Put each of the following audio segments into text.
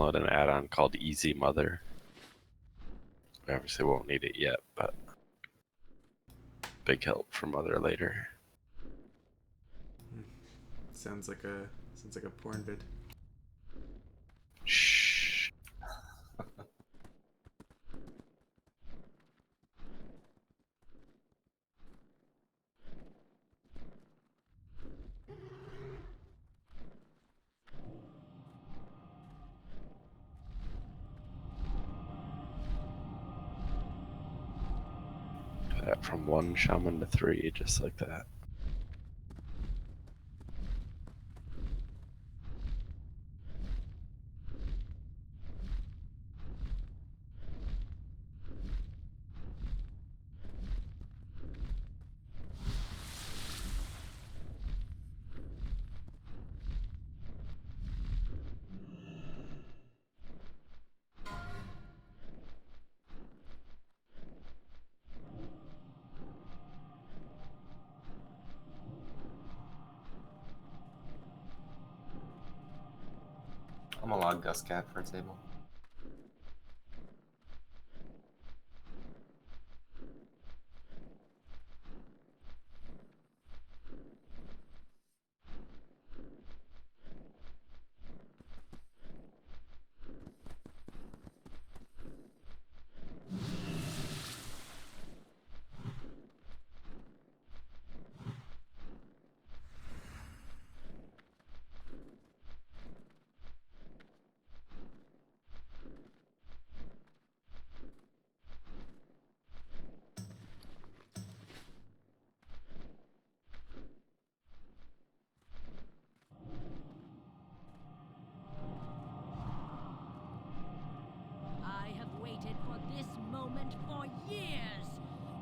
download an add-on called Easy Mother. We obviously won't need it yet, but big help for Mother later. Sounds like a porn vid. Shh. That from 1 shaman to 3, just like that. I'm a log Gus Cat for a table. I have waited for this moment for years.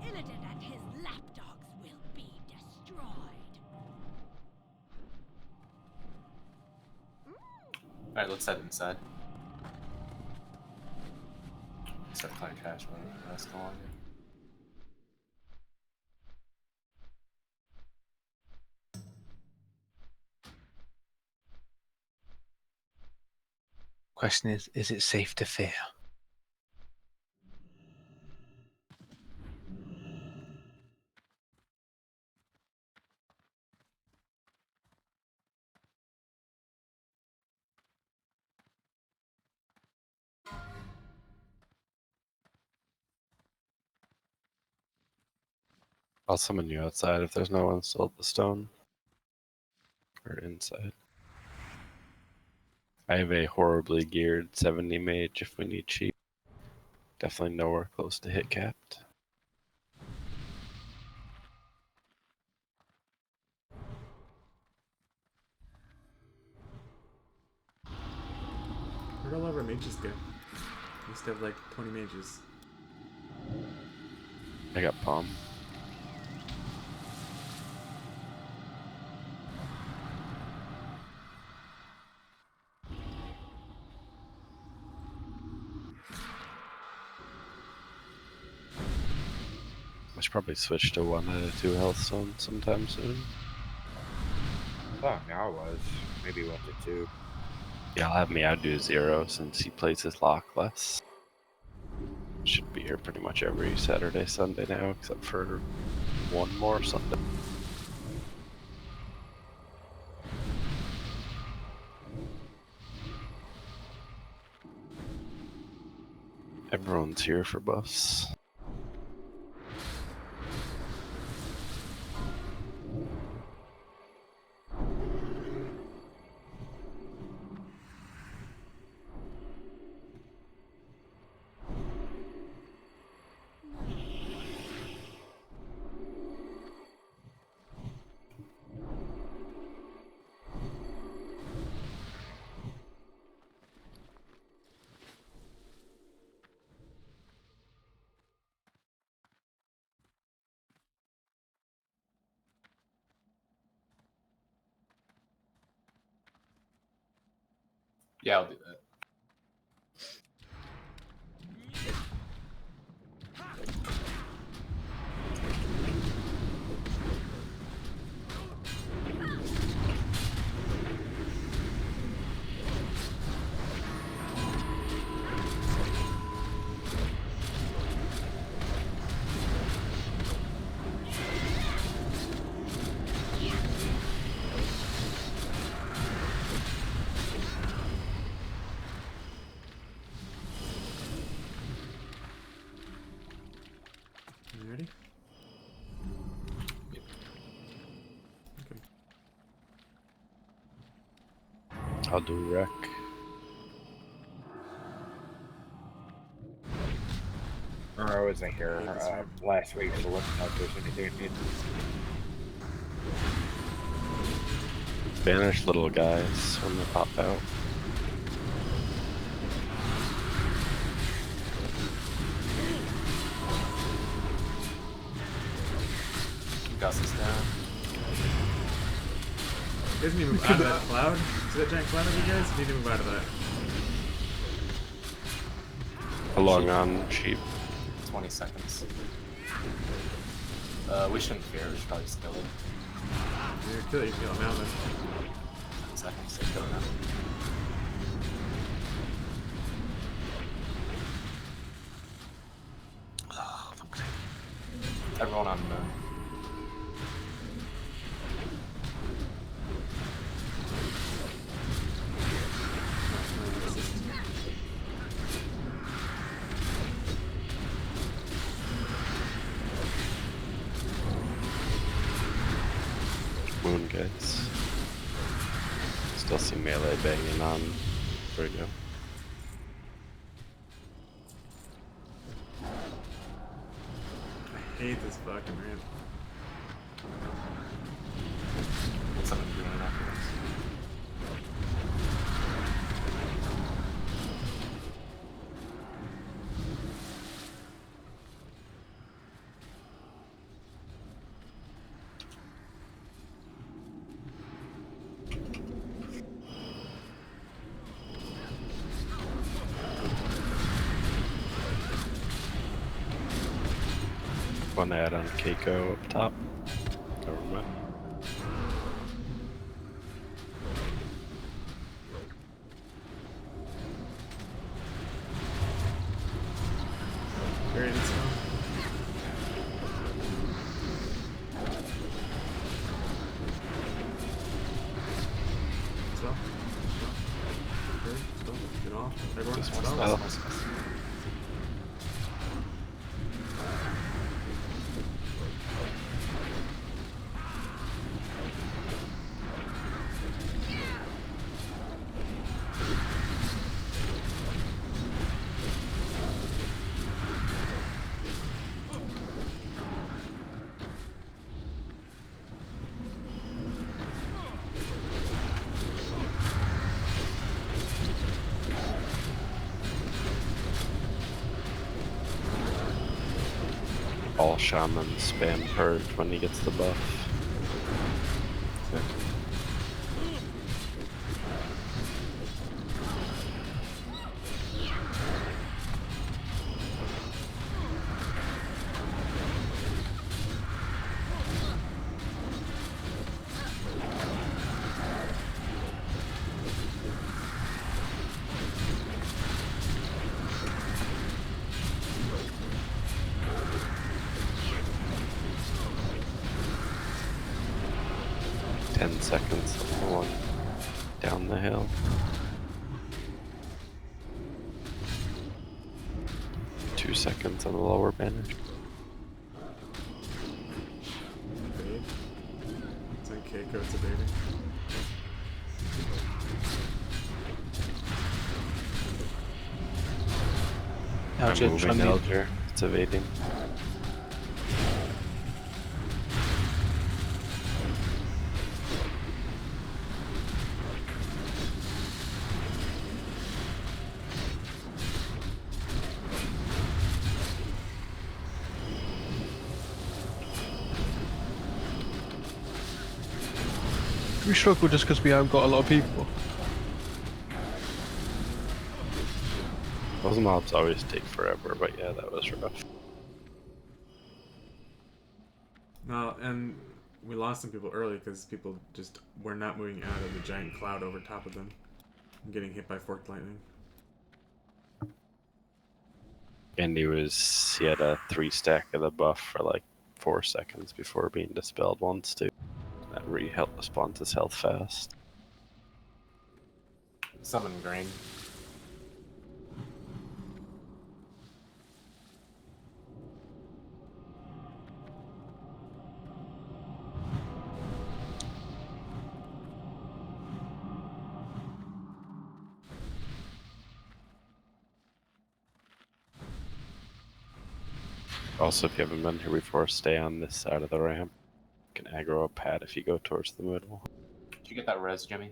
Illidan and his lapdogs will be destroyed. Alright, let's head inside. Start playing cash when that's no longer. Question is it safe to fear? I'll summon you outside if there's no one still at the stone. Or inside. I have a horribly geared 70 mage if we need cheap. Definitely nowhere close to hit capped. Where'd all of our mages go? We used to have like 20 mages. I got palm. I should probably switch to 1 out of 2 health stone sometime soon. Oh, now I was. Maybe went to 2. Yeah, I'll have Meow do 0 since he plays his lock less. Should be here pretty much every Saturday, Sunday now, except for 1 more Sunday. Everyone's here for buffs. Yeah, I'll do that. I'll do wreck. I wasn't here Hate this one. last week, so let me know if there's anything you need. Banish little guys when they pop out. Gus is down. You guys need to move out of that cloud. See that giant cloud of you guys? You need to move out of that. Along on sheep. 20 seconds. We shouldn't fear. We should probably just kill it. You're kill it, you kill it now then. 10 seconds. So kill it now. Everyone on the. Moon guys. Still see melee banging on. There we go. I hate this fucking ramp. Get something green after this. One ad on Keiko up top. Government. Very good stuff. Stop. Okay, stop. Get off. Everyone, Just one stop. stop. All shamans spam purge when he gets the buff. Seconds on the one down the hill. Two seconds on the lower banner. Fade. It's on Keiko, it's evading. I'm Elgin, moving Elger. It's evading. We struggle just because we haven't got a lot of people. Those mobs always take forever, but yeah, that was rough. No, and we lost some people early because people just were not moving out of the giant cloud over top of them and getting hit by forked lightning. And he had a 3-stack of the buff for like 4 seconds before being dispelled once too. That respawns his health fast. Summon green. Also, if you haven't been here before, stay on this side of the ramp. You can aggro a pad if you go towards the middle. Did you get that res, Jimmy?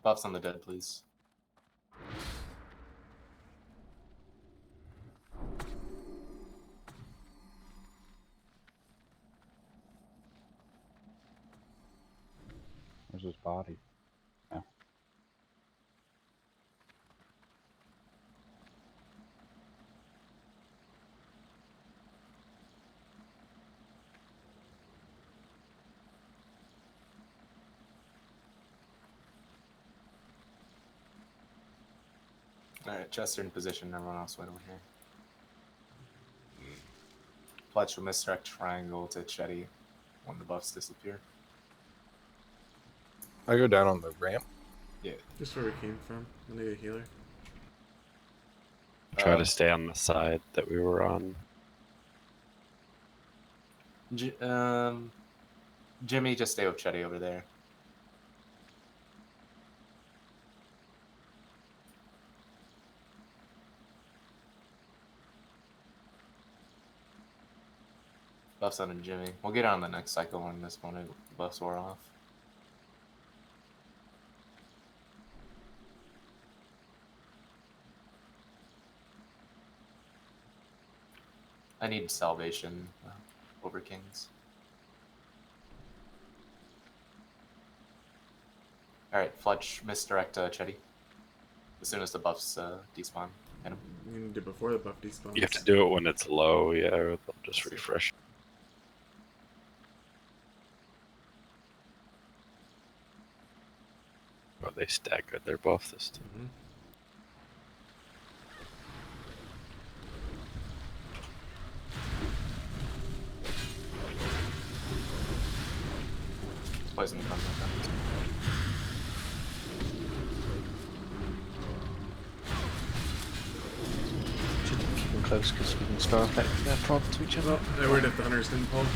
Buffs on the dead, please. Where's his body? Oh. Alright, Chester in position, everyone else wait over here. Fletch will misdirect triangle to Chetty when the buffs disappear. I go down on the ramp. Yeah. Just where we came from. I need a healer. Try to stay on the side that we were on. Jimmy, just stay with Chetty over there. Buffs on Jimmy. We'll get on the next cycle when this one buffs wore off. I need salvation over kings. Alright, Fletch, misdirect Chetty. As soon as the buffs despawn. Hit him. You need to do it before the buff despawns. You have to do it when it's low, yeah, or they'll just refresh. Oh, they staggered their buff this time. Mhm. Poison comes with them. Should keep them close because we can spell effect prod to each other. Well, I worried if the hunters didn't pull.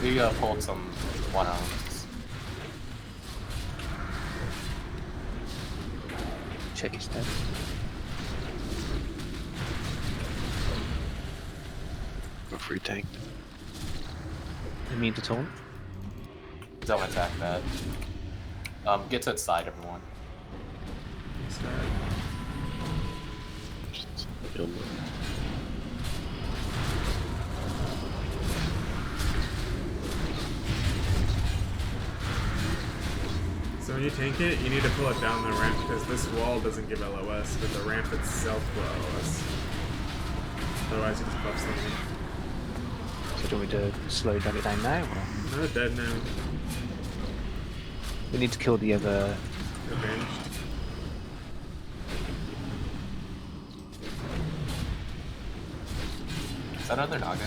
We pulled some one-arms. Chetty's dead. Go free tank. Immune to taunt. Don't attack that. Get to its side, everyone. Start. Just heal me. So when you tank it, you need to pull it down the ramp because this wall doesn't give LOS, but the ramp itself will LOS. Otherwise, you just buff something. So do we do slow drag it down now? Or? Not dead now. We need to kill the other. Avenged. Is that other Naga?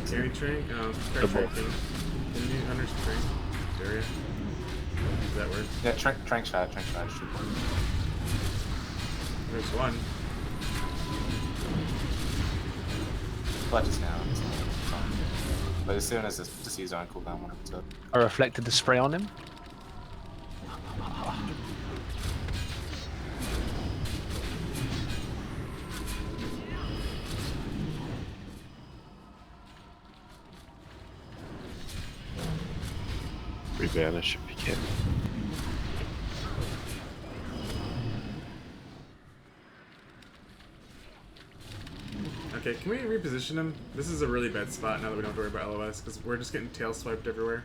Carry train? Carry train. Can you hunters train? Daria? Does that work? Yeah, trank shot. Shoot. There's one. Fletch is down. It's fine. But as soon as this disease on cooldown, one of them. I reflected the spray on him. Rebanish if you can. Okay, can we reposition him? This is a really bad spot now that we don't have to worry about LOS because we're just getting tail swiped everywhere.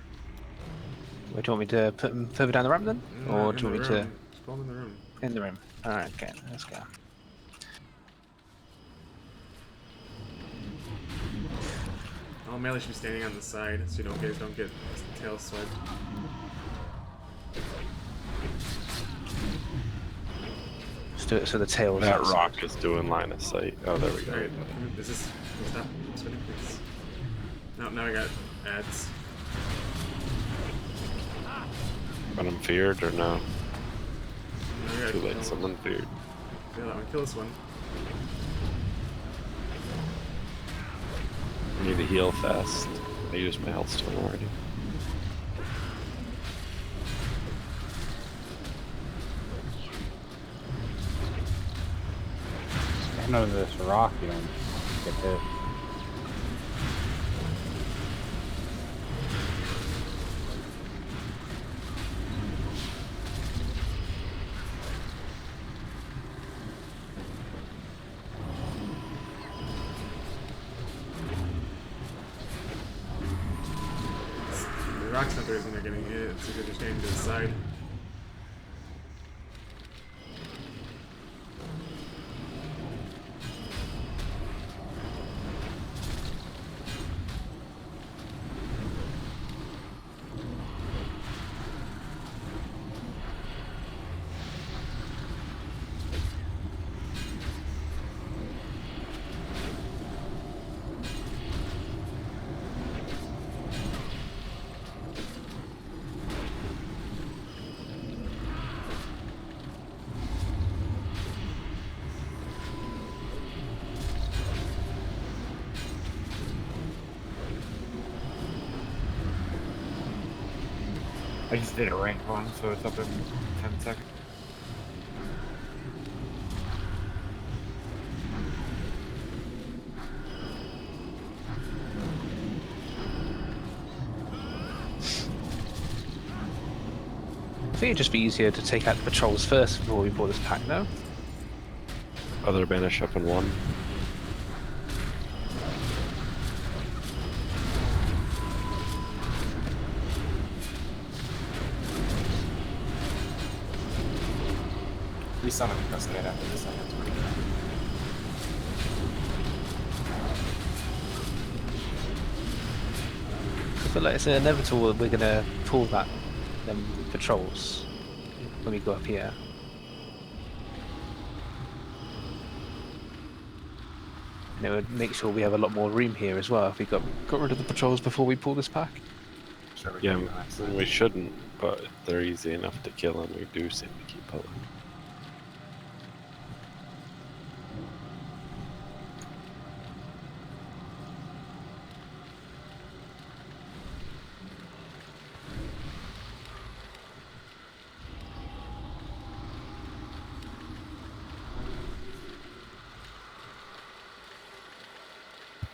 Where do you want me to put him further down the ramp then? Or In do you the want me to. room. Just pull him in the room. In the room. Alright, okay, let's go. All melee should be standing on the side so you guys don't get tail swiped. Let's do it so the tail That rock is doing line of sight. Oh, there we go. Alright, is this. Stop spinning, please. No, now I got ads. When I'm feared or no? Now I gotta Too late, kill- someone feared. Kill that one. Kill this one. I need to heal fast. I used my health stone already. jumping over this rock, you don't get hit. The rock center isn't getting hit. It's either just getting to the side. I just did a rank one, so it's up in 10 seconds. I think it'd just be easier to take out the patrols first before we pull this pack, no? Other banish up in 1. Resummon the Crusade after this second. I feel like it's inevitable that we're gonna pull that them patrols when we go up here. And it would make sure we have a lot more room here as well if we got rid of the patrols before we pull this pack. Sure, we Yeah, can do that. So we shouldn't, but they're easy enough to kill, and we do seem to keep pulling.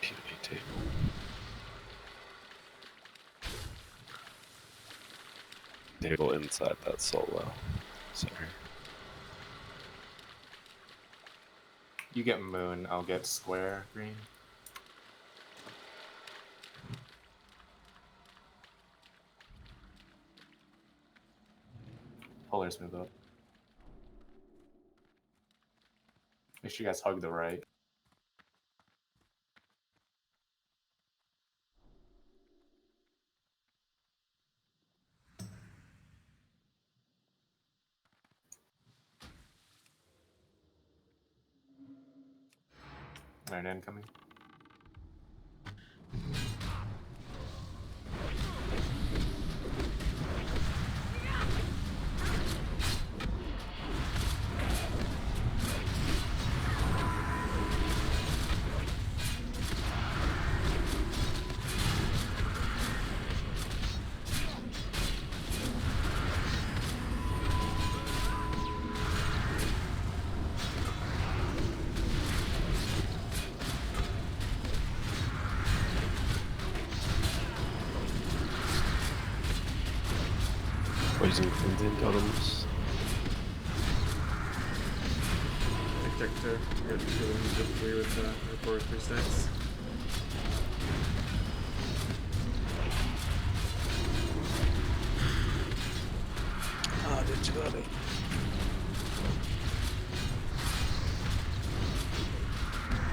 Puny table. Table inside that solo. Sorry. you get moon, I'll get square green. Polars move up. Make sure you guys hug the right. Iron incoming. Poison cleansing totems. Detector. Good three with report 3 stacks. Oh, I did too early.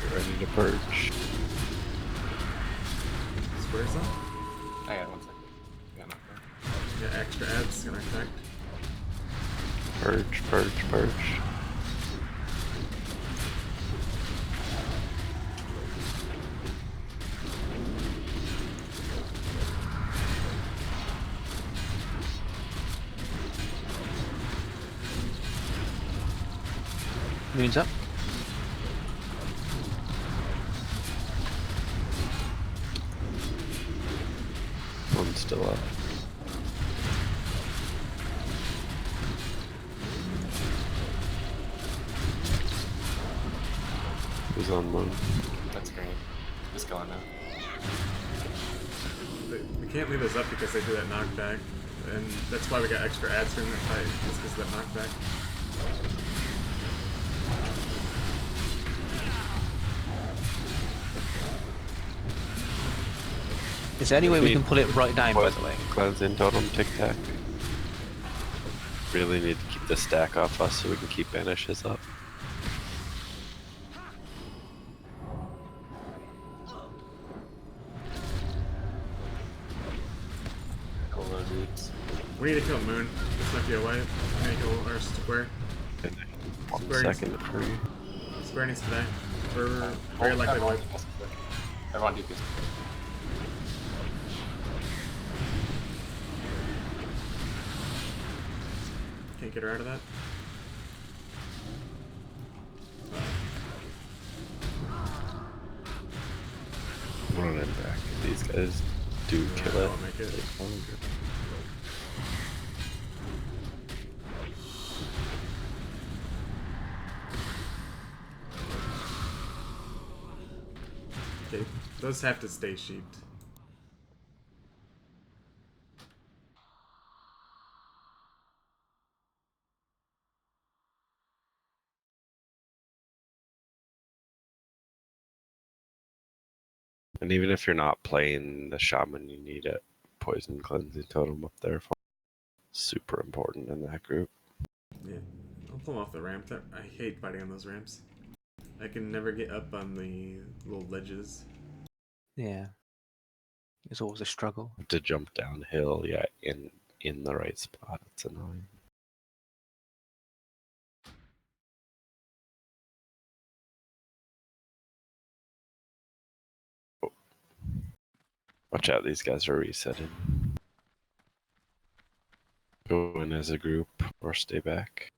Get ready to purge. Squares up. I got 1 second. Yeah, not bad. Yeah, extra ads gonna affect. Purge, purge, purge. Moon's up. One's still up. Who's on moon? That's green. Just going now. We can't leave this up because they do that knockback. And that's why we got extra ads during that fight. Just because of that knockback. Is there any way we can pull it right down, by the way? Cleansing totem, tic tac. Really need to keep the stack off us so we can keep banishes up. Couple little deeps. We need to kill Moon. This might be a way. We need to kill our Square. 1 Square needs second free. Square needs to die. We're very likely to wipe. Everyone DPS. Can't get her out of that. I'm running back. These guys do kill it. I'll make it. Takes longer. Okay, those have to stay sheeped. And even if you're not playing the shaman, you need a poison cleansing totem up there. Super important in that group. Yeah, I'll pull off the ramp. I hate fighting on those ramps. I can never get up on the little ledges. Yeah. It's always a struggle. To jump downhill, yeah, in the right spot. It's annoying. Oh. Watch out, these guys are resetting. Go in as a group or stay back.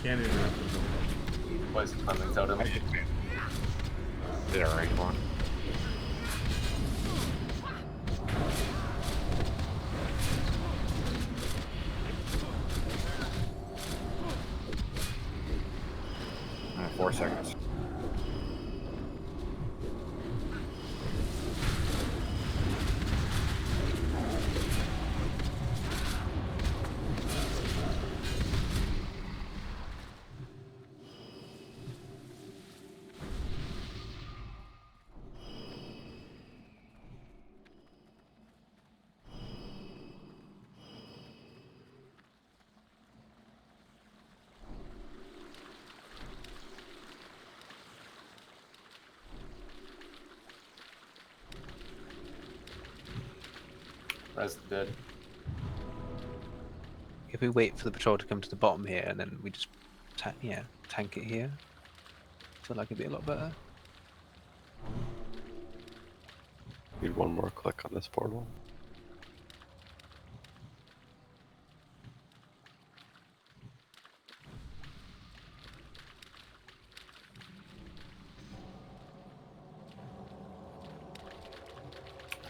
Can't interrupt them. Poison cleansing totem. Did a rank one. Uh, 4 seconds. Res dead. If we wait for the patrol to come to the bottom here and then we just tank it here, I feel like it'd be a lot better. Need one more click on this portal.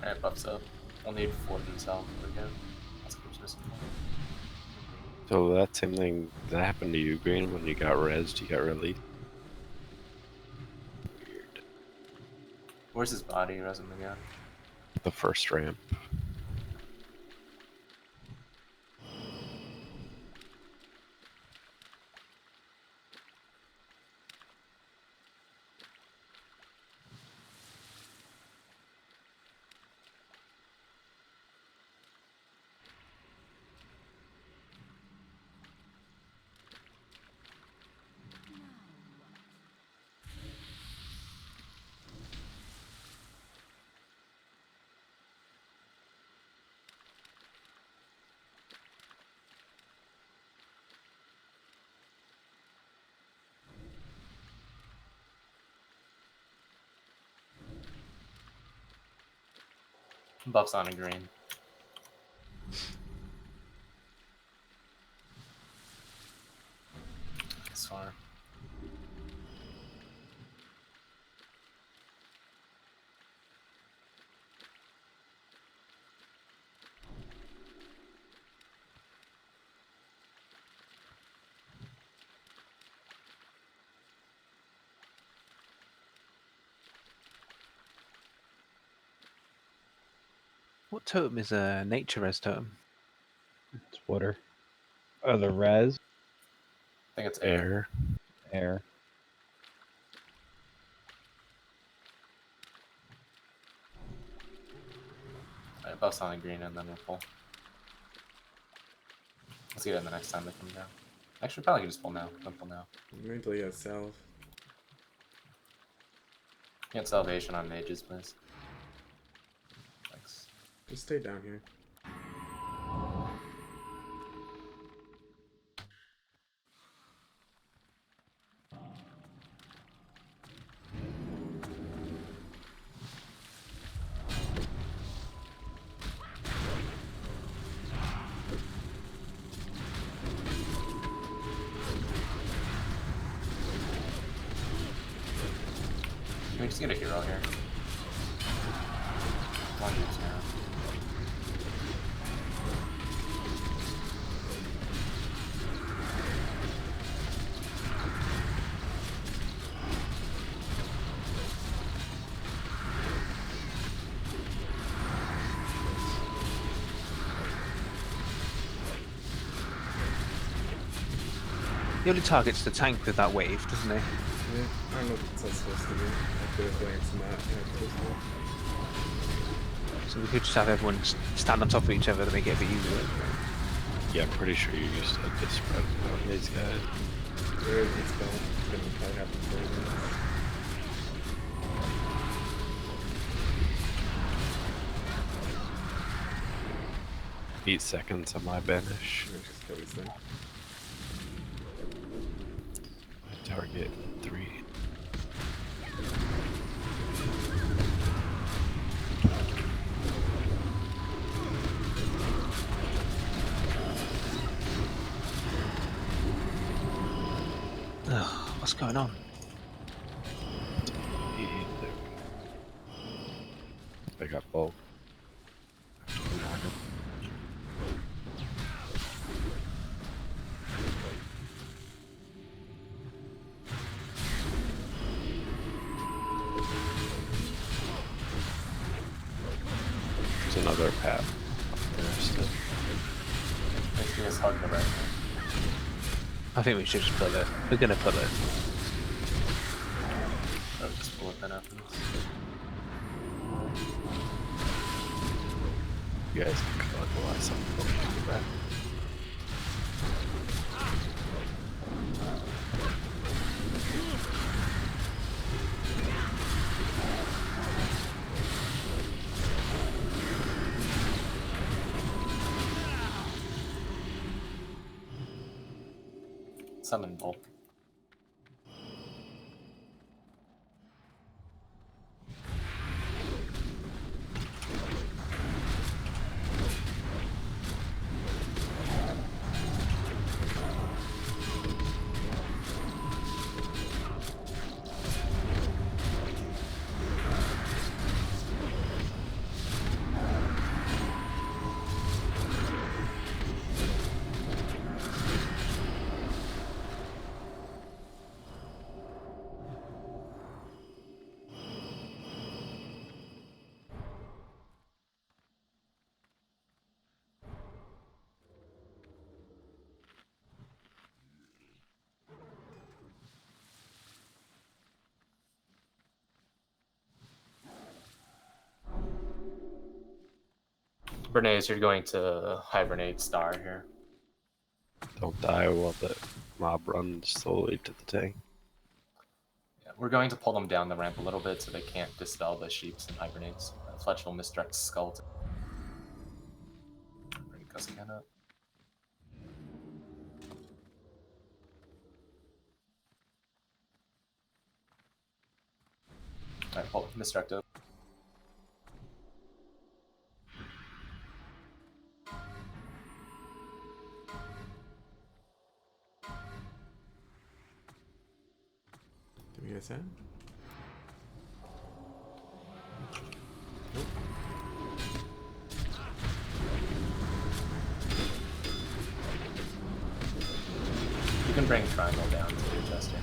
Alright, buffs up. We'll need 4 himself. We're good. Let's go just So that same thing that happened to you, Green, when you got rezzed, you got released. Weird. Where's his body? Res him again. The first ramp. Buffs on a green. What totem is a nature res totem? It's water. Oh, the res I think it's air. Air. air. Alright, buff's on the green and then we'll pull. Let's get it the next time they come down. Actually, probably can just pull now. Don't pull now. Wait until you have salve. Get salvation on mages, please. Thanks. Just stay down here. Can we just get a hero here? One dude's hero. He only targets the tank with that wave, doesn't he? Yeah, I don't know what that's supposed to be. I feel like it's not. So we could just have everyone stand on top of each other to make it a bit easier. Yeah, I'm pretty sure you used to get spread on these guys. There is a spell. It's gonna probably happen for minutes. 8 seconds on my banish. Just kill these things. Target 3. Ugh, what's going on? I got both. There's another path. Make sure you just hug the right. I think we should just pull it. We're gonna pull it. Oh, just pull it then happens. You guys can collect something back. Summon bulk. Bernays, you're going to hibernate star here. Don't die while the mob runs slowly to the tank. Yeah, we're going to pull them down the ramp a little bit so they can't dispel the sheeps and hibernates. Fletch will misdirect skull to bring Gus again up. Alright, pull misdirect up. Did we get a sound? You can bring triangle down to your Chester.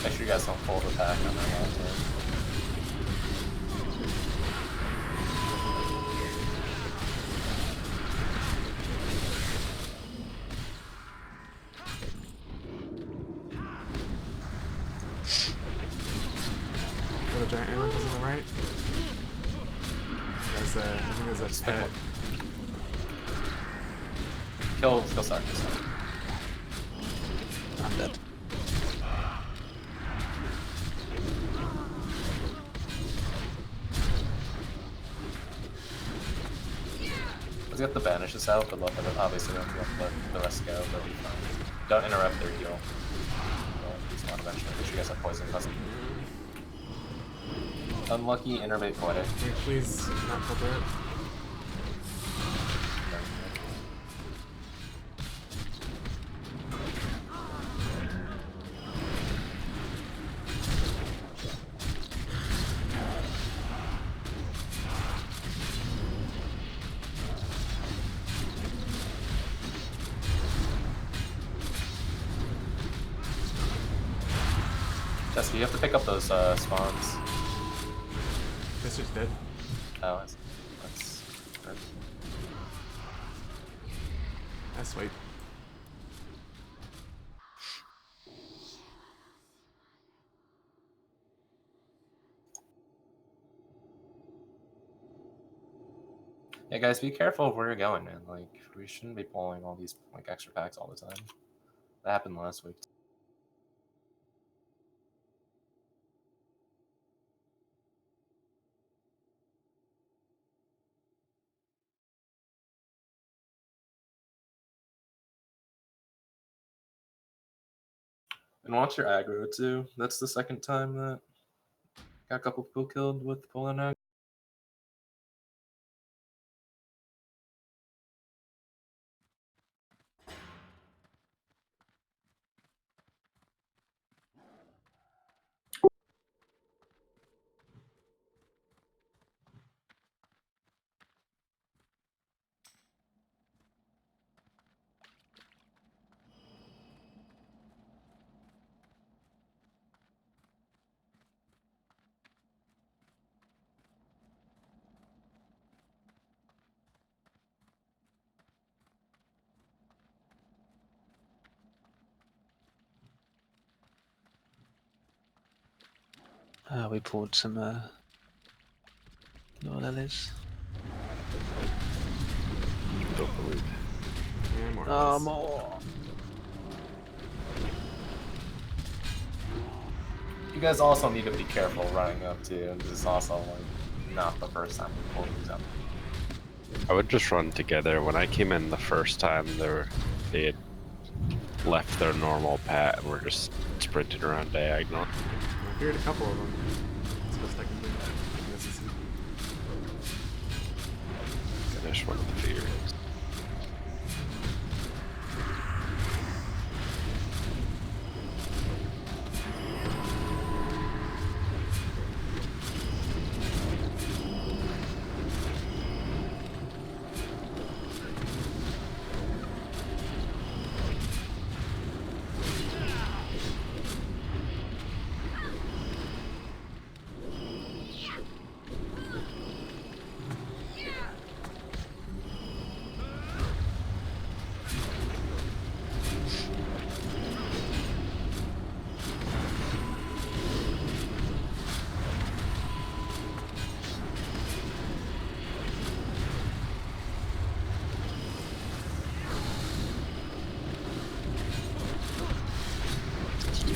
Make sure you guys don't pull the pack on that last turn. Little giant elephant is on the right. There's a, I think there's a pet. Kill Sarkis. I'm dead. Let's get the banishes out, but obviously don't let the rest go, they'll be fine. Don't interrupt their heal. They'll use one eventually. Make sure you guys have poison plus. Unlucky, innervate poetic. Can you please not pull through it? Jesse, you have to pick up those spawns. This is dead. Oh, that's good. That's sweet. Yeah, guys, be careful of where you're going, man. Like, we shouldn't be pulling all these like extra packs all the time. That happened last week. And watch your aggro too. That's the second time that got a couple people killed with pulling aggro. We pulled some lilies. Don't believe. Yeah, more or Oh, less. more. You guys also need to be careful running up too. This is also like not the first time we pulled these up. I would just run together. When I came in the first time, they had left their normal pat and were just sprinting around diagonal. I feared a couple of them. That's best I can do. This is Finish one of the fears.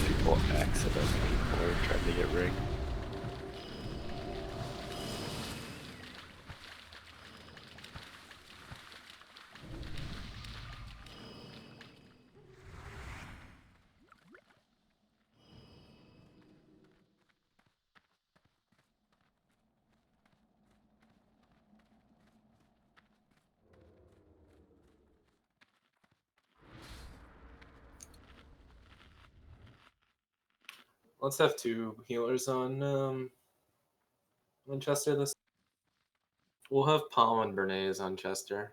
People accidentally or trying to get rigged. Let's have two healers on Chester this. We'll have Palm and Bernays on Chester.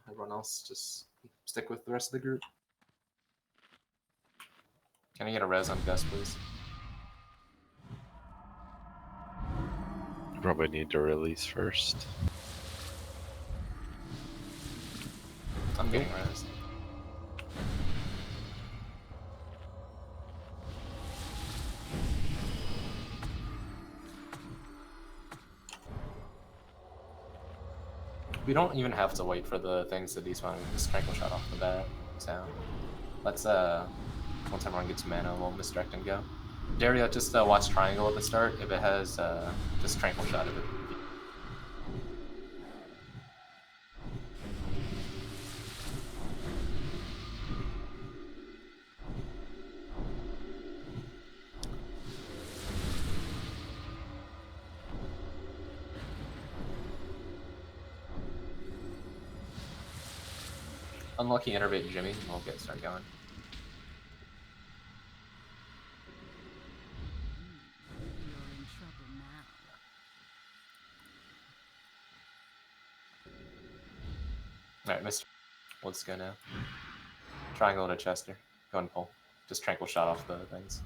Everyone else just stick with the rest of the group. Can I get a res on Gus, please? You probably need to release first. I'm getting res. We don't even have to wait for the things to despawn. We can just Tranquil Shot off the bat. So let's once everyone gets mana, we'll misdirect and go. Dario, just watch triangle at the start. If it has just Tranquil Shot of it. Unlucky innervate Jimmy, and we'll start going. You're in trouble now. Alright, Mr. Let's go now. Triangle to Chester. Go and pull. Just Tranquil Shot off the things.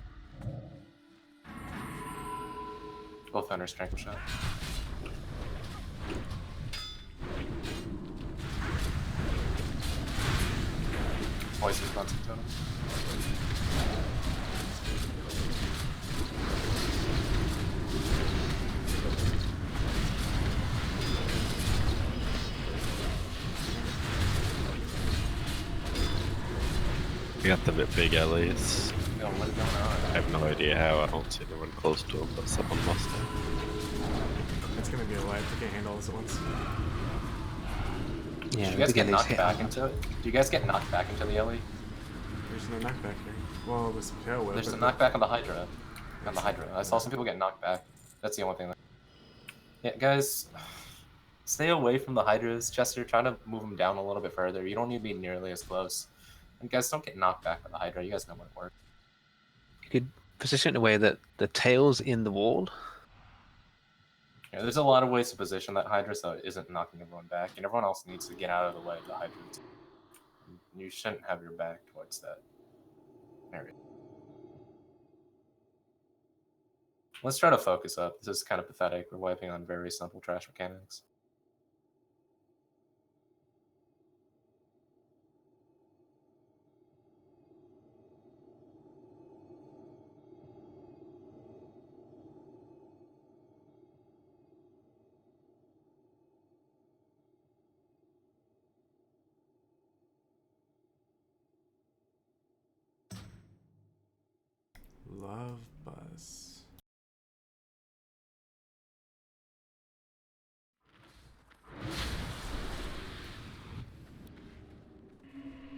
Both Thunder's Tranquil Shot. Voice responsive totem. You got the big Ellies. Yo, what's going I on? have no idea how. I don't see anyone close to him, but someone must have. It's gonna be a life. I can't handle this at once. Yeah, Do you guys get these knocked hit. back into it? Do you guys get knocked back into the Ellie? There's no knockback here. Well, this tail whip. There's a but knockback on the Hydra. On the Hydra. I saw some people get knocked back. That's the only thing. Yeah, guys, stay away from the Hydras. Chester, try to move them down a little bit further. You don't need to be nearly as close. And guys, don't get knocked back by the Hydra. You guys know when it works. You could position it in a way that the tail's in the wall. Yeah, there's a lot of ways to position that Hydra so it isn't knocking everyone back, and everyone else needs to get out of the way of the Hydra. You shouldn't have your back towards that area. Let's try to focus up. This is kind of pathetic. We're wiping on very simple trash mechanics. Love bus.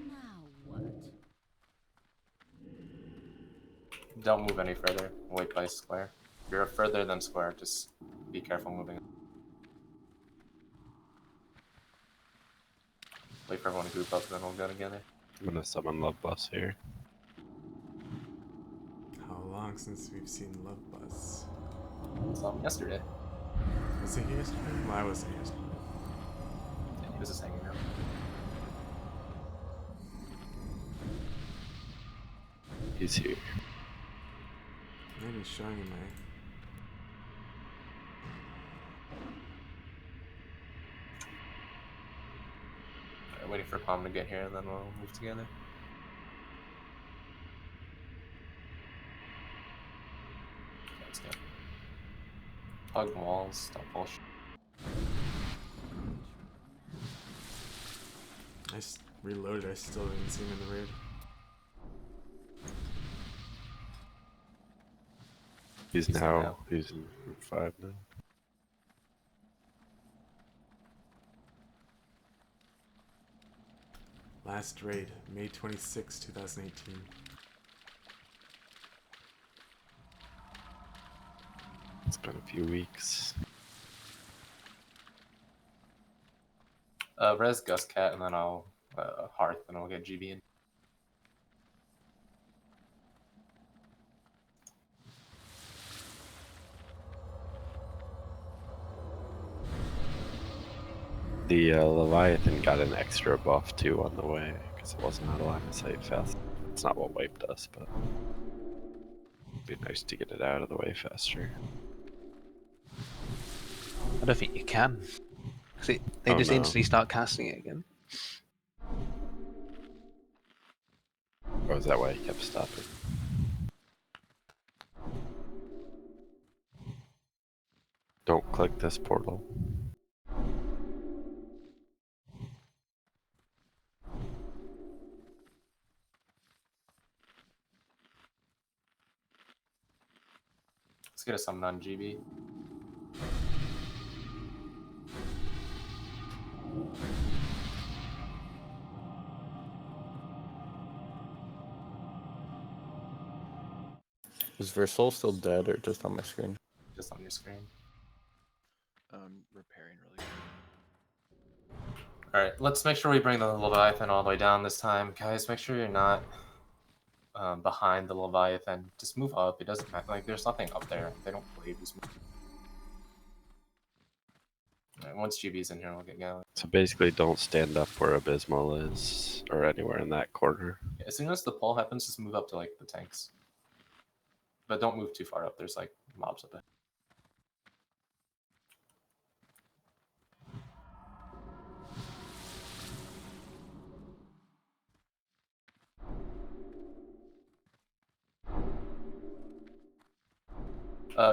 Now what? Don't move any further. Wait by square. If you're further than square, just be careful moving. Wait for everyone to group up, then we'll go together. I'm gonna summon Love Bus here. How long since we've seen Love Bus? Saw him yesterday. Was he here yesterday? Well, I wasn't here yesterday. Yeah, he was just hanging out. He's here. Maybe showing him my. Alright, waiting for Palm to get here, and then we'll move together. Okay, let's go. Hug walls, don't push. I reloaded. I still didn't see him in the raid. He's now. He's in group 5 now. Last raid, May 26, 2018. It's been a few weeks. Res Gus Cat, and then I'll Hearth, and I'll get GB in. The Leviathan got an extra buff too on the way because it wasn't out of line of sight fast. That's not what wipe does, but it'd be nice to get it out of the way faster. I don't think you can. 'Cause they Oh, just no. instantly start casting it again. Or is that why he kept stopping? Don't click this portal. Let's get a summon on GB. Is Versol still dead or just on my screen? Just on your screen. Repairing really good. Alright, let's make sure we bring the Leviathan all the way down this time. Guys, make sure you're not behind the Leviathan. Just move up. It doesn't matter. Like, there's nothing up there. They don't play. Just move. Alright, once GB's in here, we'll get going. So basically, don't stand up where Abysmal is, or anywhere in that corner. As soon as the pull happens, just move up to, like, the tanks. But don't move too far up. There's, like, mobs up there.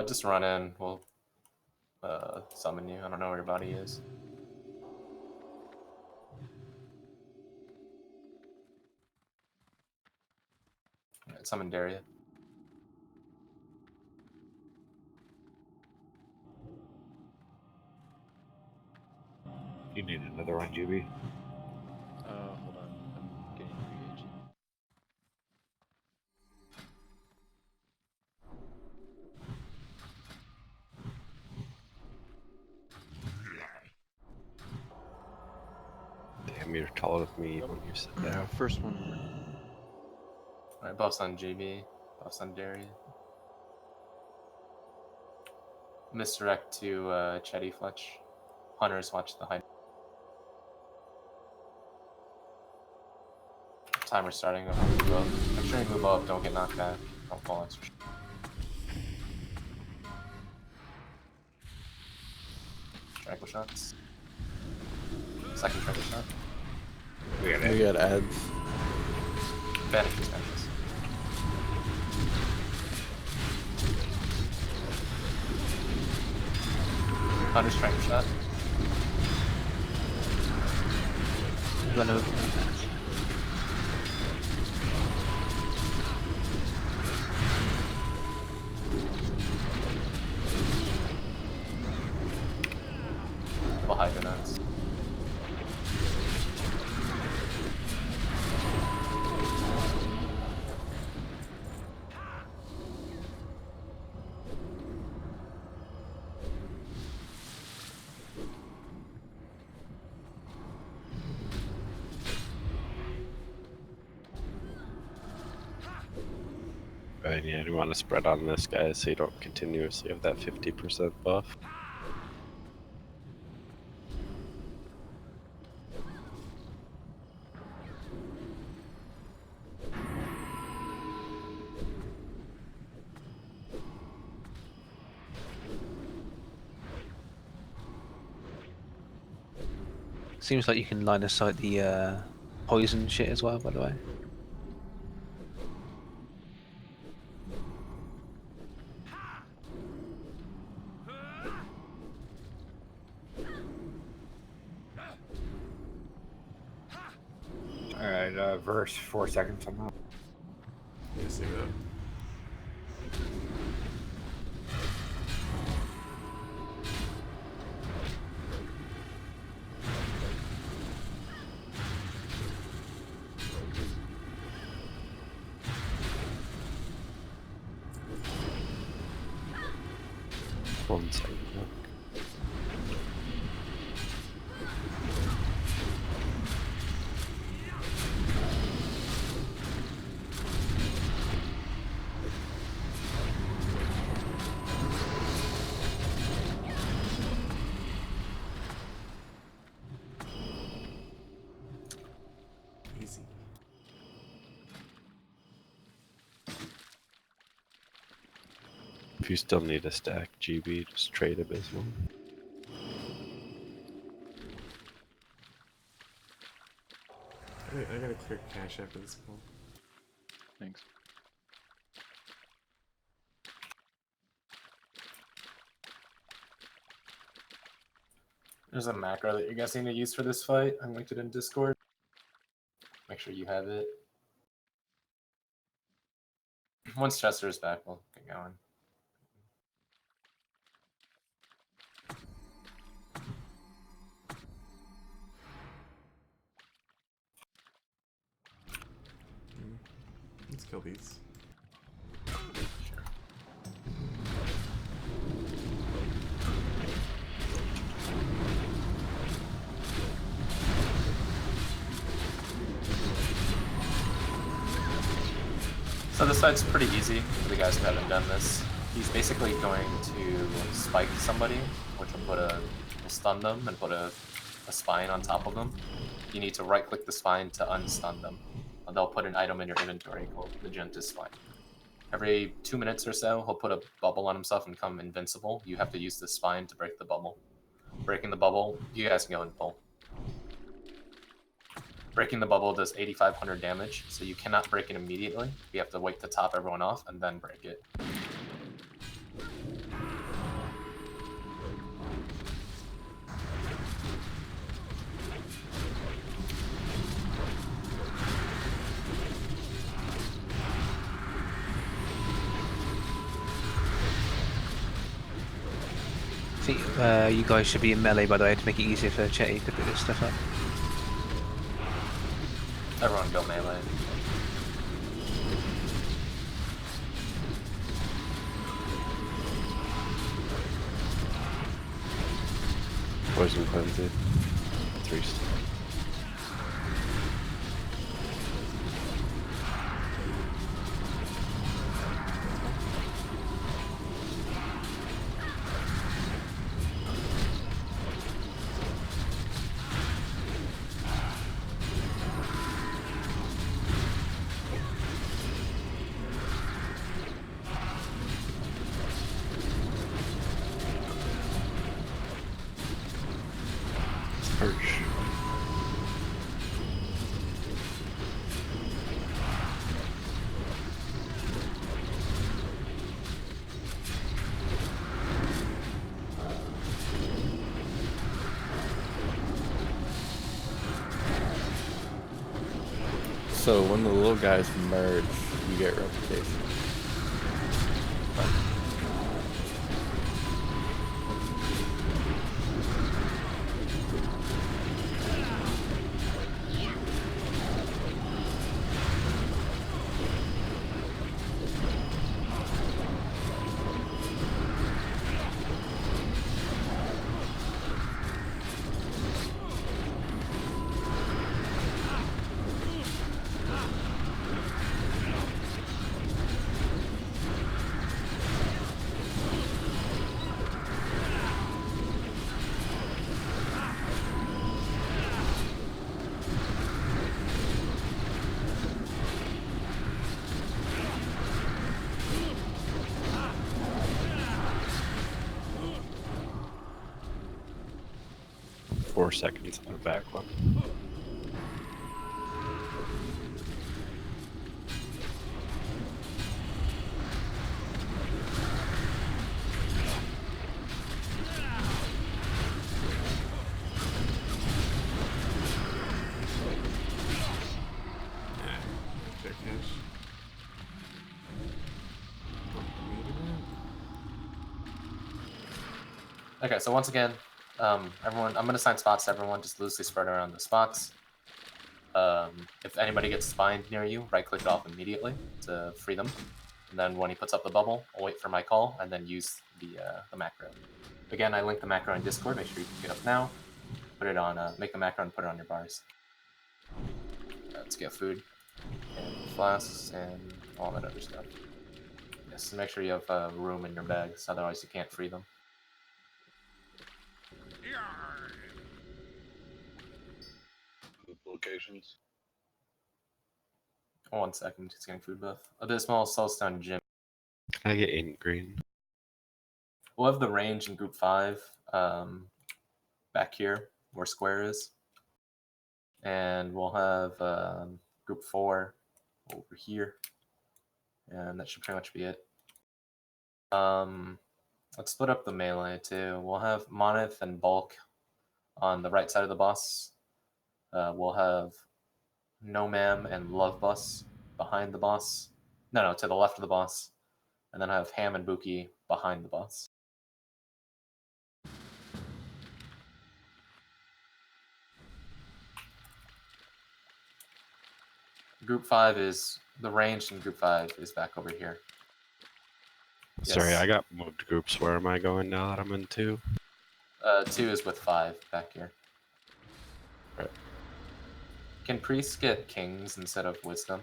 Just run in. We'll summon you. I don't know where your body is. Alright, summon Daria. You need another one, GB. Hold on. I'm getting reagent. Damn, you're taller than me when you sit down. First one. Alright, buffs on GB. Buffs on Daria. Misdirect to Chetty Fletch. Hunters watch the hide. Timer starting. Move up. Make sure you move up. Don't get knocked back. Don't fall extra. Tranquil shots. Second tranquil shot. We got We it. got ads. Banish these benches. Hunter's tranquil shot. Run over. Double Hydronauts. And yeah, you want to spread on this guy so you don't continuously have that 50% buff. Seems like you can line of sight the poison shit as well, by the way. Alright, verse 4 seconds on that. You see that? One second. Easy. If you still need a stack GB, just trade Abysmal. I gotta clear cache after this pull. Thanks. There's a macro that you're guys need to use for this fight. I linked it in Discord. Make sure you have it. Once Chester's back, we'll get going. Let's kill these. So this fight's pretty easy for the guys who haven't done this. He's basically going to spike somebody, which will stun them and put a spine on top of them. You need to right-click the spine to unstun them. And they'll put an item in your inventory called the Gentis Spine. Every 2 minutes or so, he'll put a bubble on himself and become invincible. You have to use the spine to break the bubble. Breaking the bubble, you guys can go and pull. Breaking the bubble does 8,500 damage, so you cannot break it immediately. You have to wait to top everyone off and then break it. I think you guys should be in melee, by the way, to make it easier for Chetty to put this stuff up. Everyone go melee. Poison cleanse it. 3 stacks. Perch. So when the little guys merge, you get reputation. Four seconds on the back one. Clear cache. Okay, so once again, everyone, I'm going to assign spots to everyone, just loosely spread around the spots. If anybody gets spined near you, right-click it off immediately to free them. And then when he puts up the bubble, I'll wait for my call and then use the macro. Again, I linked the macro in Discord. Make sure you pick it up now. Put it on, make the macro and put it on your bars. Let's get food and flasks and all that other stuff. Yes, and make sure you have room in your bags, otherwise you can't free them. Locations. 1 second, just getting food buff. Abysmal, Soulstone, Gym. Can I get ink green? We'll have the range in group 5 back here where square is. And we'll have group 4 over here. And that should pretty much be it. Let's split up the melee too. We'll have Monith and Bulk on the right side of the boss. We'll have No Ma'am and Love Bus behind the boss. No, to the left of the boss. And then I have Ham and Buki behind the boss. Group 5 is the range in group 5 is back over here. Sorry, Yes. I got moved groups. Where am I going now that I'm in 2? 2 is with 5 back here. Right. Can priests get kings instead of wisdom?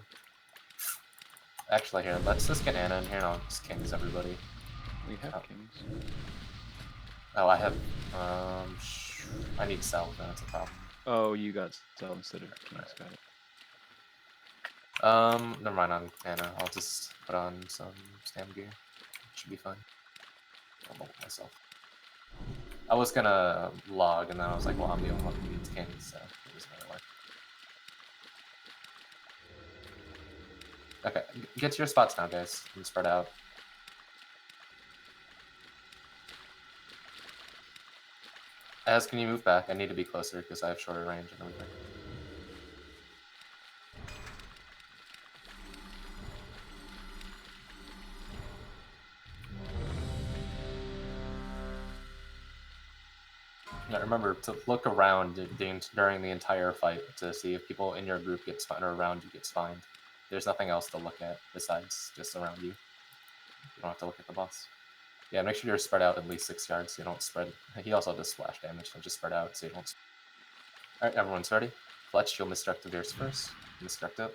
Actually, here, let's just get Anna in here and I'll just kings everybody. We have Oh. kings. Oh, I have. I need Cell, that's a problem. Oh, you got Cell instead of kings. Got it. Never mind on Anna. I'll just put on some stam gear. Should be fine. I'll level myself. I was gonna log, and then I was like, well, I'm the only one who needs kings, so it doesn't really work. Okay, get to your spots now, guys, and spread out. Az, can you move back? I need to be closer because I have shorter range and everything. Now remember to look around during the entire fight to see if people in your group get spined or around you get spined. There's nothing else to look at besides just around you. You don't have to look at the boss. Yeah, make sure you're spread out at least 6 yards so you don't spread. He also does splash damage, so just spread out so you don't. Alright, everyone's ready? Fletch, you'll misdirect the Veers first. Misdirect it.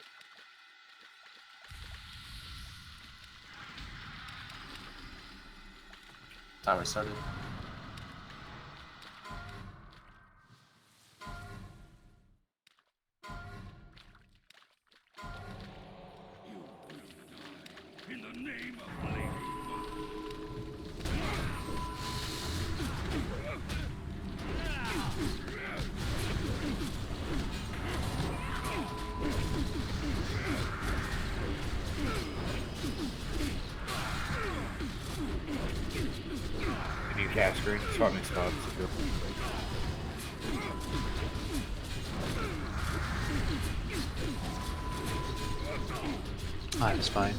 Timer started. In the name of Lady Can you cast screen? Swap me spots. Ah, it's fine.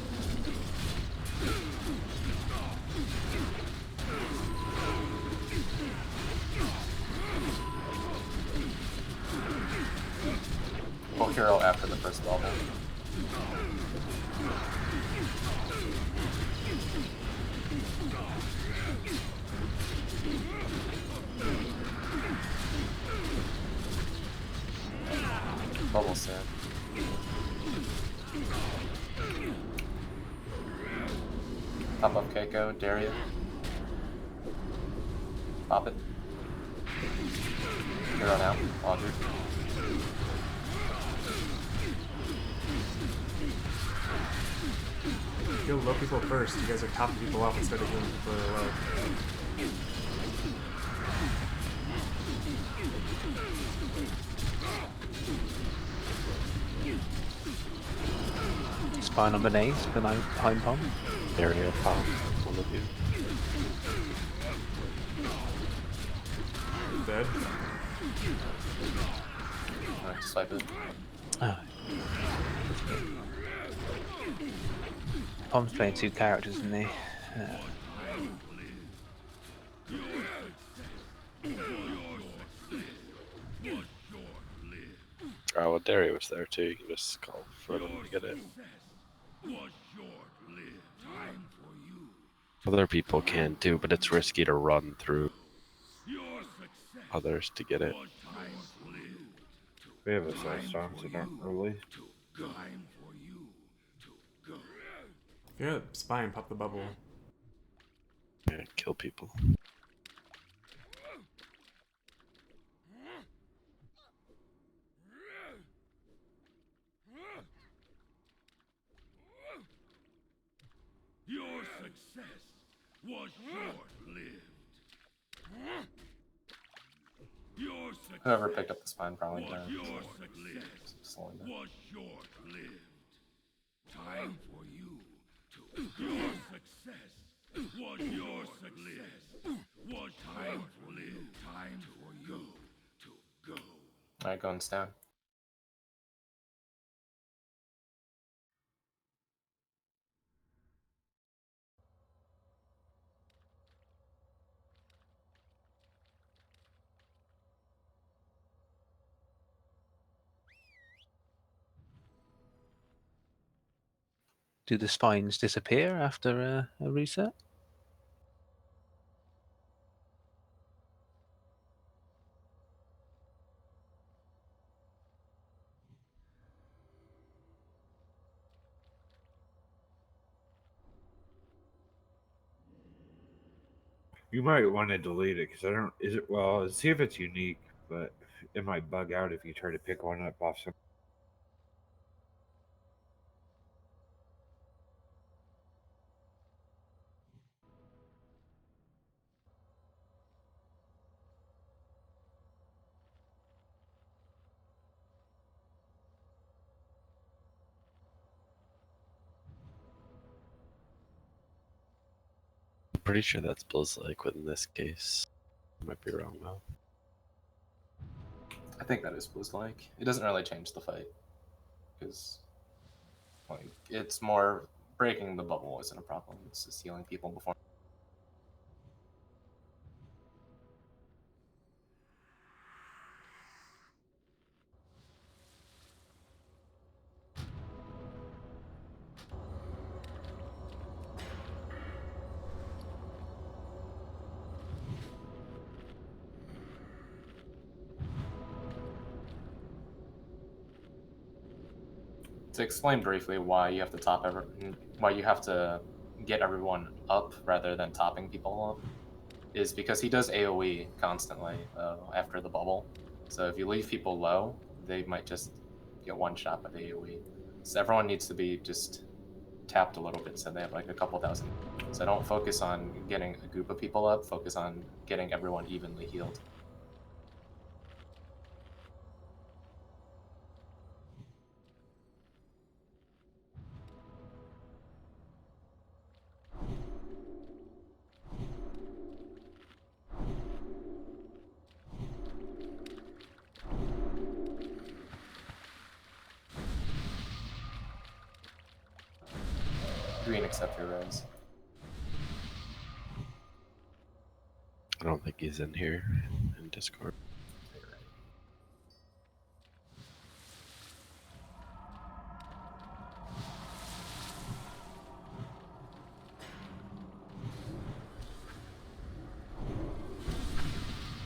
We'll hero after the first bubble. Bubble soon. Top up Keiko, Daria. Pop it. Hero now, Audrey. Heal low people first. You guys are topping people off instead of healing people that are low. Spine on Benays, behind Pom. Area pop, one of you. Dead. Alright, swipe it. Oh. Pom's playing 2 characters, isn't he? Oh, well, Derry was there too. You can just call for them to get it. Other people can too, but it's risky to run through others to get it. We have a soul storm, so don't really. Yeah, spine, pop the bubble. Yeah, kill people. Your success was short-lived. short-lived. Your success Whoever picked up the spine probably was died. your success Slowing down. was short-lived. Time for you to. Your success was your success was time-lived. Time for you to go. Alright, going down. Do the spines disappear after a reset? You might want to delete it because I don't. Is it well? See if it's unique, but it might bug out if you try to pick one up off some. I'm pretty sure that's Blizz Liquid in this case. I might be wrong though. I think that is Blue's like. It doesn't really change the fight. Because like it's more breaking the bubble isn't a problem. It's just healing people before. To explain briefly why you have to why you have to get everyone up rather than topping people up, is because he does AoE constantly after the bubble. So if you leave people low, they might just get one shot by the AoE. So everyone needs to be just tapped a little bit so they have like a couple thousand. So don't focus on getting a group of people up, focus on getting everyone evenly healed. Green accept your res. I don't think he's in here in Discord.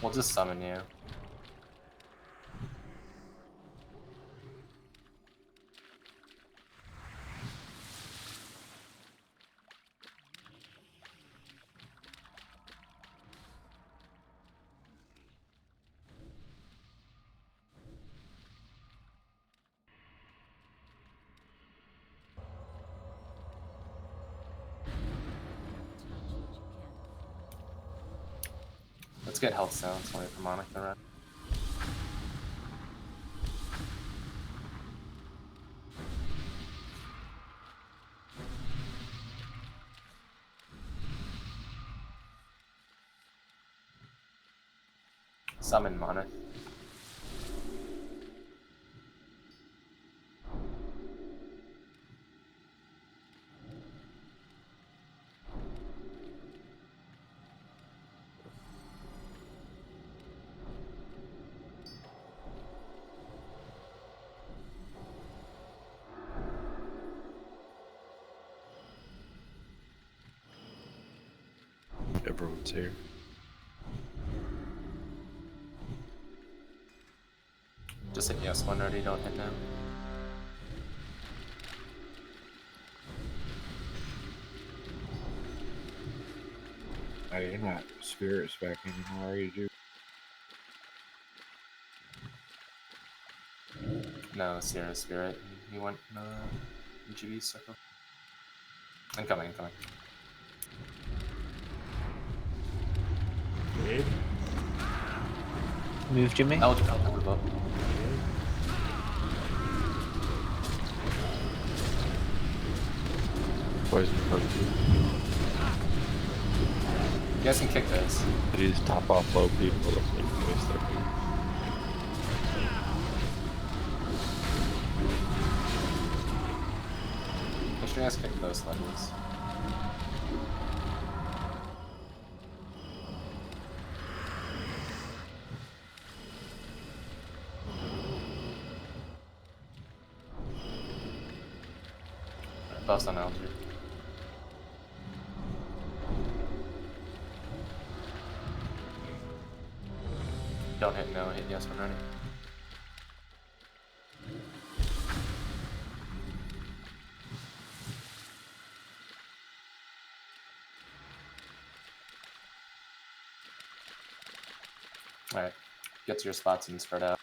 We'll just summon you. Let's get health sounds while we harmonic the run. Summon Monith. Everyone's here. Just hit yes one already, don't hit now. You're not spirits back anymore, are you, dude? No, Sierra Spirit. He went EGB circle. Incoming, incoming. Move, Jimmy. Eldritch above. Poison poke. You guys can kick this. These top off low people don't make me waste their food. Make sure you guys kick those sledges. Alright, buffs on Alger. Don't hit no, hit yes when ready. Alright, get to your spots and spread out.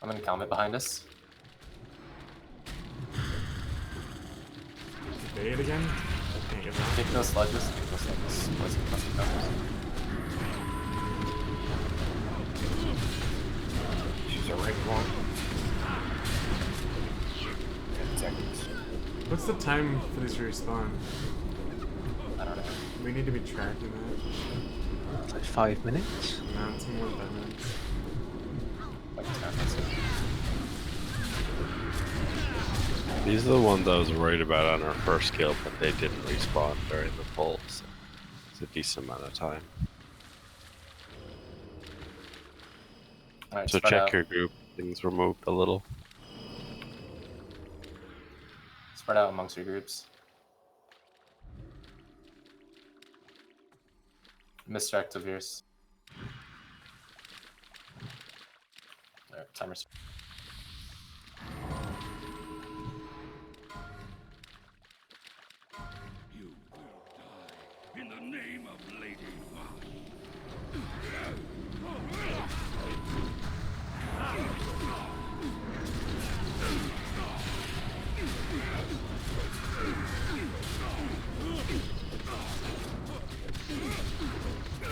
I'm in combat behind us. Say it again? I can't get that. Kick those sledges, kick those sledges. Let's go. She's a rank one. 10 seconds. What's the time for this respawn? I don't know. We need to be tracking that. It's like 5 minutes. No, it's more than 5 minutes. Like 10 minutes. These are the ones I was worried about on our first kill, but they didn't respawn during the pull, so it's a decent amount of time. Alright, So spread check out. your group. Things were moved a little. Spread out amongst your groups. Mischeck to Veers. Alright, timer's. You will die in the name of Lady Vash.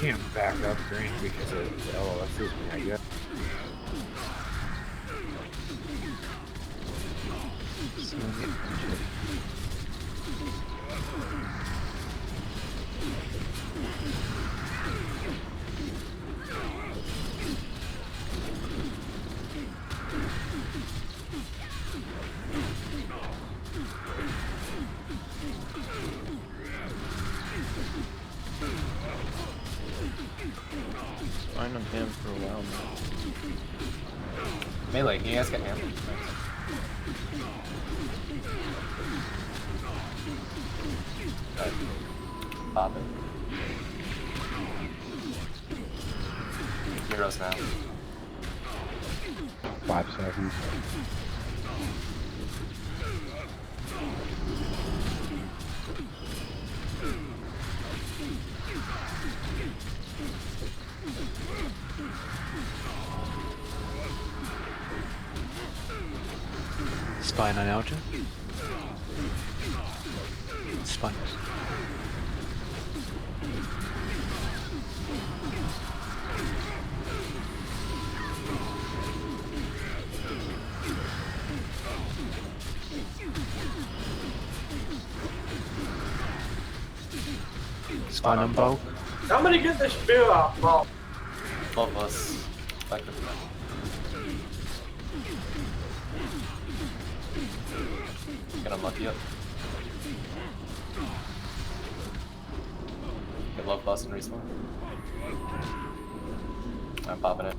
Can't back up green because of LOS's me, I guess. So we get injured. Fine on him for a while now. Melee, you guys get him. Alright. Pop it. Heroes now. 5 seconds. Spine on Elgin. Spine. Spine on Bolt. Somebody get the spear off, bro. Both of us. Like the Get unlucky up. Get love bust and respawn. I'm popping it.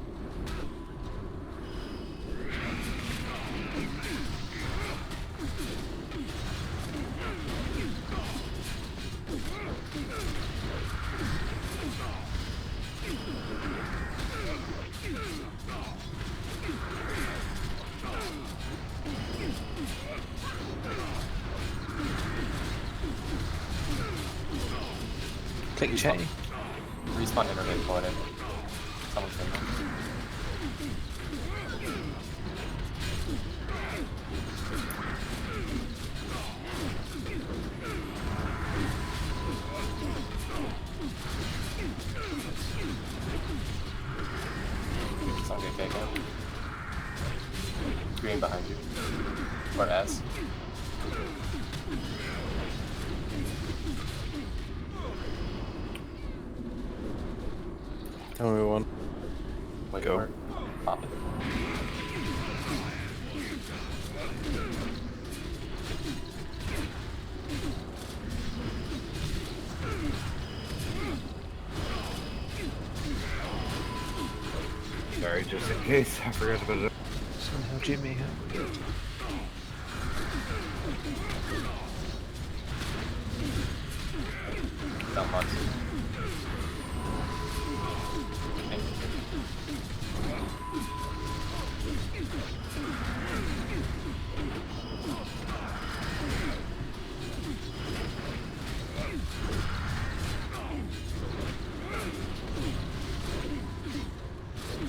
Click your chain. Respawn internet for it. Someone's in there. Okay, go. Green behind you. Or S. Tell me one. Wait Go. for it. Pop it. Sorry, just in case. I forgot about it. Somehow Jimmy here. Down lots. Okay.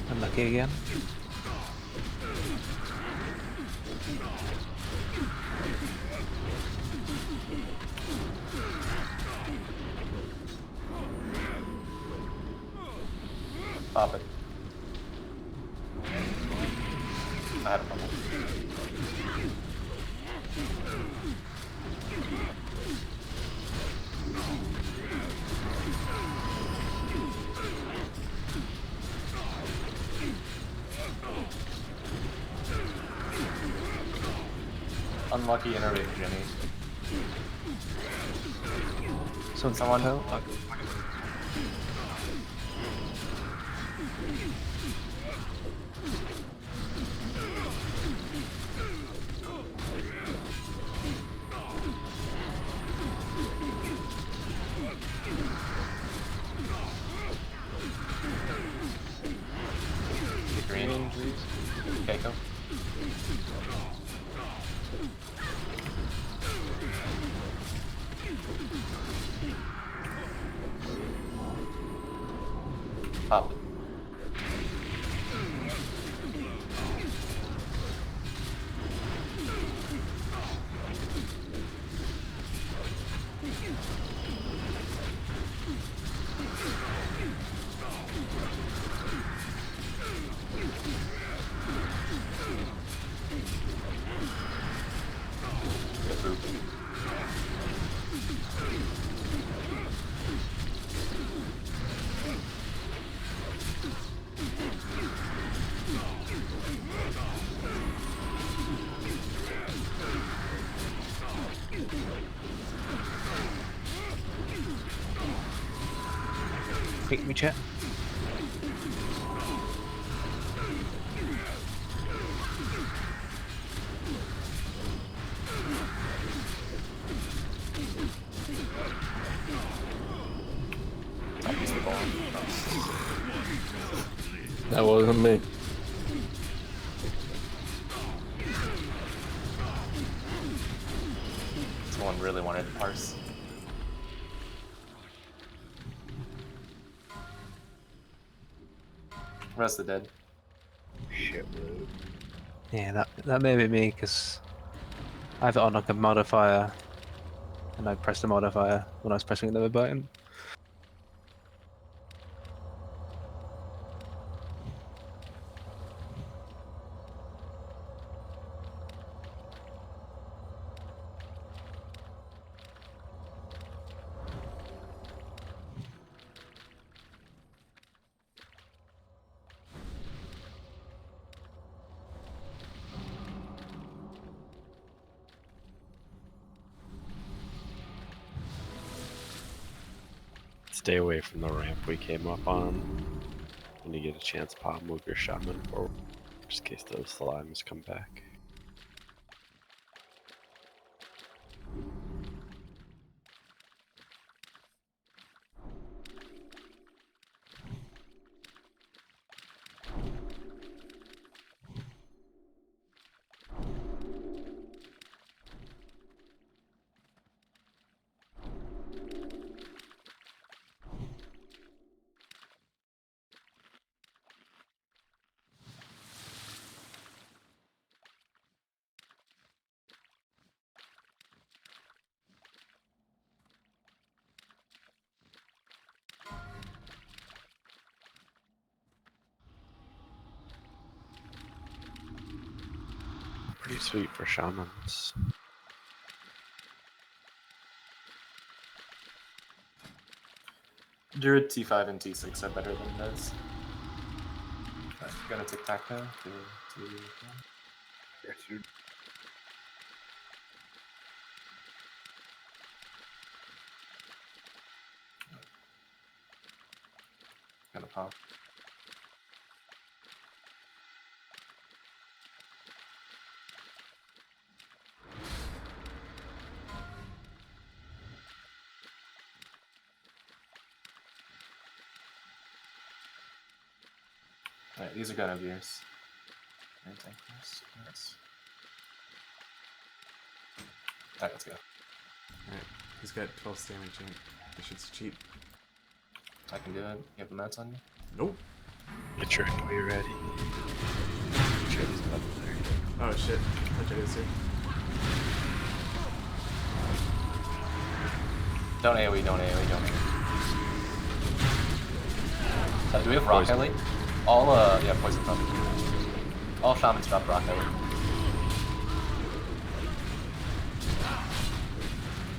Unlucky again. Pop it. I had a problem. Unlucky innervate Jimmy. Someone. Pearl. Green. Okay, go. Pop it. Good boop. Pick me, chat. I'll use the ball. That wasn't me. Someone really wanted to parse. Rest of the dead. Shit load. Yeah, that may be me because I have it on like a modifier, and I pressed the modifier when I was pressing another button. Stay away from the ramp we came up on. When you get a chance, pop, move your shaman forward. Just in case those slimes come back. Pretty sweet for shamans. Druid T5 and T6 are better than those. Gonna tic-tac-toe. 3, 2, 1. Yes, dude. Gonna pop. Alright, these are gonna be yours. Nice. Alright, let's go. Alright, he's got 12 stamina chain. He should cheat. I can do it. You have the mats on you? Nope. Get your be ready. Oh shit. Which it is here. Don't AoE, don't AoE, don't AoE. Do we have Rock Elite? All, yeah, Poison Pump. All Shamans drop Rock Elite.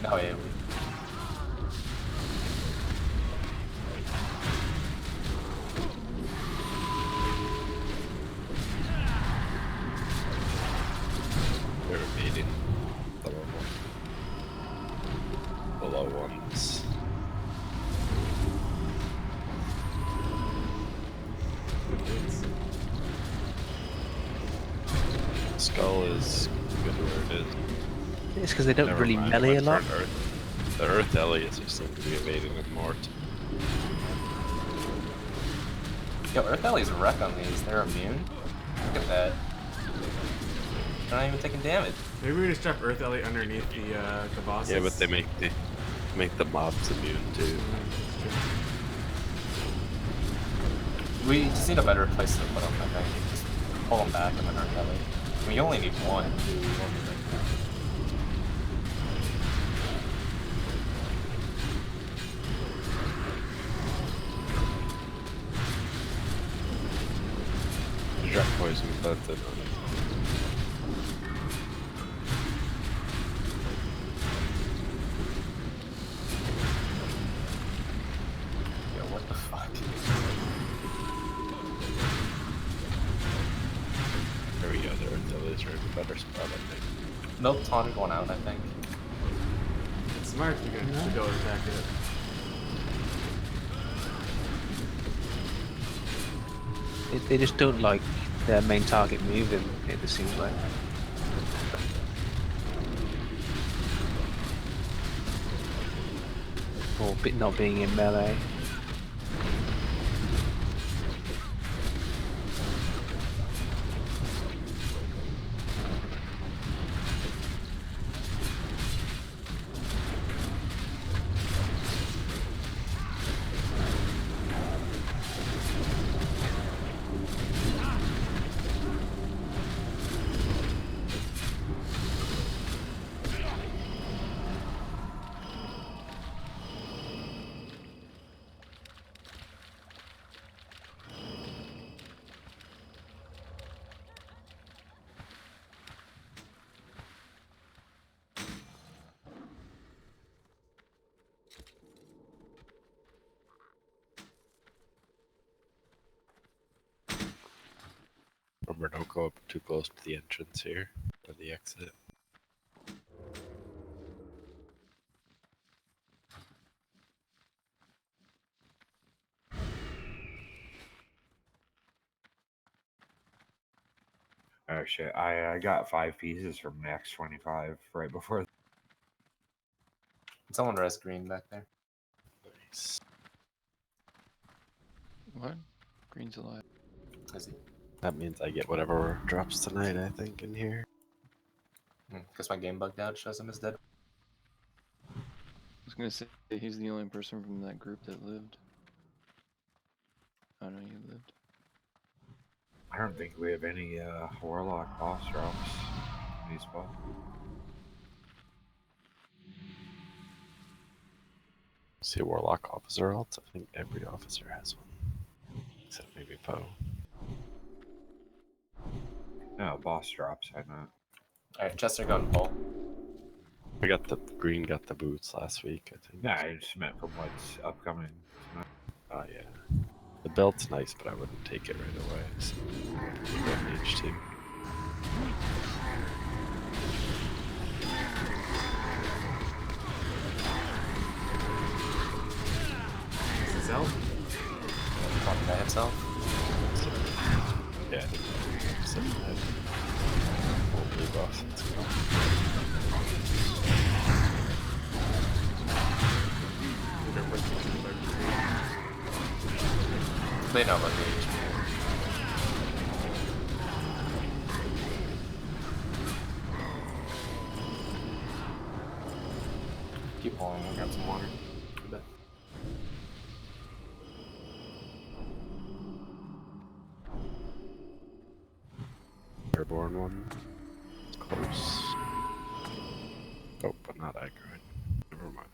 No AoE. They're beating the below ones. Skull is good where it is. It's because they don't Never really mind, melee a went for lot. an Earth. The Earth Elliot's just seem to be evading it more. Yo, Earth Ellie's wreck on these. They're immune? Look at that. They're not even taking damage. Maybe we just drop Earth Ellie underneath the bosses. Yeah, but they make the mobs immune too. We just need a better place to put them, I think. Just pull them back and then Earth Ellie. I mean, you only need one. You only need Drop poison planted on it. Yo, what the fuck? There we go, the Earth Elliot's are in a better spot, I think. Nope, taunt going out, I think. It's smart to go attack it. They just don't like their main target moving, it just seems like. Or not being in melee. Remember, don't go up too close to the entrance here, or the exit. Oh shit! I got 5 pieces from Max 25 right before. Someone rest green back there. Nice. What? Green's alive. Is he? That means I get whatever drops tonight, I think, in here. Guess my game bugged out. Shows him as dead. I was gonna say he's the only person from that group that lived. I know you lived. I don't think we have any Warlock boss drops in these spots. See, Warlock officer ult? I think every officer has one. Except maybe Poe. No, boss drops, I know. Alright, Chester going pull. I got the green, got the boots last week, I think. Nah, I just meant from what's upcoming. Oh yeah. The belt's nice, but I wouldn't take it right away. So we go in H2. Is this elf? Talking about himself. Yeah. So, blue buff. Let's go. They know about the HP. Keep pulling, we'll grab some water. I bet. Airborne one. It's close. Oh, but not aggro. Never mind.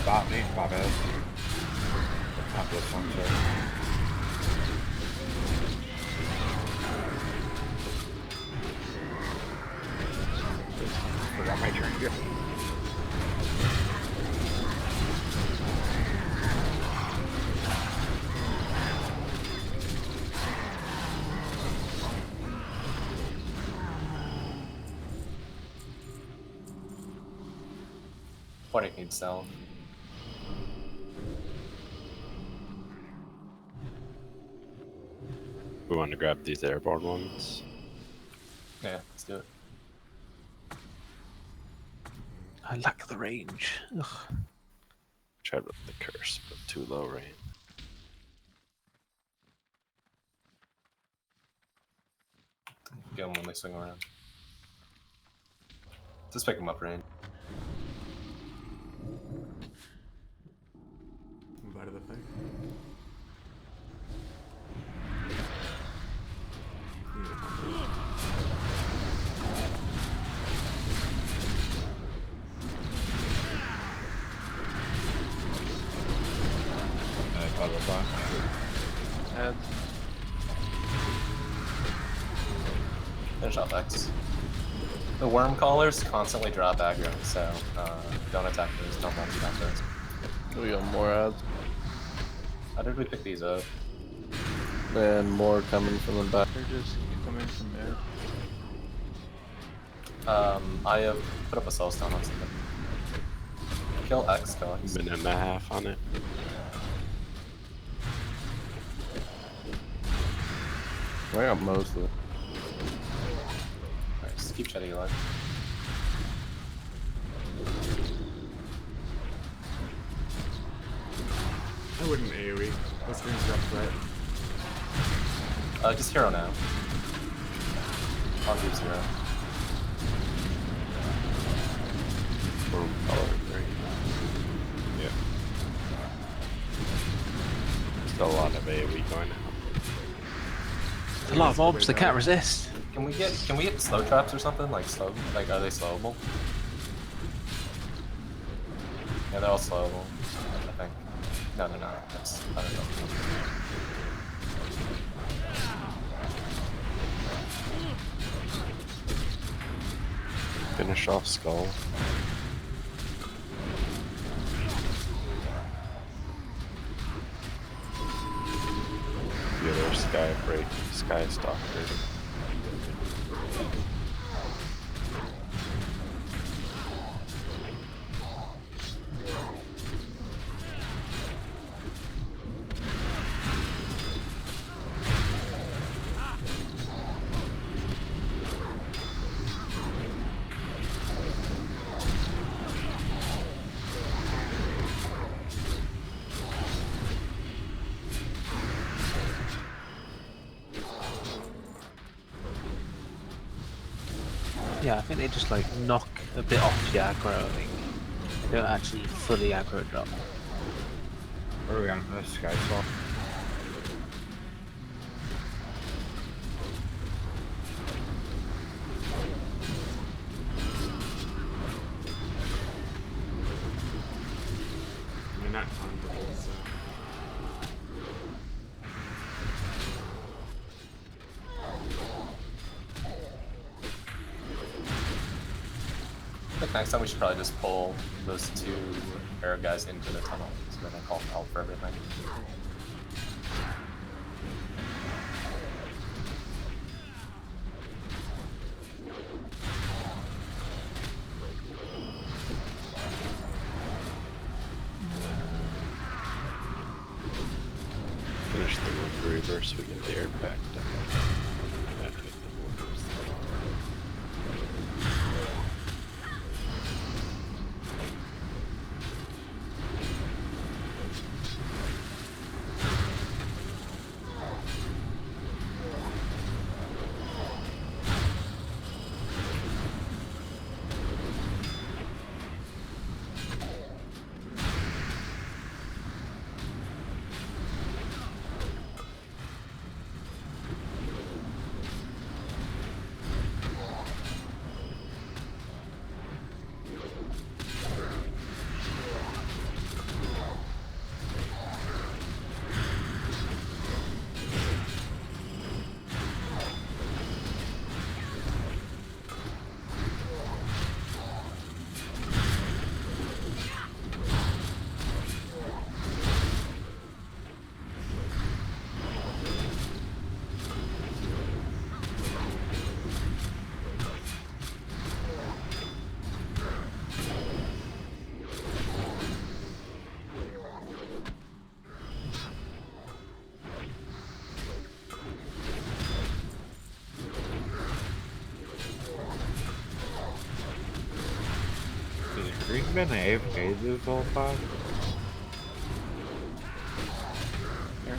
About me, my bad. Not this one, sir. Forgot my turn here. What it needs self. We want to grab these airborne ones. Yeah, let's do it. I lack the range. Ugh. Tried with the curse, but too low range. Get them when they swing around. Just pick them up range. Move out of the fight. Add. Finish off X. The worm callers constantly drop aggro, so don't attack those, don't multi-attack those. We got more ads. How did we pick these up? And more coming from the back. They're just coming from there. I have put up a soul stone on something. Kill X, kill X. Minute and a half on it. I got most of it. Alright, just keep shedding alive. I wouldn't AoE. Whiskers got threat. Just hero now. I'll do zero. Boom. Oh, great. Yeah. Still a lot of AoE going out. A lot of mobs, they can't resist. Can we get slow traps or something? Like are they slowable? Yeah, they're all slowable, I think. No, they're not. That's, I don't know. Finish off skull. The other sky stalker. Yeah, I think they just like knock a bit off the aggroing. They don't actually fully aggro drop. Where are we on this guy? not tauntable, so. I think next time we should probably just pull those two air guys into the tunnel so then I call for help for everything. Finish the one reverse, we get the air back down. Green been AFK this whole time? Yeah.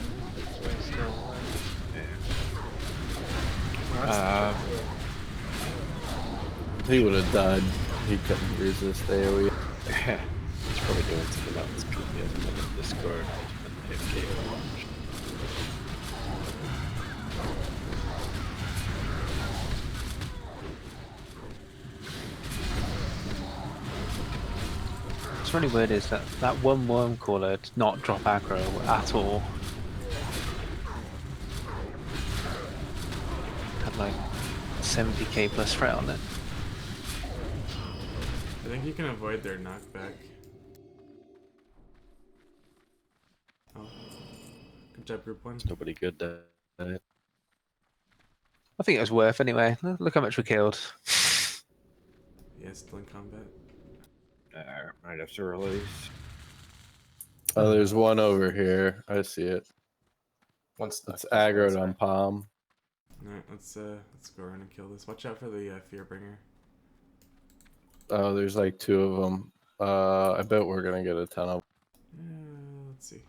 He would have died. He couldn't resist AoE. He's probably doing something else because he hasn't been in Discord. He's been AFK for lunch. What's really weird is that that one worm caller did not drop aggro at all. Had like 70k plus threat on it. I think you can avoid their knockback. Oh. Good job, group one. There's nobody good at it. I think it was worth anyway. Look how much we killed. Yeah, still in combat. Might have to release. Oh, there's one over here. I see it. Once It's aggroed on Palm. Alright, let's go around and kill this. Watch out for the Fearbringer. Oh, there's like 2 of them. I bet we're gonna get a ton of. Let's see.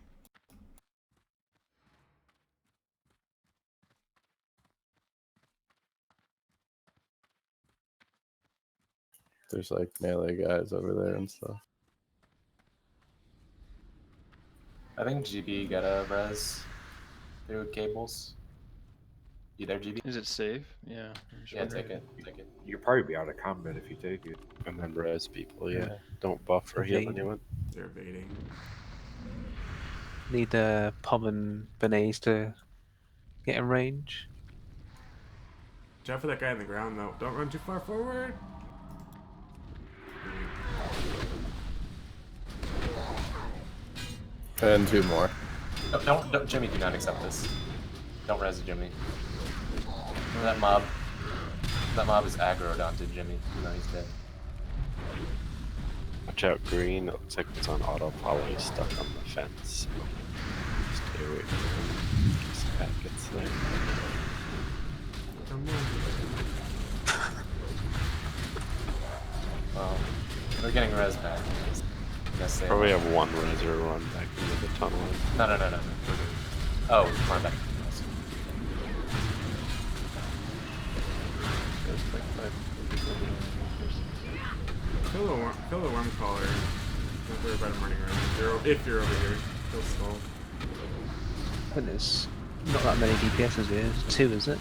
There's like melee guys over there and stuff. I think GB got a res through cables. You there, GB? Is it safe? Yeah. Yeah, take it. Take it. You'll probably be out of combat if you take it. And then res people, yeah. Don't buff or heal anyone. They're evading. Need Pom and Bernays to get in range. Watch out for that guy on the ground, though. Don't run too far forward. And 2 more. Don't, Jimmy, do not accept this. Don't res Jimmy. That mob is aggroed onto Jimmy. No, he's dead. Watch out, green. It looks like it's on auto follow. He's stuck on the fence. Stay away from him. His packets there. Come on. Well, we're getting res back. Yes, they Probably have one reser run back into the tunnel. No. Oh, run back. Kill the worm caller. Don't worry about him running around. If you're over here, kill Skull. And there's not that many DPSs here. 2, is it?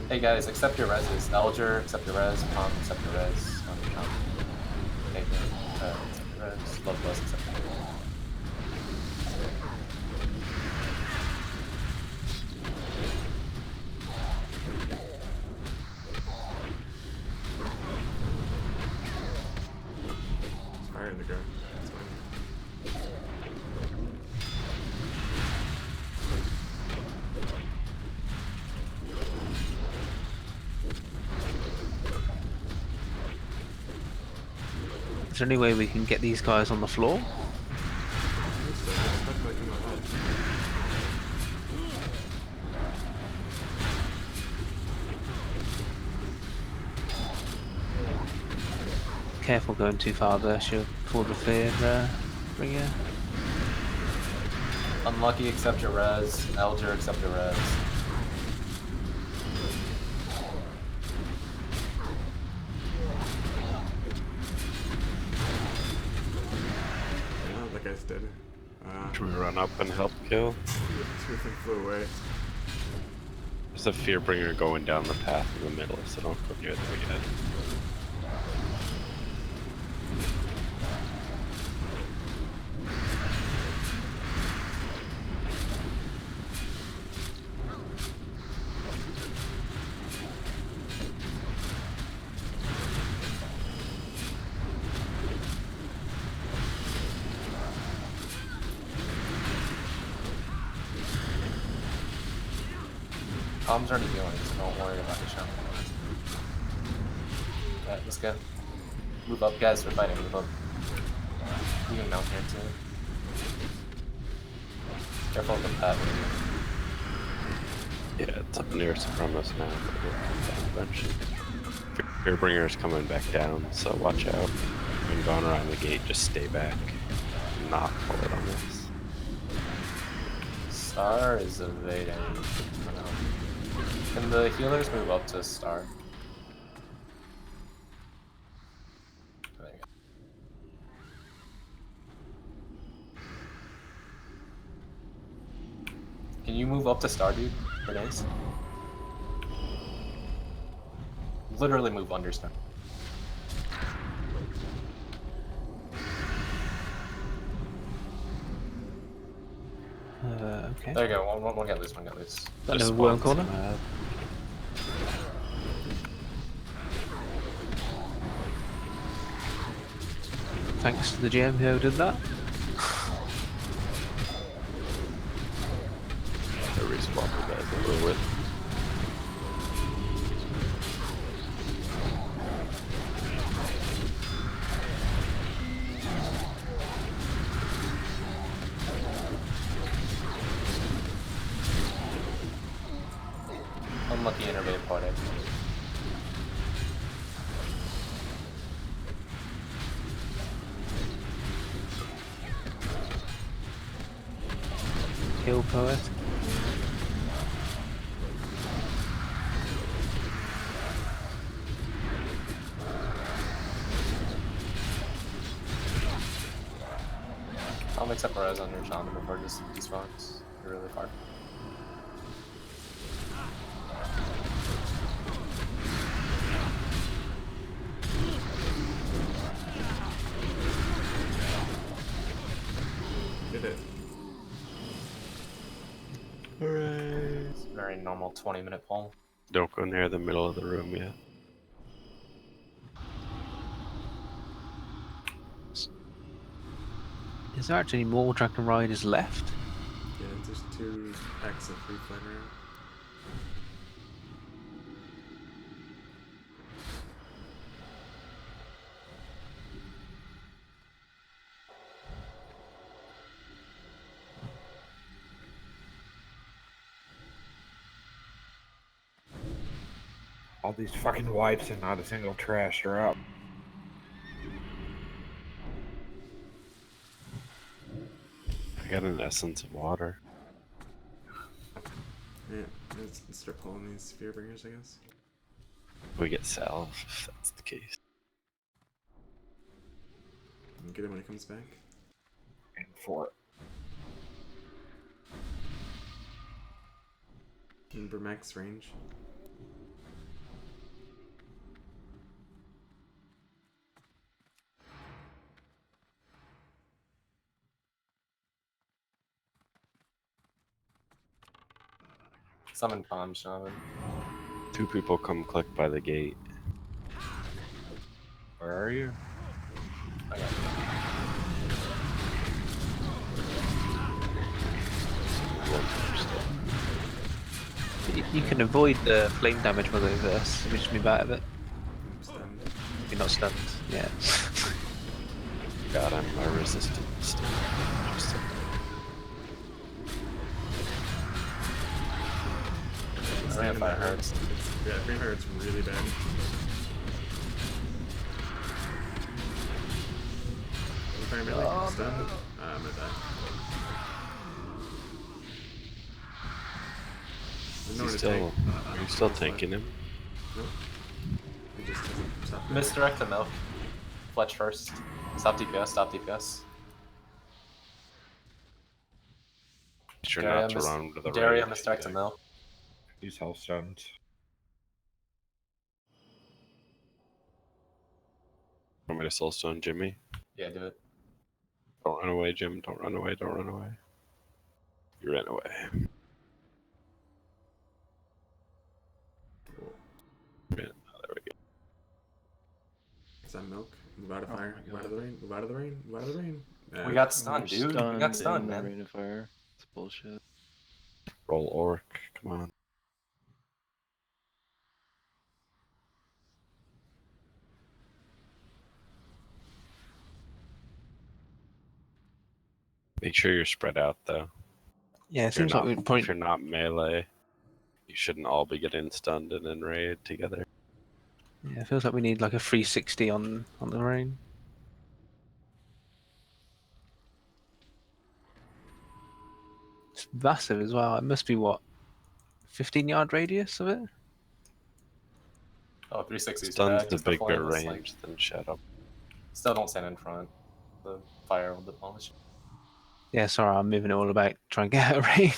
Hey guys, accept your reses. Elger, accept your res. Pom, accept your res. Hey, accept your res. Love Buzz, accept your res. to go. It's fine. Is there any way we can get these guys on the floor? I think so. I expect they come up. Careful going too far there, she'll pull the fear bringer. Unlucky, accept your res. Elder, accept your res. Yeah, that guy's dead. Should we run up and help kill? Two of them flew away. There's a Fearbringer going down the path in the middle, so don't go near there yet. Tom's already healing, so don't worry about the shaman. Alright, let's go. Move up, guys, we're fighting, move up. You can mount here too. Careful of the path. Yeah, it's up near Supremos now, but we'll come down eventually. Fearbringer's coming back down, so watch out. When going around the gate, just stay back. Not pull it on this. Star is evading. Can the healers move up to Star? There you go. Can you move up to Star, dude? Grenades? Literally move under Star. Okay. There you go, one get loose, one get loose. That Just little worm spawns corner. mad. Thanks to the GM who did that. I respawned the guys a little bit. Unlucky innervate party. Kill poet. I'll mix up a res on your shaman before it just despawns. You're really far. Did it. It's a very normal 20-minute pull. Don't go near the middle of the room yet. Is there actually more Dragon Riders left? Yeah, there's 2 packs of free flying around. All these fucking wipes and not a single trash are up. I got an essence of water. Yeah, let's start pulling these Fearbringers, I guess. We get salve if that's the case. And get him when he comes back. And 4. Remember max range. Summon Palm Shaman. 2 people come click by the gate. Where are you? I got you. You can avoid the flame damage by the reverse if you just move out of it. I'm stunned. You're not stunned. Yeah. God, my resistance. Ring of Fire hurts. Yeah, Green Fire hurts really bad. Fire melee, stunned. I'm gonna die. There's no one to tank. Are you still tanking him? Nope. He just doesn't stop doing it. Misdirect to milk. Fletch first. Stop DPS, stop DPS. Sure not to run to the Daria raid. misdirect to milk. He's health stunned. Want me to soulstone Jimmy? Yeah, do it. Don't run away, Jim. Don't run away. Don't run away. You ran away. Oh, there we go. Is that milk? Move out of Oh fire. my Move out of God. the rain. Move out of the rain. Move out of the rain. We got stunned, dude. We got in stunned, the man. Rain of Fire. It's bullshit. Roll orc. Come on. Make sure you're spread out though. Yeah, it If you're seems like not, we'd probably. if you're not melee, you shouldn't all be getting stunned and then raid together. Yeah, it feels like we need like a 360 on the rain. It's massive as well. It must be what, 15-yard radius of it? Oh, 360 is Stun's bad. a Just the bigger flame is like, range than Shadow. still don't stand in front. The fire will demolish. Yeah, sorry, I'm moving it all about. Try and get out of rain.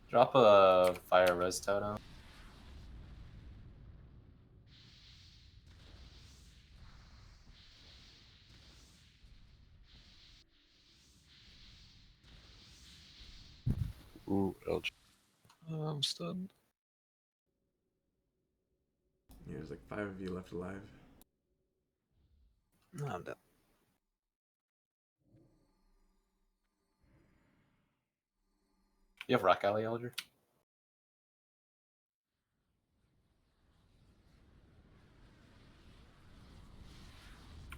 Drop a fire res totem. Ooh, LG. I'm stunned. Yeah, there's like 5 of you left alive. No, I'm dead. You have Rock Alley, Elder?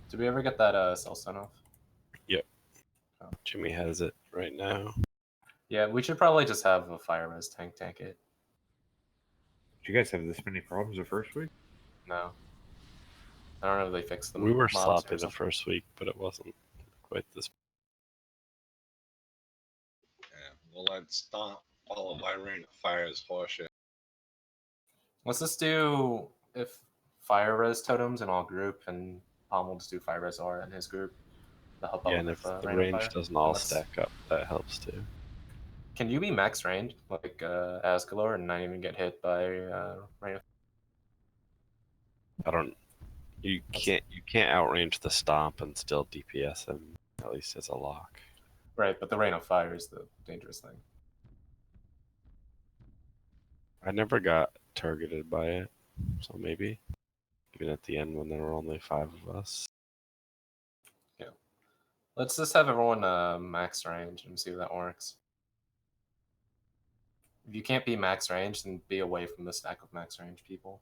Did we ever get that cell stun off? Yep. Jimmy has it right now. Yeah, we should probably just have a fire res tank it. Did you guys have this many problems the first week? No. I don't know if they fixed them. We were mobs or sloppy the something. first week, but it wasn't quite this. Yeah, well, that stomp followed by Rain of Fire is horseshit. Let's just do if fire res totems in all group, and Palm will just do fire res R in his group. To help out Yeah, and with if the Rain of range Fire. doesn't all And stack up, that helps too. Can you be max range like Asgalor and not even get hit by Rain of I don't. You can't outrange the stomp and still DPS him. At least as a lock. Right, but the Rain of Fire is the dangerous thing. I never got targeted by it, so maybe. Even at the end when there were only 5 of us. Yeah. Let's just have everyone max range and see if that works. If you can't be max range, then be away from the stack of max range people.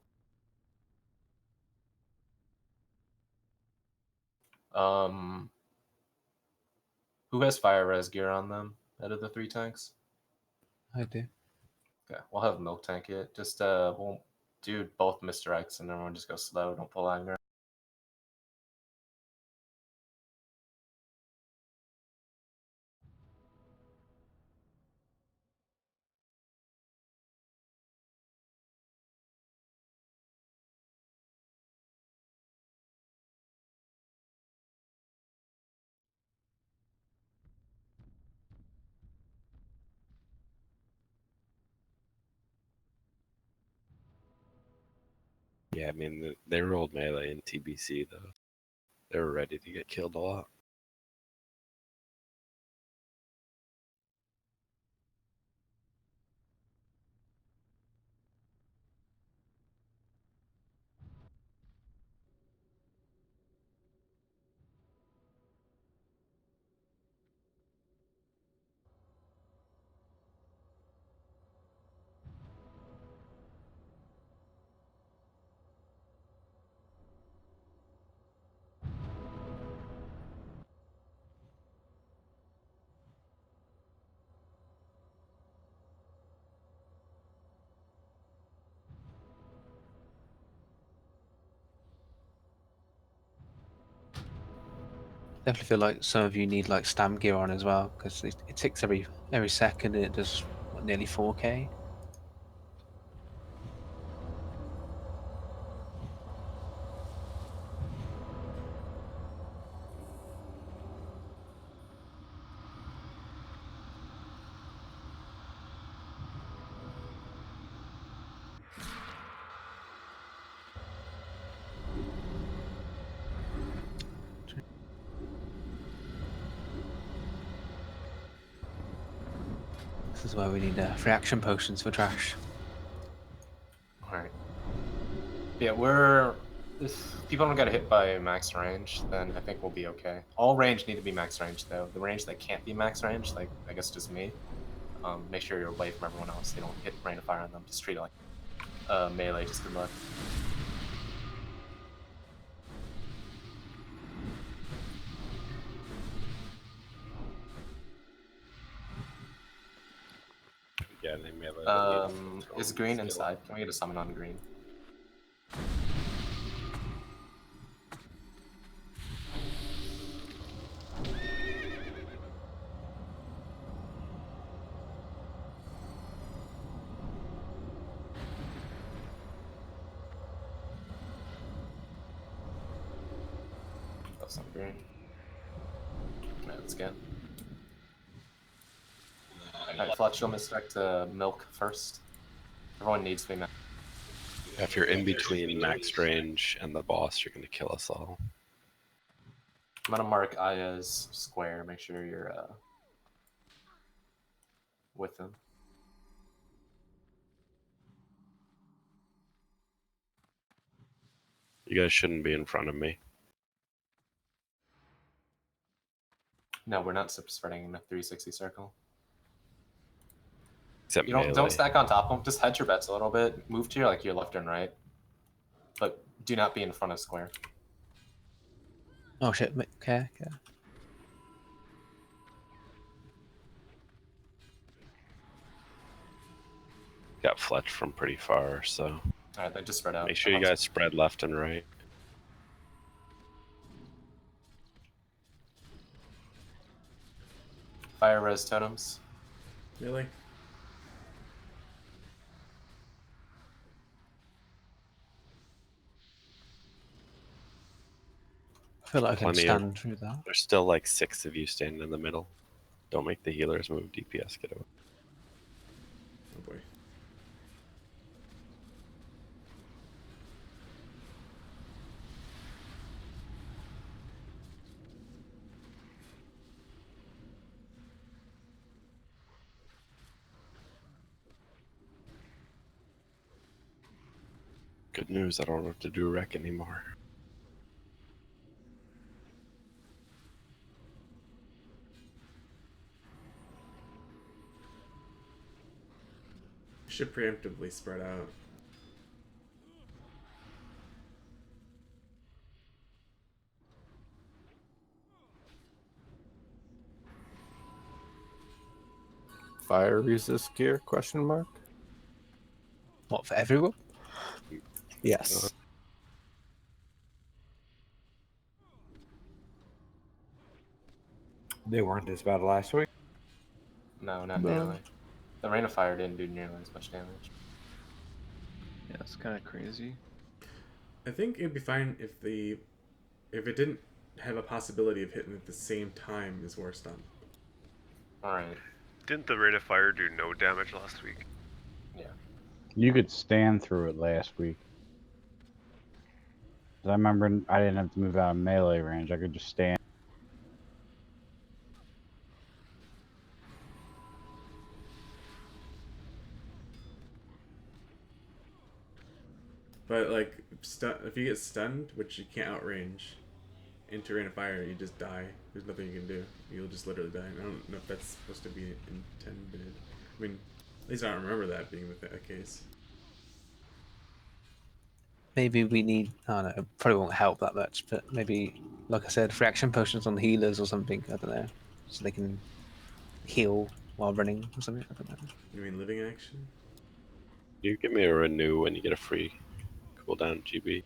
Who has fire res gear on them out of the 3 tanks? I do. Okay, we'll have milk tank it. Just we'll do both misdirects and everyone just go slow. Don't pull aggro. Yeah, I mean, they rolled melee in TBC, though. They were ready to get killed a lot. Definitely feel like some of you need like stam gear on as well because it ticks every second and it does what, nearly 4k. This is why we need reaction potions for trash. Alright. Yeah, if people don't get hit by max range, then I think we'll be okay. All range need to be max range, though. The range that can't be max range, like, I guess just me, make sure you're away from everyone else. They don't hit rain of fire on them. Just treat it like melee, just good luck. Yeah, they melee. That need to Is throw green skill. inside? Can we get a summon on green? That's not green. Alright, let's get. Alright, Fletch, you'll misdirect to milk first. Everyone needs to be max. If you're in between max range and the boss, you're gonna kill us all. I'm gonna mark Aya's square. Make sure you're with him. You guys shouldn't be in front of me. No, we're not spreading in a 360 circle. Except You melee. don't stack on top of them. Just hedge your bets a little bit. Move to your left and right, but do not be in front of square. Oh shit! Okay. Got Fletch from pretty far, so All right, then just spread out. make sure you guys spread left and right. Fire res totems. Really? I feel like I can Plenty stand through that. There's still like 6 of you standing in the middle. Don't make the healers move. DPS get away. Oh boy. Good news, I don't have to do wreck anymore. Should preemptively spread out. Fire resist gear? Question mark. What, for everyone? Yes. They weren't as bad last week. No, not No. nearly. The rain of fire didn't do nearly as much damage. Yeah, it's kind of crazy. I think it'd be fine if it didn't have a possibility of hitting at the same time as War Stun. Alright. Didn't the rate of fire do no damage last week? Yeah. You could stand through it last week. 'Cause I remember I didn't have to move out of melee range. I could just stand. But like, if you get stunned, which you can't outrange, into rain of fire, you just die. There's nothing you can do. You'll just literally die. I don't know if that's supposed to be intended. I mean, at least I don't remember that being the case. Maybe we need. I don't know. It probably won't help that much, but maybe, like I said, reaction potions on the healers or something. I don't know, so they can heal while running or something. I don't know. You mean living action? You give me a renew when you get a free cooldown GB.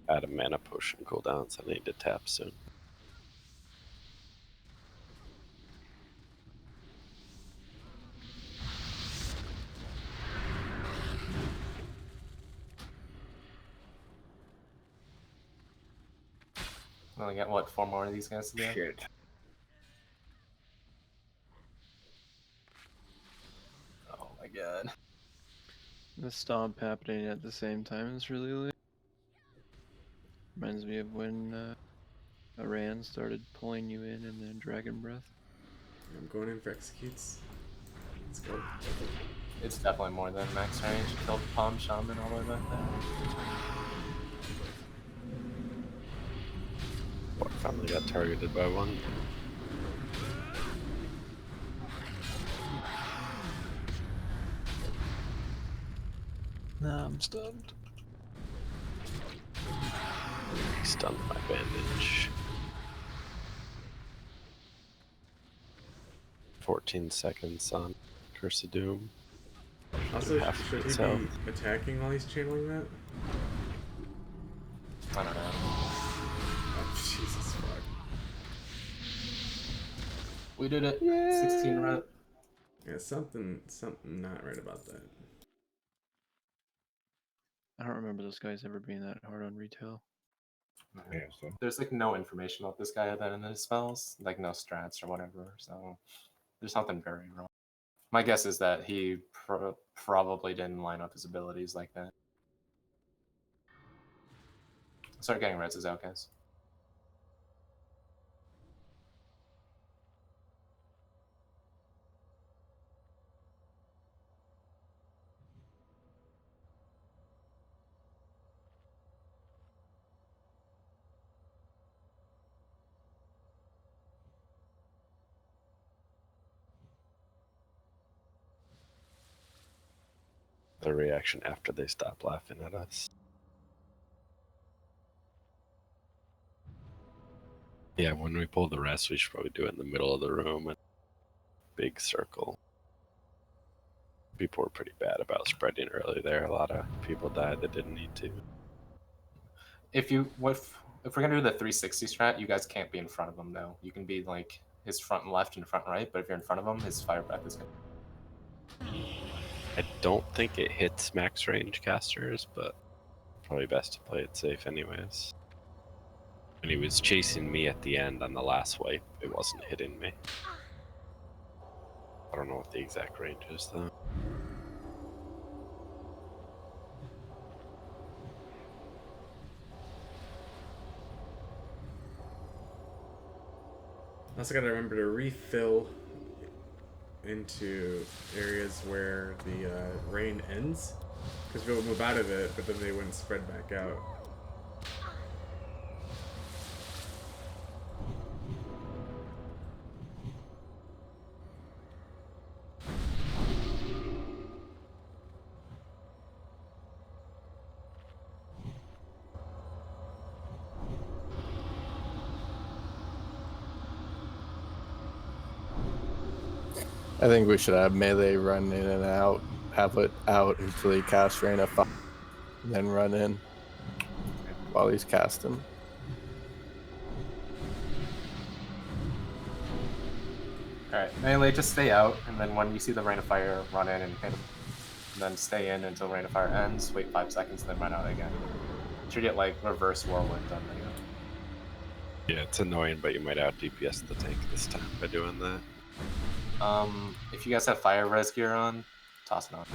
Add a mana potion cooldown, so I need to tap soon. We only got, what, 4 more of these guys to do? Shit. Oh my god. The stomp happening at the same time is really late. Reminds me of when Iran started pulling you in and then Dragon Breath. I'm going in for executes. Let's go. It's definitely more than max range. Killed Palm Shaman all the way back there. Oh, I finally got targeted by one. No, I'm stunned. He stunned my bandage. 14 seconds on Curse of Doom. Also, Half should he itself. be attacking while he's channeling that? I don't know. Oh, Jesus fuck. We did it. Yay! 16 rep. Yeah, something not right about that. I don't remember those guys ever being that hard on retail. Yeah, so. There's like no information about this guy other than his spells, like no strats or whatever. So there's something very wrong. My guess is that he probably didn't line up his abilities like that. Start getting reds out, guys. The reaction after they stop laughing at us. Yeah, when we pull the rest, we should probably do it in the middle of the room and big circle. People were pretty bad about spreading early there. A lot of people died that didn't need to. If we're gonna do the 360 strat, you guys can't be in front of him though. You can be like his front and left and front and right, but if you're in front of him, his fire breath is gonna. I don't think it hits max range casters, but probably best to play it safe anyways. When he was chasing me at the end on the last wipe, it wasn't hitting me. I don't know what the exact range is though. Also gotta remember to refill into areas where the rain ends, because people move out of it, but then they wouldn't spread back out. I think we should have melee run in and out, have it out until he casts Rain of Fire, and then run in while he's casting. Alright, melee, just stay out, and then when you see the Rain of Fire, run in and hit him. And then stay in until Rain of Fire ends, wait 5 seconds, then run out again. Treat it like reverse whirlwind on the. Yeah, it's annoying, but you might out DPS the tank this time by doing that. If you guys have fire res gear on, toss it on.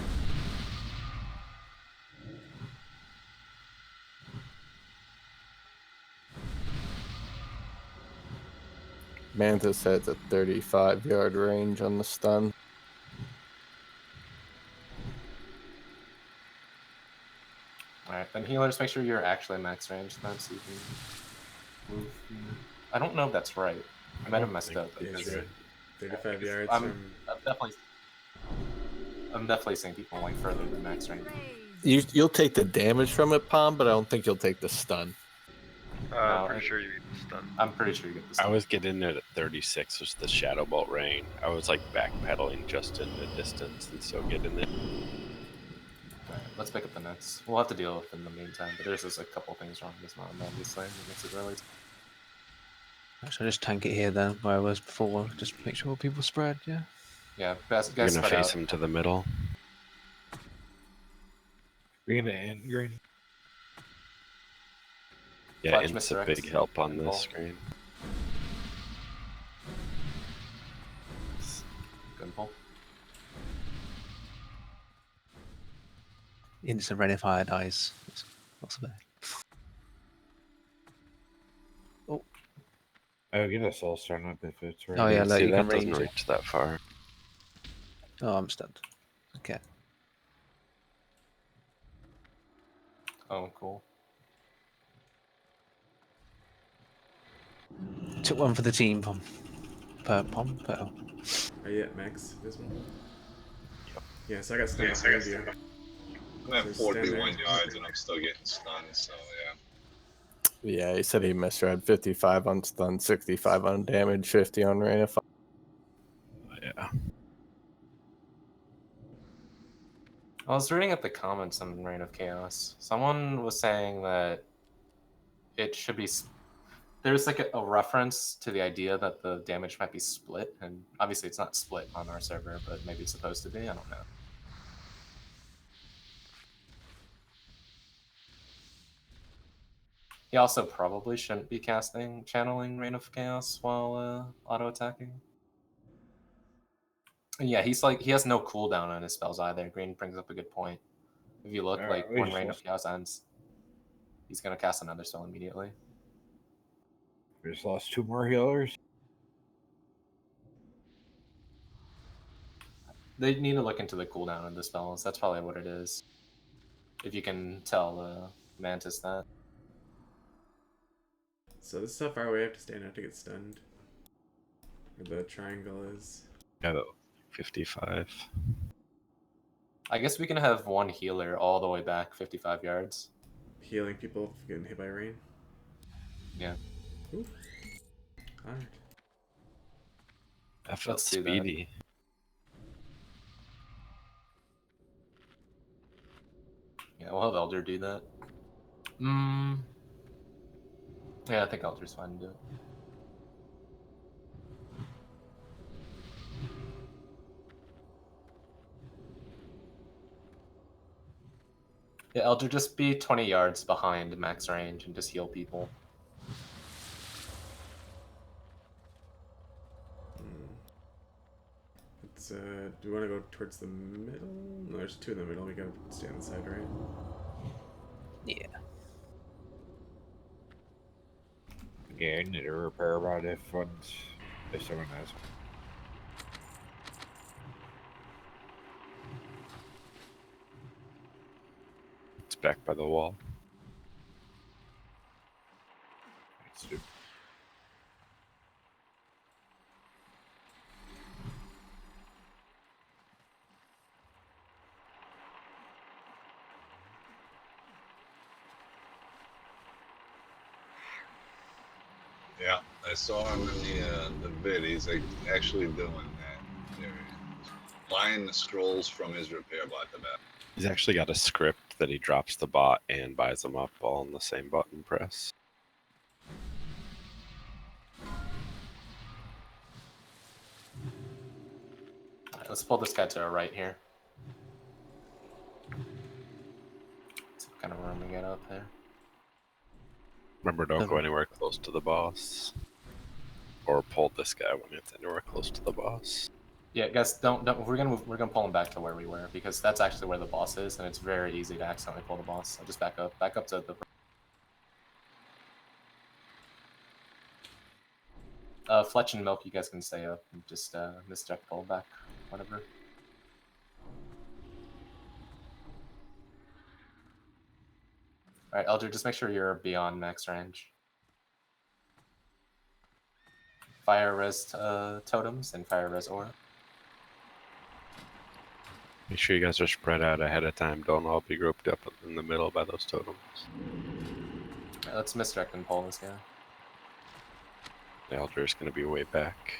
Mantis has a 35-yard range on the stun. Alright, then healers, make sure you're actually max range then so you can move. I don't know if that's right. I might have messed up. Yeah, Because 35 yards I'm from... I'm definitely seeing people like further than max range. You'll take the damage from it, Palm, but I don't think you'll take the stun. I'm pretty sure you get the stun. I'm pretty sure you get the stun. I was getting it at 36, was the Shadow Bolt rain. I was like backpedaling just in the distance and still getting it. Alright, let's pick up the nets. We'll have to deal with it in the meantime, but there's just a couple things wrong with this mountain, obviously. It makes it really. Actually, just tank it here then, where I was before. Just make sure people spread, yeah? Yeah, guys You're gonna spread face out. him to the middle. Green and green. Yeah, Fletch, Int's a Mr. X, big help on and this Paul. screen. Good pull. Instant ready fire dies. What's the bad? Oh, get a soul stone up if it's right. Oh yeah, Yeah, look, see, you can that doesn't range it. reach that far. Oh, I'm stunned. Okay. Oh, cool. Took one for the team, Pom. Pom? Oh. Are you at max this one? Yep. Yeah, so I got stunned behind you. I'm at So stand 41 there. yards and I'm still getting stunned, so yeah. Yeah, he said he misread 55 on stun, 65 on damage, 50 on rain of fire. Yeah. I was reading at the comments on Reign of Chaos. Someone was saying that it should be. There's like a reference to the idea that the damage might be split, and obviously it's not split on our server, but maybe it's supposed to be. I don't know. He also probably shouldn't be channeling Reign of Chaos while auto attacking. Yeah, he has no cooldown on his spells either. Green brings up a good point. If you look, like we when just Reign lost. of Chaos ends, he's gonna cast another spell immediately. We just lost 2 more healers. They need to look into the cooldown of the spells. That's probably what it is. If you can tell Mantis that. So this is how far away I have to stand out to get stunned. Where the triangle is. Yeah, 55. I guess we can have one healer all the way back 55 yards. Healing people getting hit by rain. Yeah. Ooh. Hard. That felt Let's do that. speedy. Yeah, we'll have Elder do that. Yeah, I think Elder's fine to do it. Yeah, Elder, just be 20 yards behind max range and just heal people. Let's, do we want to go towards the middle? No, there's 2 in the middle. We gotta stay on the side, right? Yeah. Yeah, I need a repair bot if someone has. It's back by the wall. Yeah, I saw him in the vid. He's like actually doing that. There he is. Buying the scrolls from his repair bot to back. He's actually got a script that he drops the bot and buys them up all in the same button press. Alright, let's pull this guy to our right here. See what kind of room we get up there. Remember, don't go anywhere close to the boss. Or pull this guy when it's anywhere close to the boss. Yeah, guys, don't. We're gonna pull him back to where we were because that's actually where the boss is, and it's very easy to accidentally pull the boss. So just back up to the. Fletch and Milk, you guys can stay up and just misject pull back, whatever. All right, Elder, just make sure you're beyond max range. Fire res totems and fire res aura. Make sure you guys are spread out ahead of time. Don't all be grouped up in the middle by those totems. Right, let's misdirect and pull this guy. The Elder is going to be way back.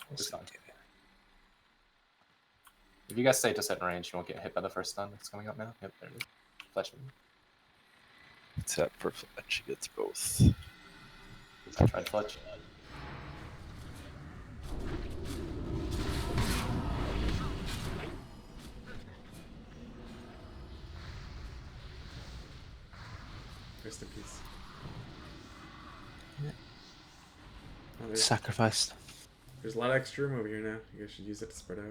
What's not doing? If you guys stay just at range, you won't get hit by the first stun that's coming up now. Yep, there it is. Fletch. Except for Fletch, he gets both. I tried Fletch. Rest in peace. Yeah. Oh, Sacrificed. there's a lot of extra room over here now. You guys should use it to spread out.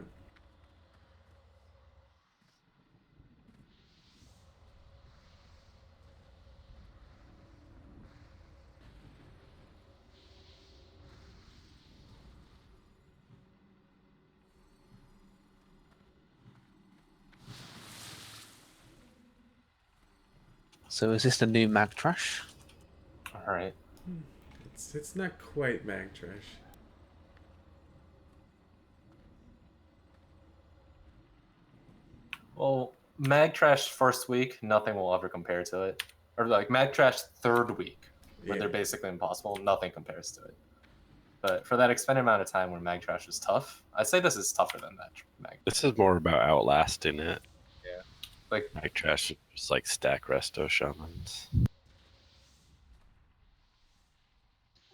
So is this the new mag trash? Alright. It's not quite mag trash. Well, Mag Trash first week, nothing will ever compare to it. Or like Mag Trash third week, where they're basically impossible, nothing compares to it. But for that extended amount of time where Mag Trash is tough, I'd say this is tougher than that Mag. This is more about outlasting it. Yeah. Like Mag Trash is just like stack resto shamans.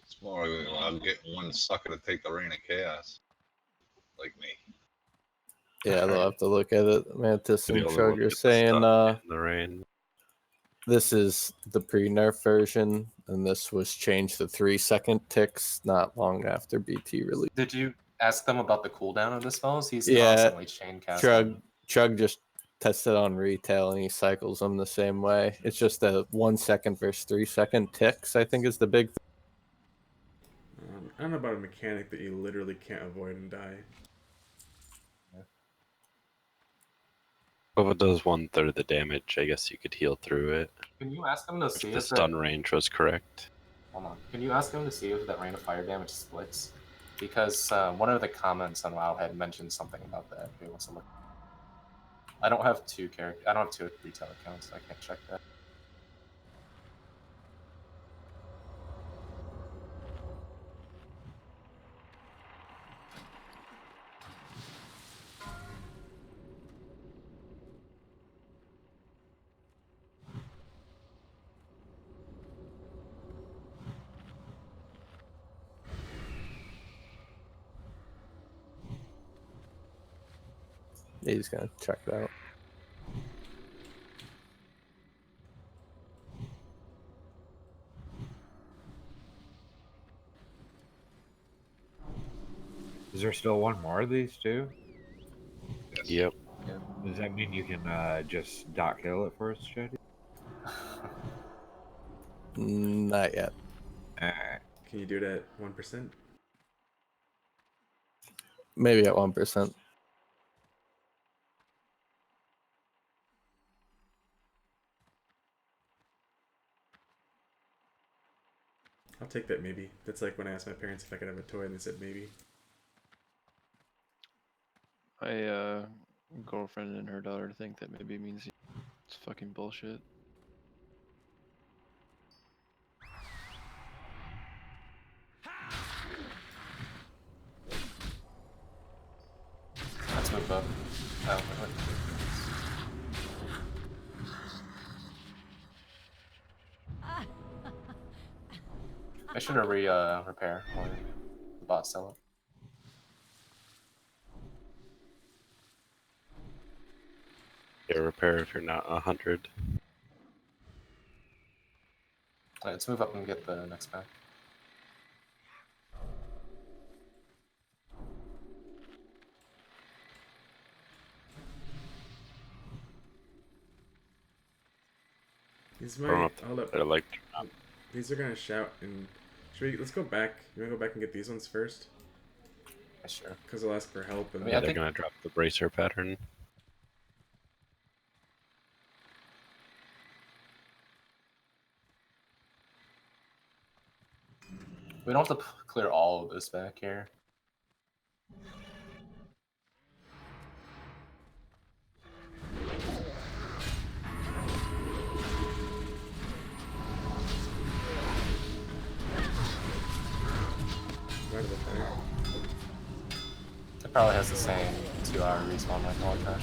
It's more I'll get one sucker to take the Reign of Chaos. Like me. Yeah, they'll have to look at it. Mantis Be and able to look Chug are at the saying stuff in the rain. this is the pre-nerf version, and this was changed to 3-second ticks not long after BT release. Did you ask them about the cooldown of the spells? He's Yeah, constantly chain casting. Chug just tested on retail, and he cycles them the same way. It's just a 1 second versus 3-second ticks, I think, is the big thing. I don't know about a mechanic that you literally can't avoid and die. Well, if it does 1/3 of the damage, I guess you could heal through it. Can you ask them to see If the if stun range was correct. Hold on. Can you ask them to see if that Rain of Fire damage splits? Because one of the comments on WoW had mentioned something about that. If he wants to look. I don't have two retail accounts, so I can't check that. He's gonna check it out. Is there still one more of these two? Yes. Yep. Yeah. Does that mean you can just dot kill it for us, Jody? Not yet. Alright. Can you do it at 1%? Maybe at 1%. I'll take that maybe. That's like when I asked my parents if I could have a toy and they said maybe. My girlfriend and her daughter think that maybe means it's fucking bullshit. Let's move up. Oh, wait. I should have repair or the bot sell it. Yeah, repair if you're not 100. Alright, let's move up and get the next pack. These I don't know might if hold up. they're like These are gonna shout and let's go back. You wanna go back and get these ones first? Yeah, sure. Because they'll ask for help and I mean, yeah, I they're think- gonna drop the bracer pattern. We don't have to clear all of this back here. right to the fire. It probably has the same 2-hour respawn like all trash.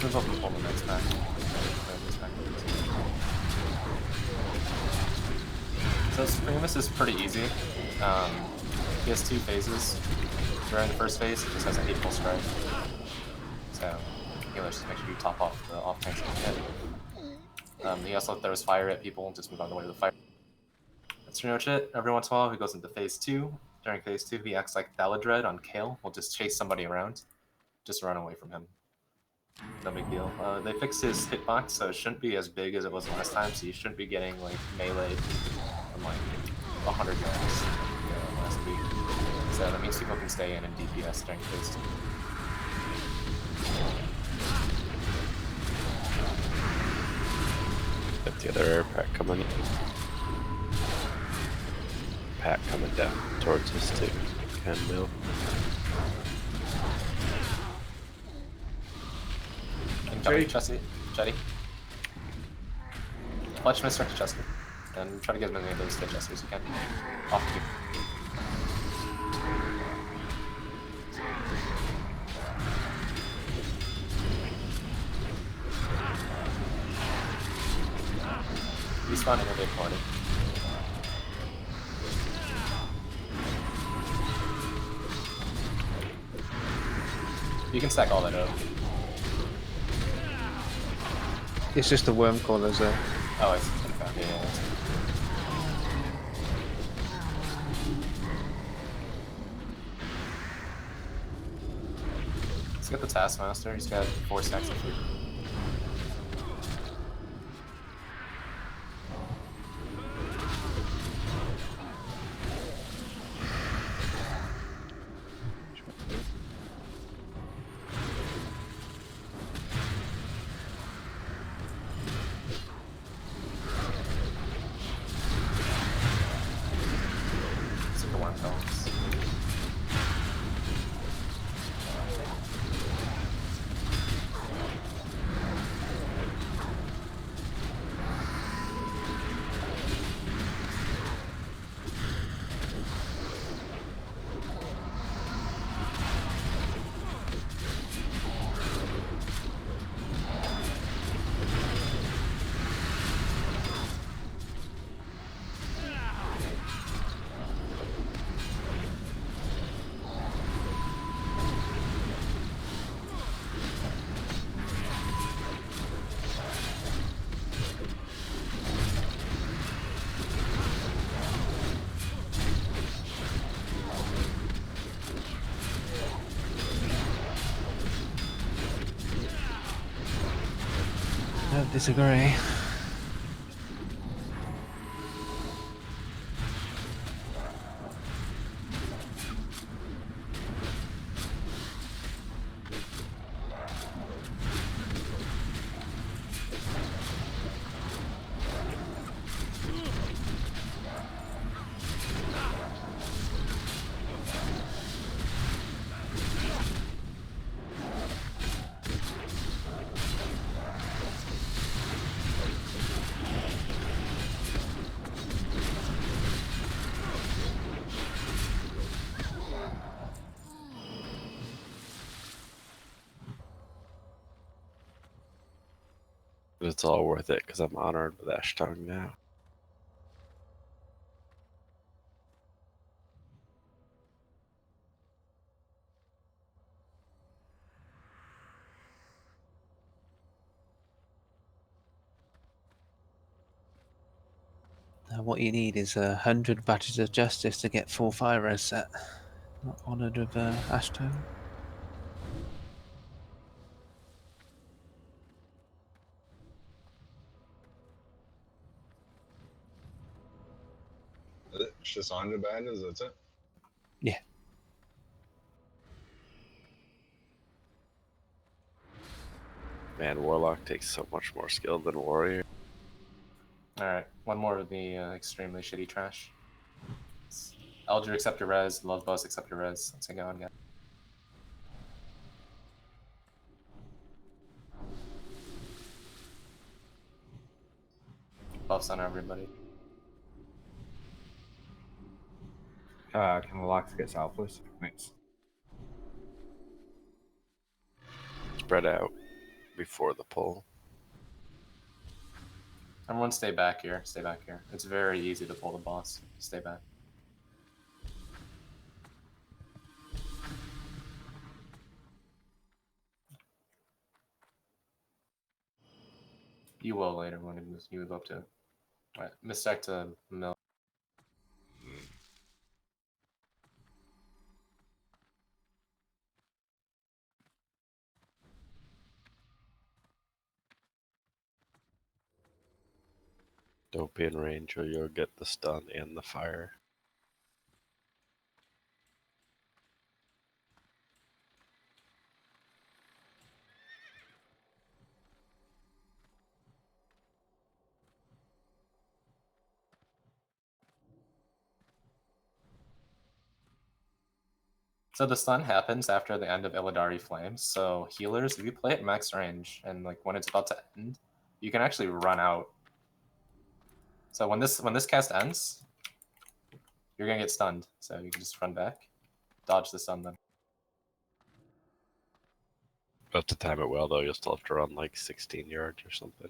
Let's move up and pull the next back. So Supremus is pretty easy. He has 2 phases. During the first phase, he just has a hateful strike. So healers, just make sure you top off the off tanks if you can. He also throws fire at people and just move on the way to the fire. That's pretty much it. Every once in a while, he goes into phase 2. During phase 2, he acts like Thaladred on Kale. Will just chase somebody around. Just run away from him. No big deal. They fixed his hitbox, so it shouldn't be as big as it was last time, so you shouldn't be getting like melee from like 100 yards last week. So that means people can stay in DPS during phase 2. Got the other air pack coming. Pack coming down towards us too. Can move. Incoming Chessie. Jetty. Clutch Mister to Chester. And try to get as many of those to Chester as you can. Off to you. Respawning a big corner. You can stack all that up. It's just the worm corners there. Oh, it's okay. Yeah. Let's get the Taskmaster. He's got 4 stacks of food. Don't disagree. But it's all worth it because I'm honored with Ashtong now. What you need is 100 batches of justice to get 4 fire res set. Not honoured with Ashtong. It's just 100 badges, that's it? Yeah. Man, Warlock takes so much more skill than Warrior. Alright, one more of the extremely shitty trash. Elder, accept your res. Love Buzz, accept your res. Let's go on, guys. Buffs on everybody. Can the locks get selfless? Thanks. Spread out. before the pull. Everyone stay back here. Stay back here. It's very easy to pull the boss. Stay back. You will later when you go up to. Alright, misstep to mill. Don't be in range or you'll get the stun and the fire. So the stun happens after the end of Illidari Flames. So healers, if you play at max range and like when it's about to end, you can actually run out. So when this cast ends, you're gonna get stunned. So you can just run back, dodge the stun then. But to time it well though, you'll still have to run like 16 yards or something.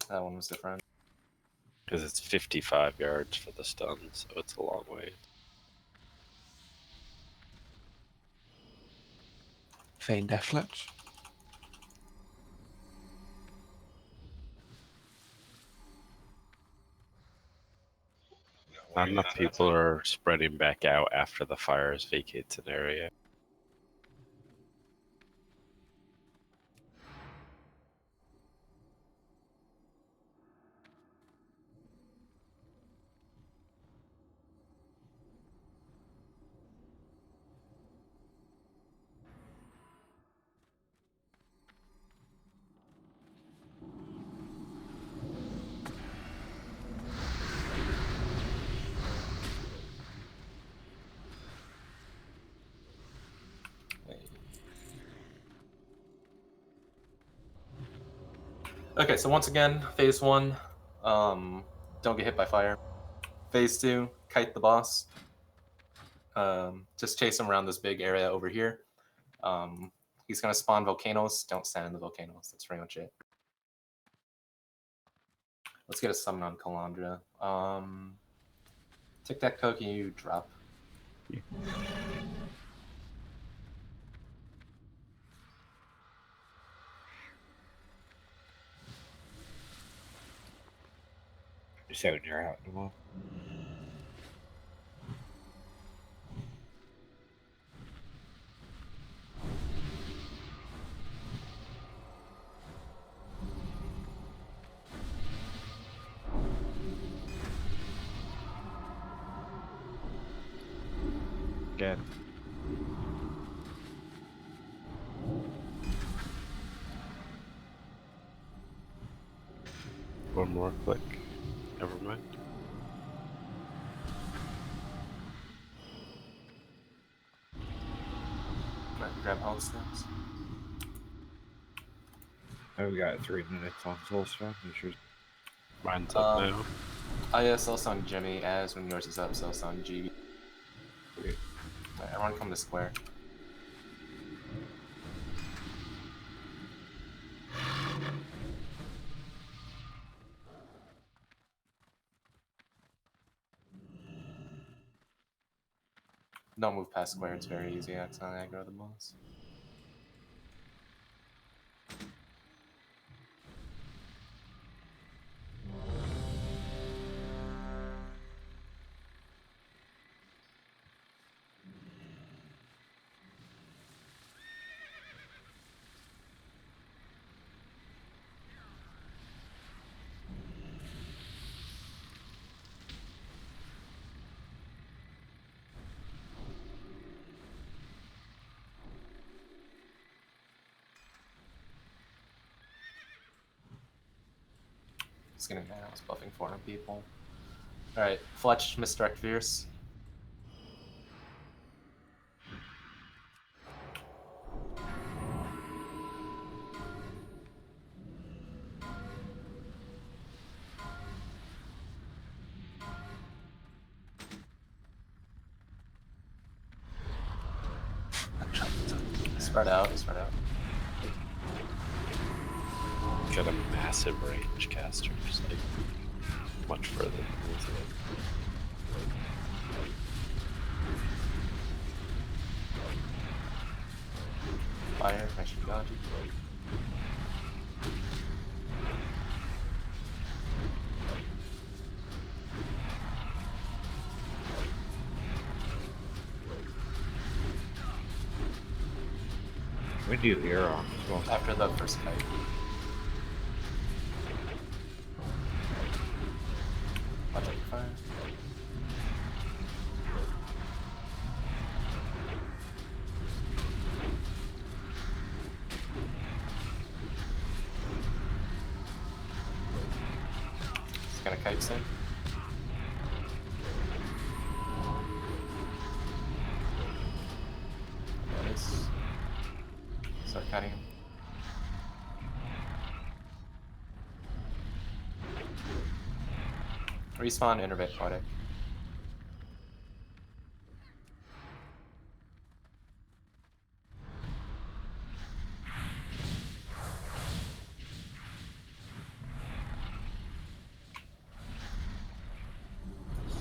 That one was different. Because it's 55 yards for the stun, so it's a long way. Feign Deathlatch. Not enough people are spreading back out after the fires vacates an area. Okay, so once again, phase 1, don't get hit by fire. Phase 2, kite the boss. Just chase him around this big area over here. He's gonna spawn volcanoes. Don't stand in the volcanoes. That's pretty much it. Let's get a summon on Calandra. Tic Tac Toe, can you drop? Yeah. So when you're out in the wall. Dead. One more click. Never mind. Grab health stamps. Oh, we got 3 minutes on Soulstone. Mine's up now. ISL on Jimmy as when yours is up, so on GB. Okay. Right, everyone come to square. Don't move past square, it's very easy. That's how I aggro the boss. Just getting mad, I was buffing 400 people. Alright, Fletch, misdirect Fierce. Spread out, spread out. Got a massive range caster, just like much further than this. Fire, I should dodge it. When do you hear off as well? After the first kite. Watch out for fire. He's gonna kite soon. There it is. Start cutting him. Respawn, innervate, poetic.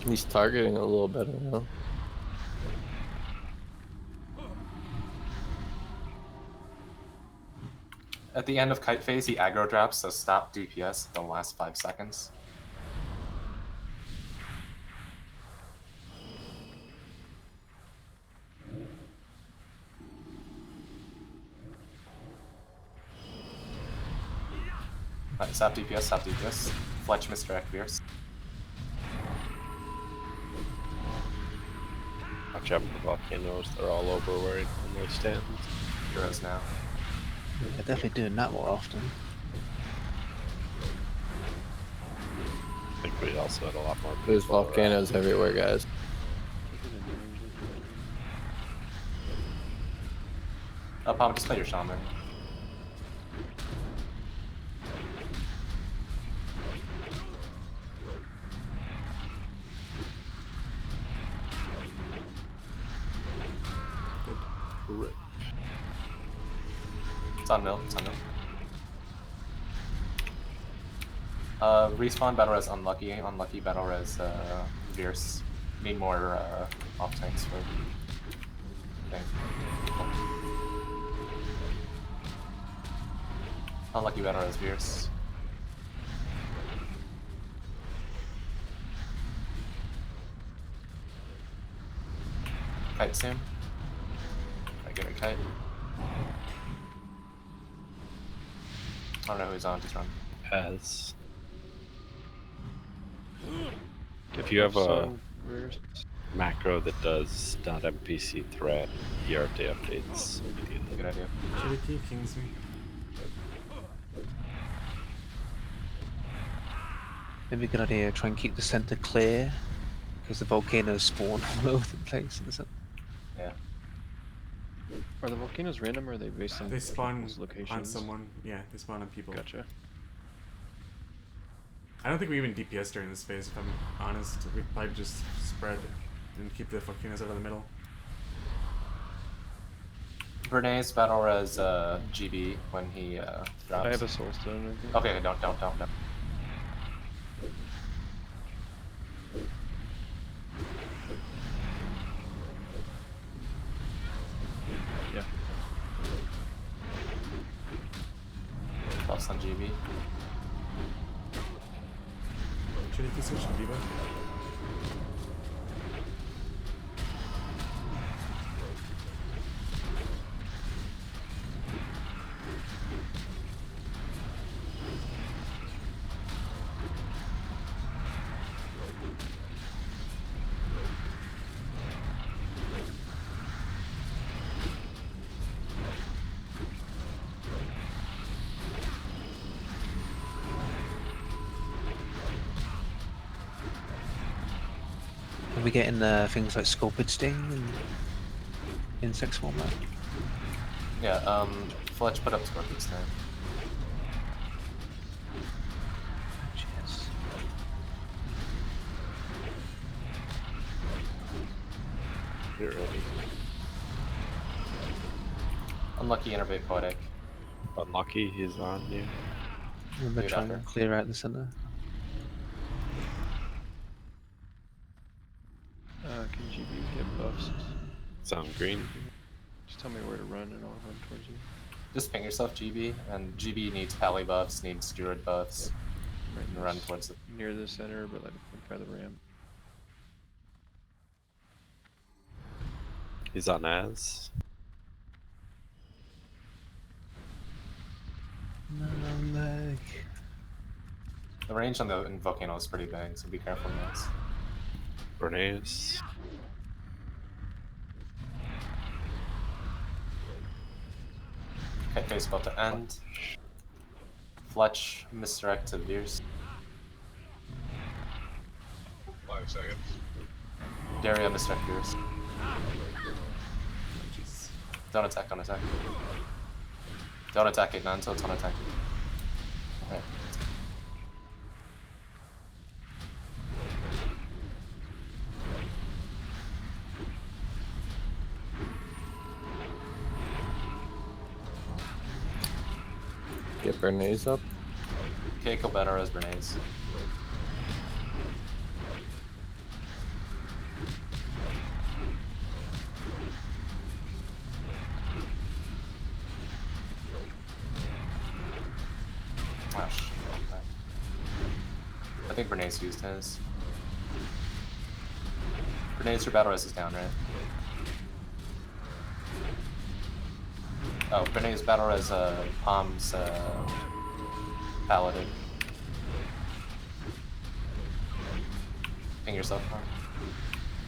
He's targeting a little better now. At the end of kite phase, he aggro drops, so stop DPS the last 5 seconds. Alright, stop DPS, stop DPS. Fletch misdirect Fierce. Watch out for volcanoes, they're all over where it normally stands. Heroes now. Yeah, definitely doing that more often. I think we also had a lot more There's people volcanoes everywhere, guys. Palm, just play your shaman. It's on mill, it's on mill. Respawn, battle res unlucky, unlucky battle res Fierce. Need more off tanks for the thing. Unlucky battle res Fierce. Kite soon. I get a kite. I don't know who's on, just run. As if you have a macro that does not NPC threat, ERT updates immediately. Good idea. Cherokee kings me. Maybe a good idea try and keep the center clear because the volcanoes spawn all over the place. Yeah. Are the volcanoes random or are they based on They spawn people's locations? on someone. Yeah, they spawn on people. Gotcha. I don't think we even DPS during this phase, if I'm honest. We'd probably just spread and keep the volcanoes out of the middle. Bernays battle res GB when he drops. I have a soul stone. I think. Okay, don't. Yeah. Buffs on GB. Cherokee switch to Diva. Are we getting things like Sculpted Sting and Insect Swarm out? Yeah, Fletch put up Scorpius there. Cheers. Get ready. Unlucky innervate poetic. Unlucky, he's on you. I'm gonna Dude, try after. and clear out the center. Can GB get buffs? It's on green. Just tell me where to run and I'll run towards you. Just ping yourself, GB, and GB needs pally buffs, needs druid buffs. Right And run towards the near the center, but like by the ramp. He's on as. The range on the volcano is pretty big, so be careful, guys. Bernays. Okay, face about to end. Fletch, misdirect to Veers. 5 seconds. Daria, misdirect Veers. Don't attack, don't attack. Don't attack it, not until it's on attack. Right. Get Bernays up. Okay, kill better as Bernays. Oh, shit. Okay. I think Bernays used his. Bernays, your battle res is down, right? Oh, Bernays battle res Palms Paladin. Ping yourself, Palm.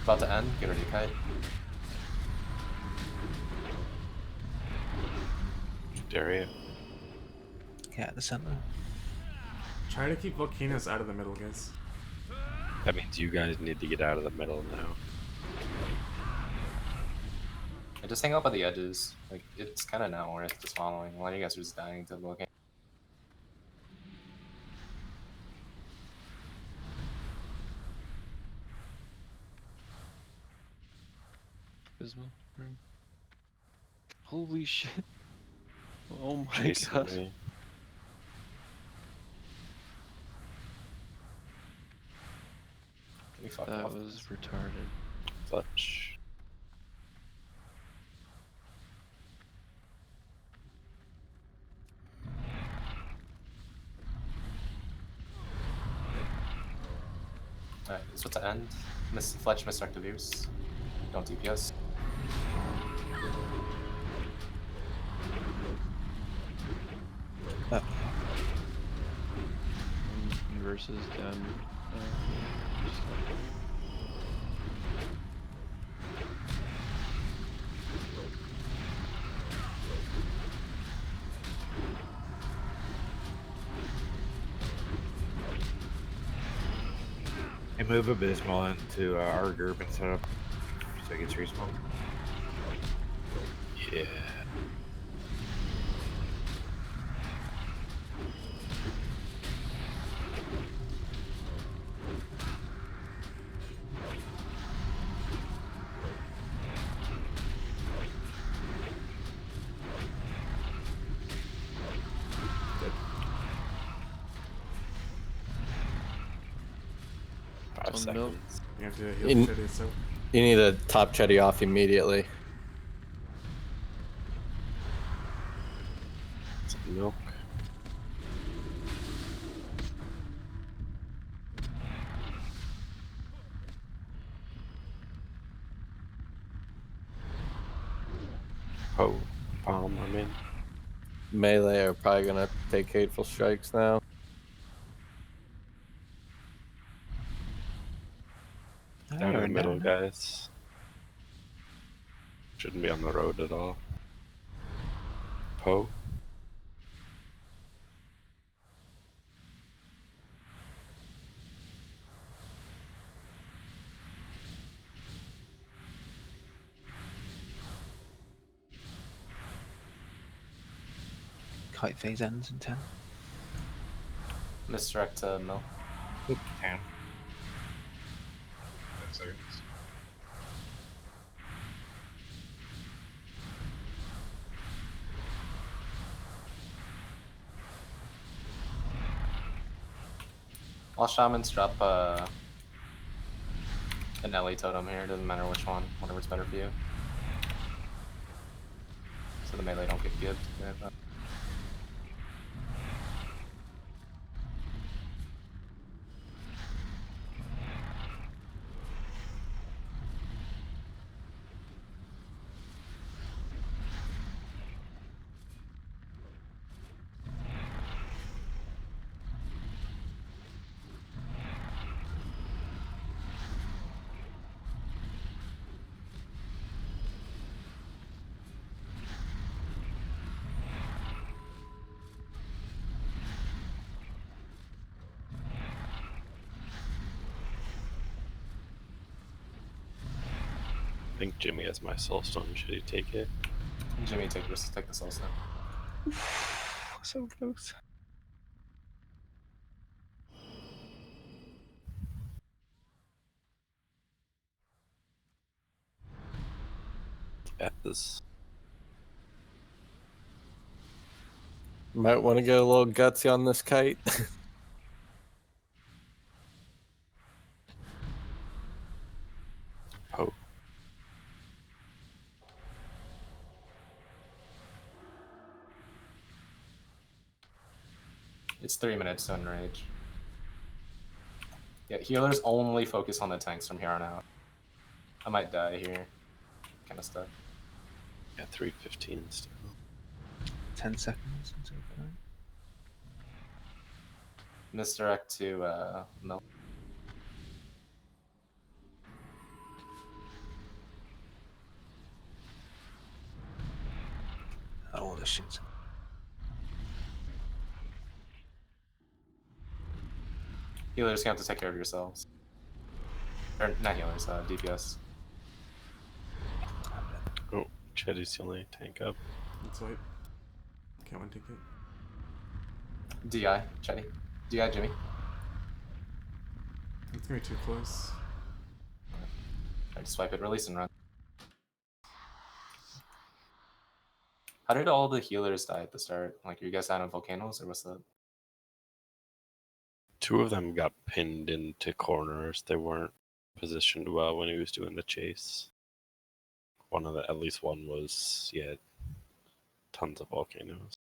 About to end, get ready to kite. Daria. Get at the center. Try to keep volcanoes out of the middle, guys. That means you guys need to get out of the middle now. And just hang out by the edges. Like, it's kind of not worth just following. A lot of you guys are just dying to the volcano. Abysmal ring. Holy shit. Oh my Chasing god. me. That was retarded. Fletch. Alright, this is to end. Fletch, misdirect to Veers. Don't DPS. Versus down. And move Abysmal into our group and set up so it gets respawn. Yeah. Five On the milk. seconds. You have to heal In- Teddy, so You need to top Chetty off immediately. Some milk. Oh, palm, I'm in. Melee are probably gonna take hateful strikes now. Down in the middle, guys. Shouldn't be on the road at all. Poe. Kite phase ends in 10. Misdirect to Mill. 10. 10 seconds. All shamans drop an LA totem here, doesn't matter which one, whatever's better for you. So the melee don't get gibbed. Yeah, I think Jimmy has my soulstone. Should he take it? Jimmy, take the soulstone. So close. Yes. Might want to get a little gutsy on this kite. Oh. It's 3 minutes to enrage. Yeah, healers only focus on the tanks from here on out. I might die here. Kind of stuff. Yeah, 3:15 still. 10 seconds until point. Misdirect to no. Oh, this shit. Healers, you have to take care of yourselves. Or not healers, DPS. Oh, Chetty's the only tank up. Let's wipe. Can't one take it. DI, Chetty. DI, Jimmy. It's gonna be too close. Try to swipe it, release, and run. How did all the healers die at the start? Like, are you guys out on volcanoes, or what's that? 2 of them got pinned into corners. They weren't positioned well when he was doing the chase. At least one was, tons of volcanoes.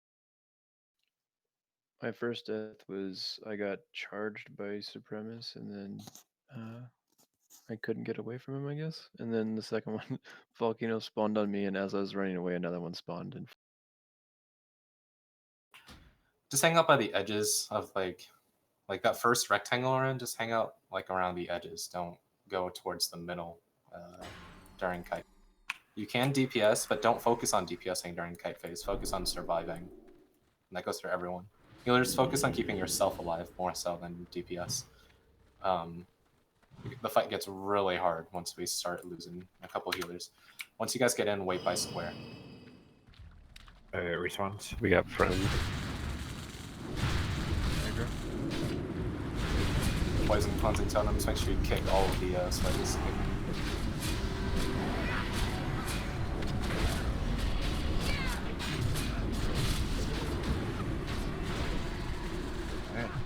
My first death was I got charged by Supremus, and then I couldn't get away from him, I guess. And then the second one, volcano spawned on me, and as I was running away, another one spawned. And Just hang out by the edges of like that first rectangle we're in. Just hang out like around the edges. Don't go towards the middle during kite. You can DPS, but don't focus on DPSing during kite phase. Focus on surviving. And that goes for everyone. Healers, focus on keeping yourself alive more so than DPS. The fight gets really hard once we start losing a couple healers. Once you guys get in, wait by square. Response. We got friends. Poison cleansing totems. Make sure you kick all of the spikes.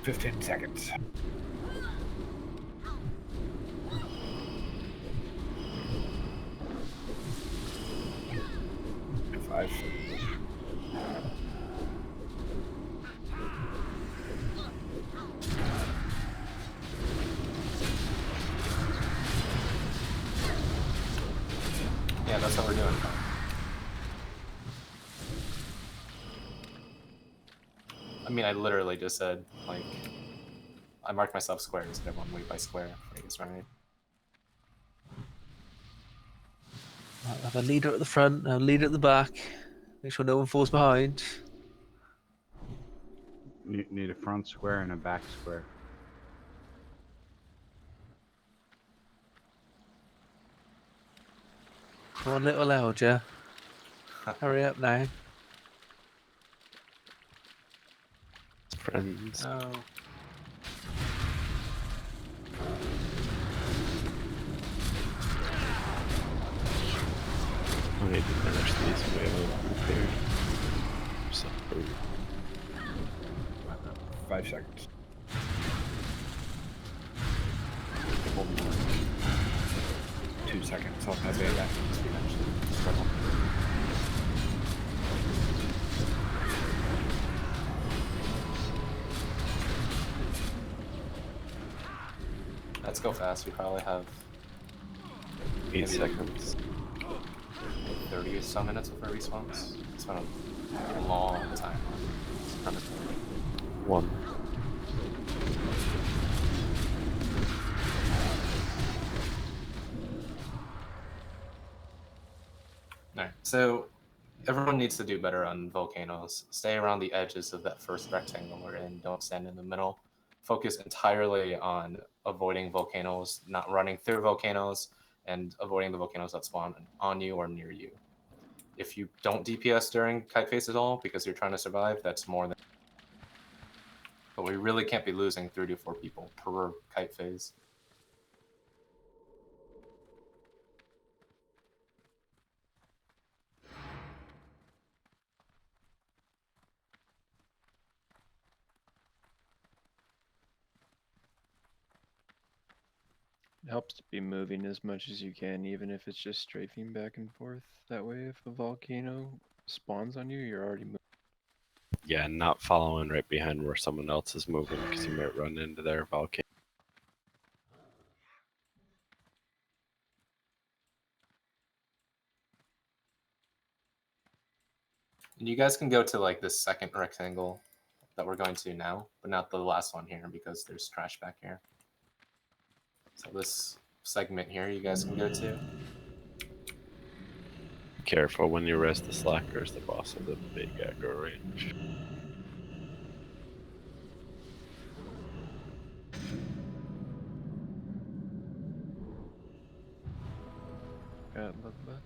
15 seconds. Five. Yeah, that's what we're doing. I mean, I literally just said, like, I marked myself square, so everyone wait by square. I guess, right? I'll have a leader at the front, a leader at the back. Make sure no one falls behind. Need a front square and a back square. Come on, little Elder. Hurry up now. Friends. Oh. I need to finish these way here. So, 5 seconds. seconds on that beta. Let's go fast. We probably have 8 maybe seconds. 30 or so minutes before it respawns. It's been a long time. 1. Alright, so everyone needs to do better on volcanoes. Stay around the edges of that first rectangle we're in. Don't stand in the middle. Focus entirely on avoiding volcanoes, not running through volcanoes, and avoiding the volcanoes that spawn on you or near you. If you don't DPS during kite phase at all because you're trying to survive, that's more than. But we really can't be losing 3 to 4 people per kite phase. It helps to be moving as much as you can, even if it's just strafing back and forth. That way, if a volcano spawns on you, you're already moving. Yeah, not following right behind where someone else is moving because you might run into their volcano. And you guys can go to like this second rectangle that we're going to now, but not the last one here because there's trash back here. So this segment here you guys can go to. Careful when you rest the slackers, the boss has a big aggro range. Got love bud.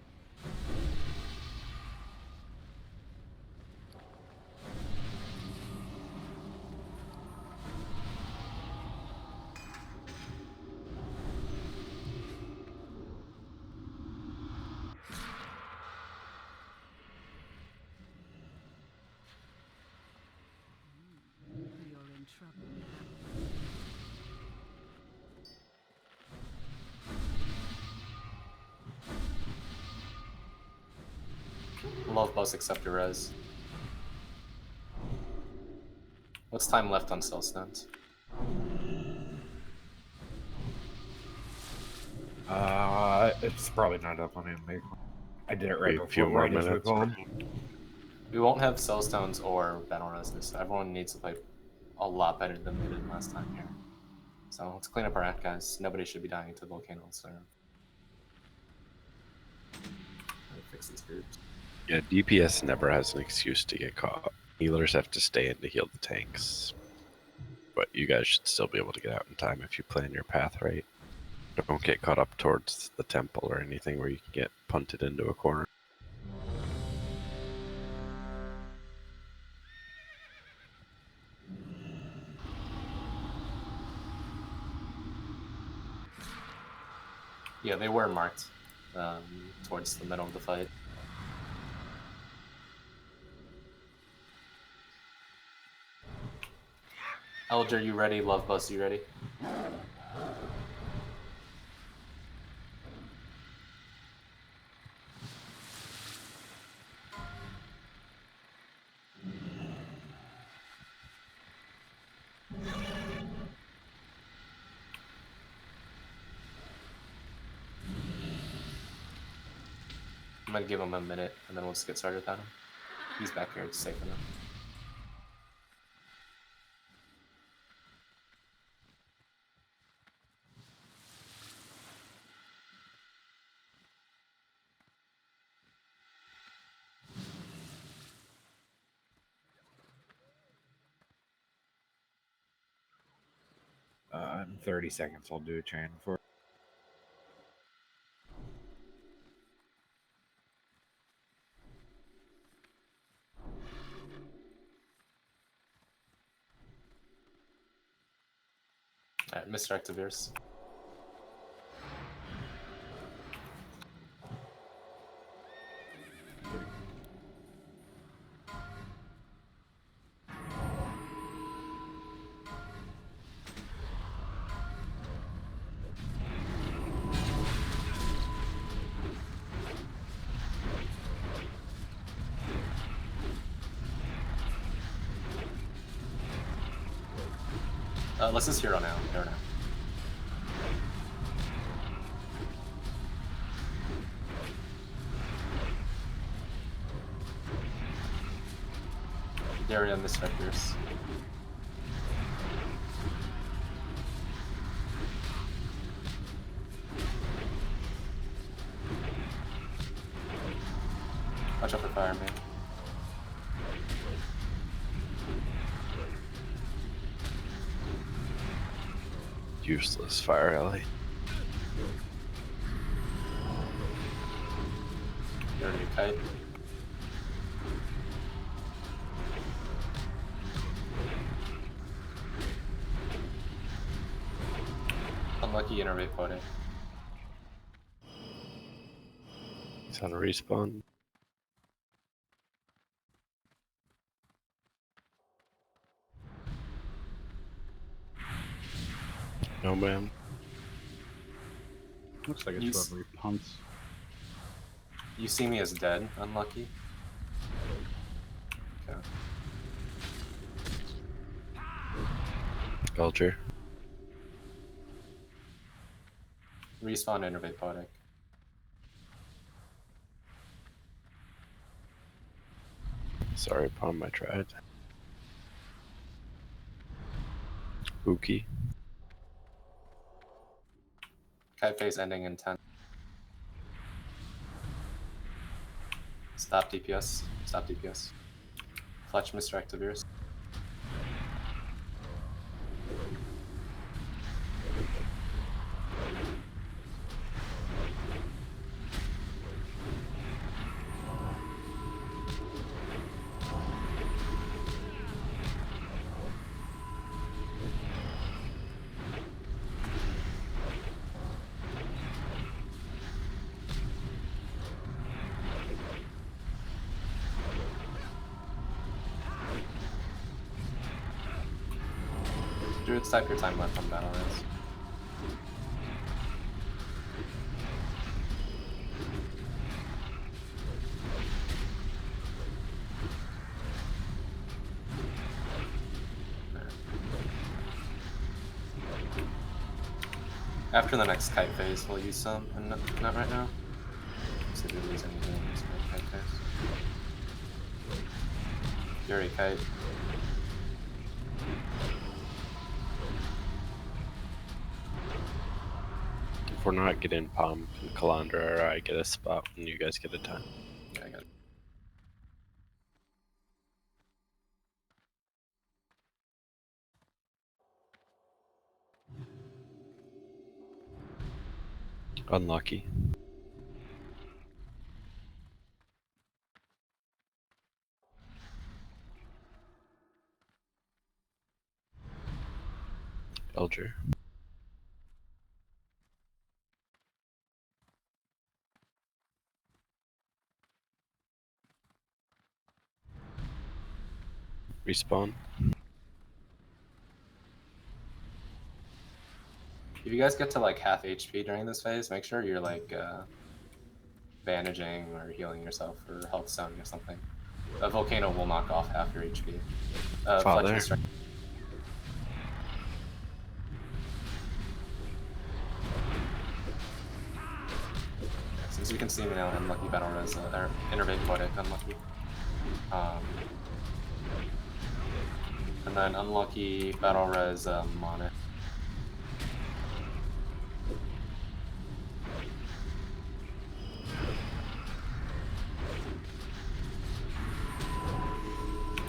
You're in trouble now. Love boss except your res. What's time left on Soulstones? It's probably not up on anime. I did it right Wait a few before more Riders minutes. with home. We won't have Soulstones or Battle Resist, so everyone needs to play a lot better than they did last time here. So let's clean up our act, guys. Nobody should be dying to volcanoes. Fix these groups. Yeah, DPS never has an excuse to get caught. Healers have to stay in to heal the tanks. But you guys should still be able to get out in time if you plan your path right. Don't get caught up towards the temple or anything where you can get punted into a corner. Yeah, they were marked towards the middle of the fight. Elder, you ready? Love Bus, you ready? I'm gonna give him a minute and then we'll just get started without him. He's back here, it's safe enough. In 30 seconds, I'll do a chain for. Alright, Mr. Activeers. Let's just hero now. Hero now. Daria misdirectors. Watch out for fire, man. Useless fire alley. Dirty kite. Unlucky innervate quoting. He's on a respawn. No man. Looks like it's whoever punts. You see me as dead, unlucky. Okay. Belcher. Respawn innervate poetic. Sorry, Palm, I tried. Ookie. Kite phase ending in 10. Stop DPS. Stop DPS. Fletch misdirect of yours. Druids, type your time left on battle res. After the next kite phase, we'll use some, and not right now. So if we lose anything, we'll use kite phase. Fury kite. If we're not getting Palm and Calandra, or I get a spot when you guys get a time. Yeah, I got it. Unlucky. Belcher. Respawn. If you guys get to like half HP during this phase, make sure you're like bandaging or healing yourself or health zoning or something. A volcano will knock off half your HP. Fletch Father. misdirect. Since you can see me now, unlucky battle res, or innervate poetic, unlucky. And then unlucky battle res, Monit.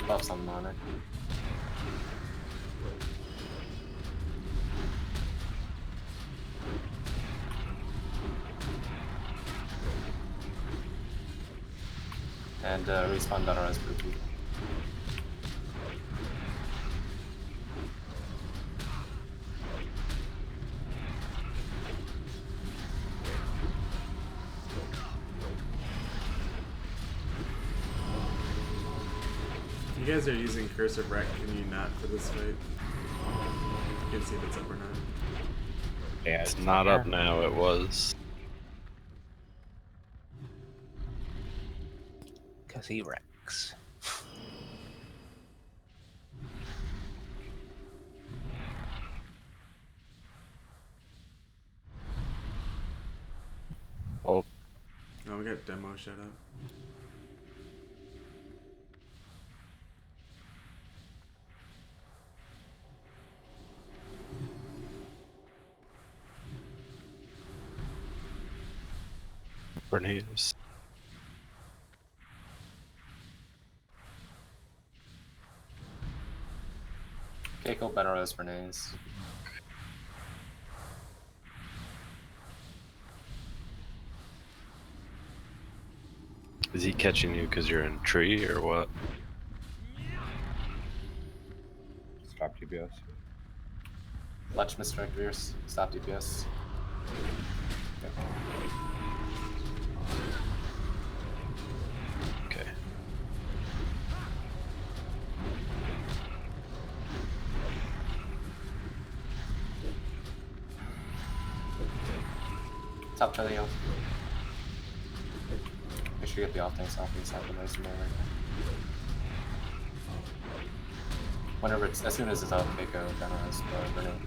Buffs on Monit. And respawn battle res Poopy. You guys are using Cursive Wreck, can you not for this fight? You can see if it's up or not. Yeah, it's not up now, it was. Because he wrecks. Oh, Oh, we got demo shut up. Bernays. Keiko, Benaros, Bernays. Is he catching you because you're in tree or what? Stop TBS. Lech misdirect rears. Stop DPS. Okay. Top belly off. Make sure you get the off tanks off and stop the nice more right now. Whenever it's, as soon as it's up, Keiko, Benaros, Bernays.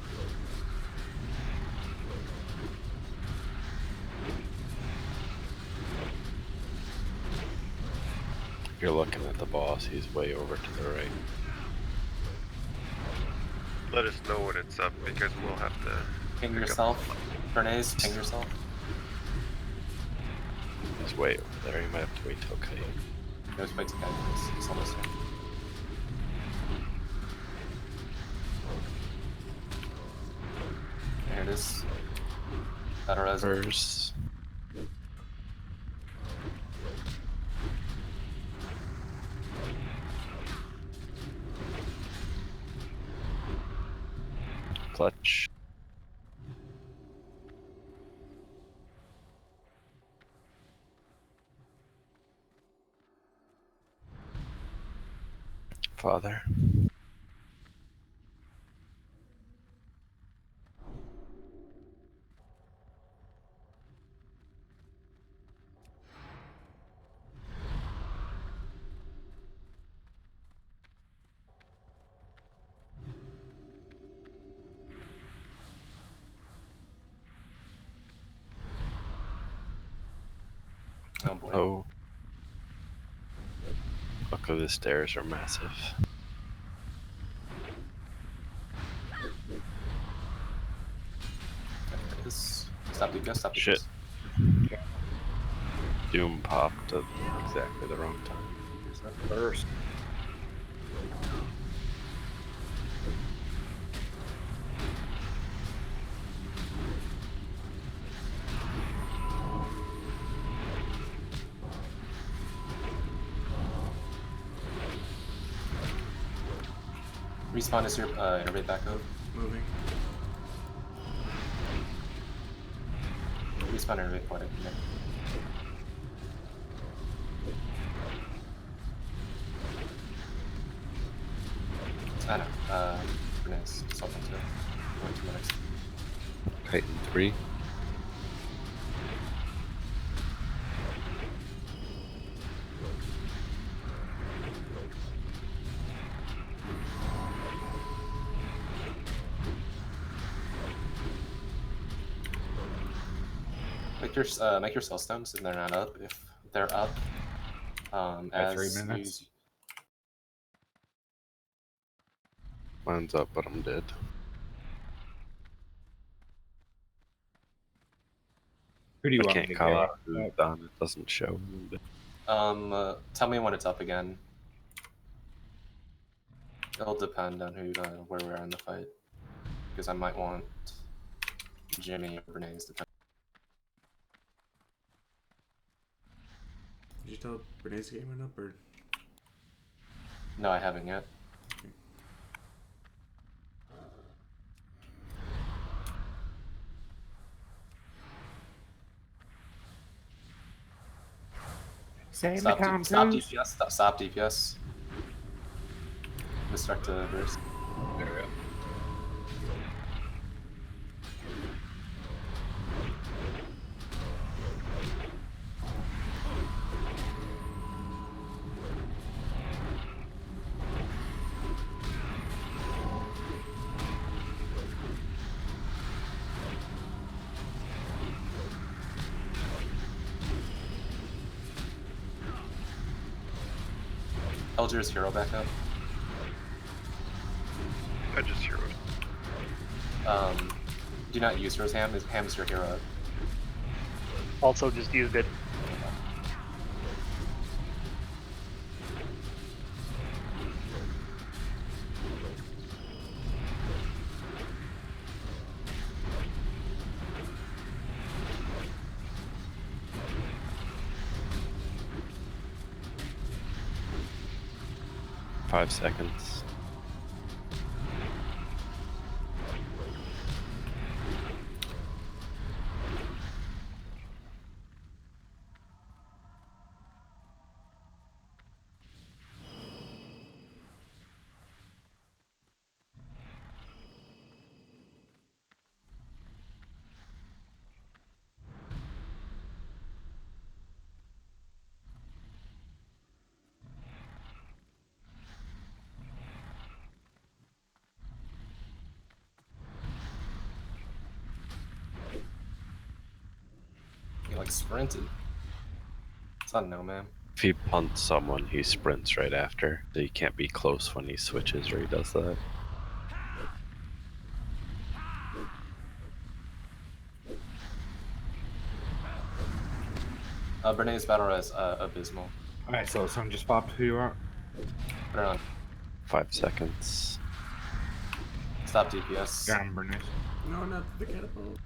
If you're looking at the boss, he's way over to the right. Let us know when it's up because we'll have to Ping pick up yourself. some- Bernays, ping yourself. He's way over there. You might have to wait till Kite. Goes wait to guide. It's almost there. Here it is. Benaros. First. Clutch. Father. Oh boy. Oh. Luckily the stairs are massive. There it is. Stop DPS, stop DPS. Shit. Doom popped at exactly the wrong time. Here's that first. Respawn is your innervate back over. Moving. Respawn innervate point. Yeah. I know. Nice. Something too. 2 minutes. Kite in 3. Make your cell stones and they're not up. If they're up, At as 3 minutes. Mine's up, but I'm dead. Who do you I want can't me to call get? out who's done. It doesn't show. Tell me when it's up again. It'll depend on where we are in the fight, because I might want Jimmy or Bernays to. Did you tell Renee's game went up or? No, I haven't yet. Say Stop DPS. Stop DPS. Misdirect to burst. There we go. Elger's hero back up. I just heroed. Do not use Rose Ham. Ham is your hero. Also just used it. Five seconds. He like sprinted. It's not no man. If he punts someone, he sprints right after. So you can't be close when he switches or he does that. Bernays battle res abysmal. Alright, so someone just popped who you are. Put it on. 5 seconds. Stop DPS. Got him, Bernice. No, not the catapult.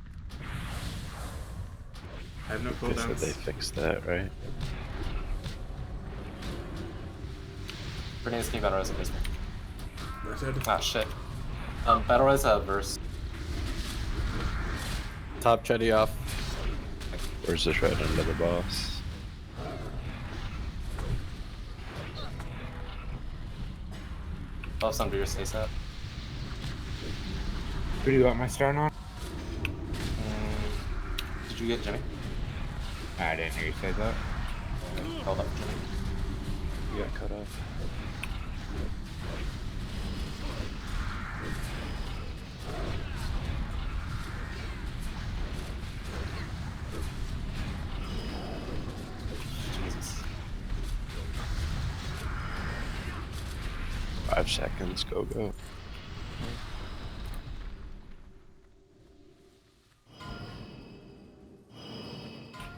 I have no They said they cooldowns. fixed that, right? Bernays can battle res abysmal. That's it. Ah shit. Battle res verse. Top jetty off. Where's the shred under the boss? Buffs under your stay set. Who do you want my start on? Did you get Jimmy? I didn't hear you say that. Held up Jimmy. You got cut off. Jesus. 5 seconds, go.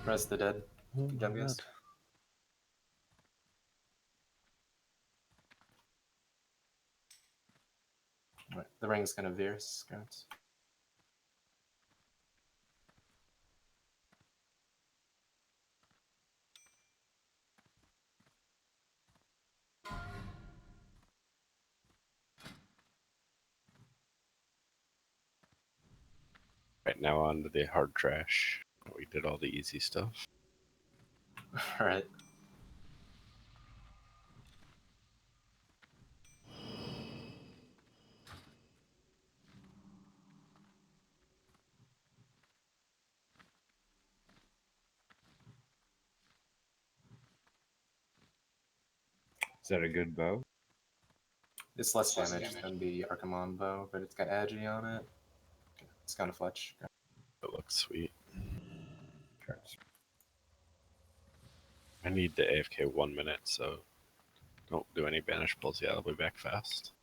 Res the dead. Oh, Good job, my guys. God. Right. The ring's gonna veer. Scraps. Right now on to the hard trash. We did all the easy stuff. Alright. Is that a good bow? It's less damage than the Archimon bow, but it's got Agi on it. It's kind of fletch. It looks sweet. Sure. I need the AFK 1 minute, so don't do any banish pulls yet. I'll be back fast.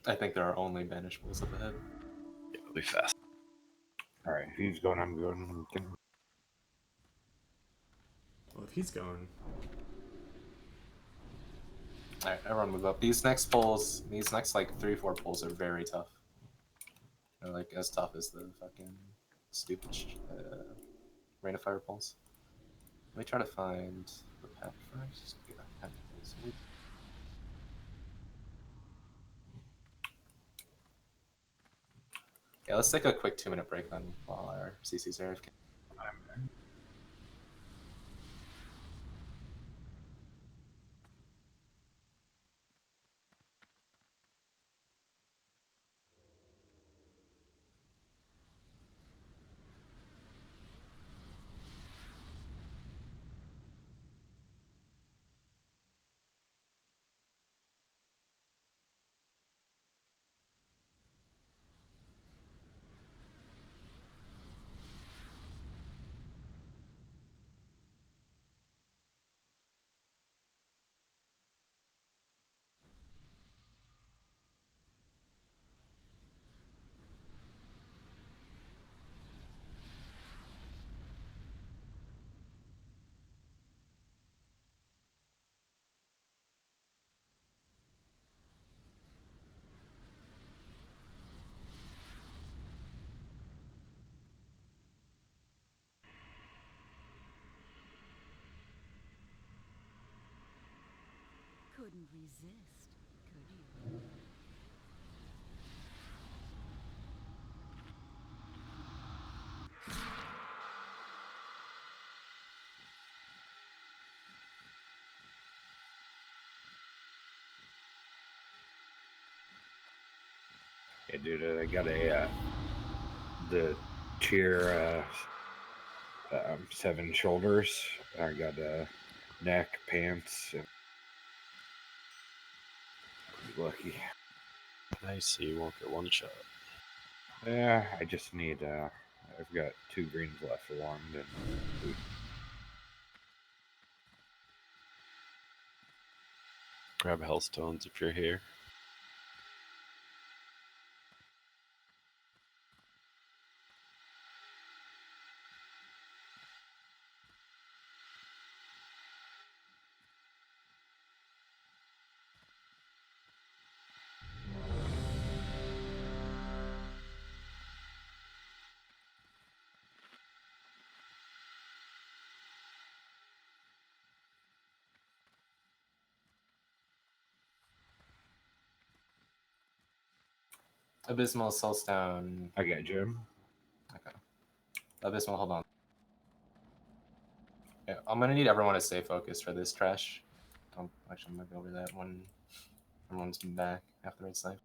I think there are only banishables up ahead. Yeah, I'll be fast. Alright, if he's going, I'm going. Well, if he's going, Alright, everyone move up. These next pulls, these next like 3-4 pulls are very tough. They're like as tough as the fucking stupid Rain of Fire pulls. Let me try to find the pack first. Get that pack pulls. Yeah, let's take a quick 2-minute break then while our CC's are AFK. couldn't resist, could you? Yeah, dude, I got the tier 7 shoulders. I got neck, pants. And pretty lucky. Nice, so you won't get one shot. Yeah, I just need. I've got 2 greens left for one. And Grab hellstones if you're here. Abysmal sells down. I got Jim. Okay. Abysmal, hold on. Yeah, I'm gonna need everyone to stay focused for this trash. Actually, I'm gonna go over that when everyone's been back after the right side.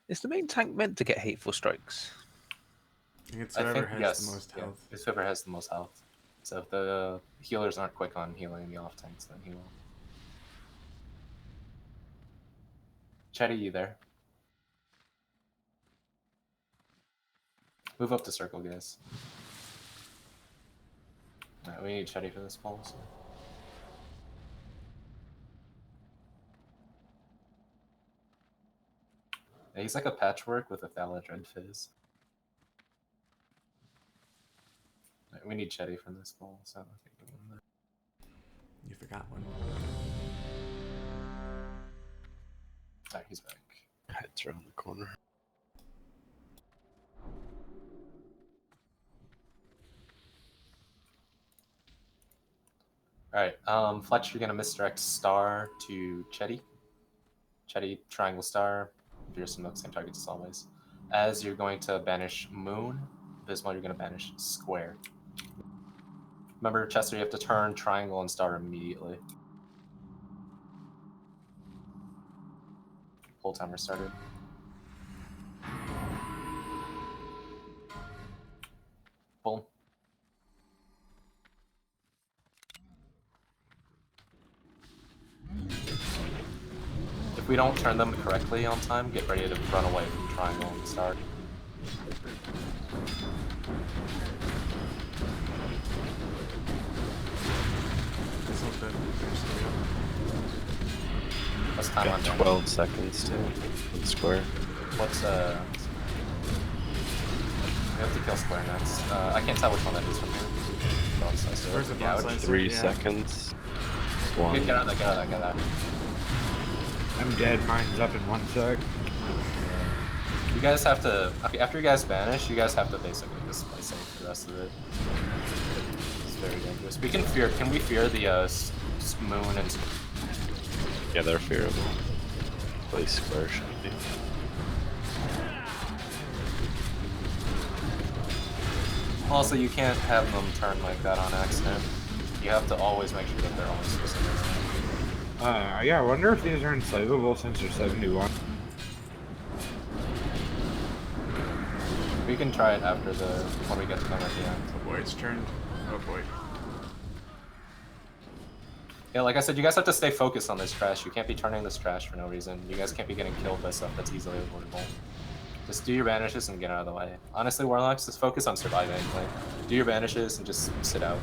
Is the main tank meant to get hateful strikes? I think it's whoever has the most health. It's whoever has the most health. So if the healers aren't quick on healing the off tanks, then he will. Chetty, you there? Move up the circle, guys. Alright, we need Chetty for this ball. So. Yeah, he's like a patchwork with a Thaladred fizz. Right, we need Chetty from this ball, so You forgot one. Alright, he's back. Heads around the corner. Alright, Fletch, you're gonna misdirect star to Chetty. Chetty, triangle star, veer some same targets as always. As you're going to banish moon, Abysmal, you're gonna banish square. Remember, Chester, you have to turn triangle and star immediately. Whole timer started. Boom. If we don't turn them correctly on time, get ready to run away from triangle and start. What's time on 12 seconds to the square. What's we have to kill square next. I can't tell which one that is from here. Where's the yeah, 3 seconds. 1. Get out of that, get out. I'm dead. Mine's up in 1 sec. You guys have to, after you guys banish, you guys have to basically just play safe for the rest of it. It's very dangerous. We can we fear the moon and... Yeah, they're fearable. Play square should be. Also, you can't have them turn like that on accident. You have to always make sure that they're always specific. Yeah, I wonder if these are enslavable since they're 71. We can try it after when we get to them at the end. Oh boy, it's turned. Oh boy. Yeah, like I said, you guys have to stay focused on this trash. You can't be turning this trash for no reason. You guys can't be getting killed by stuff that's easily avoidable. Just do your banishes and get out of the way. Honestly, Warlocks, just focus on surviving. Like, do your banishes and just sit out.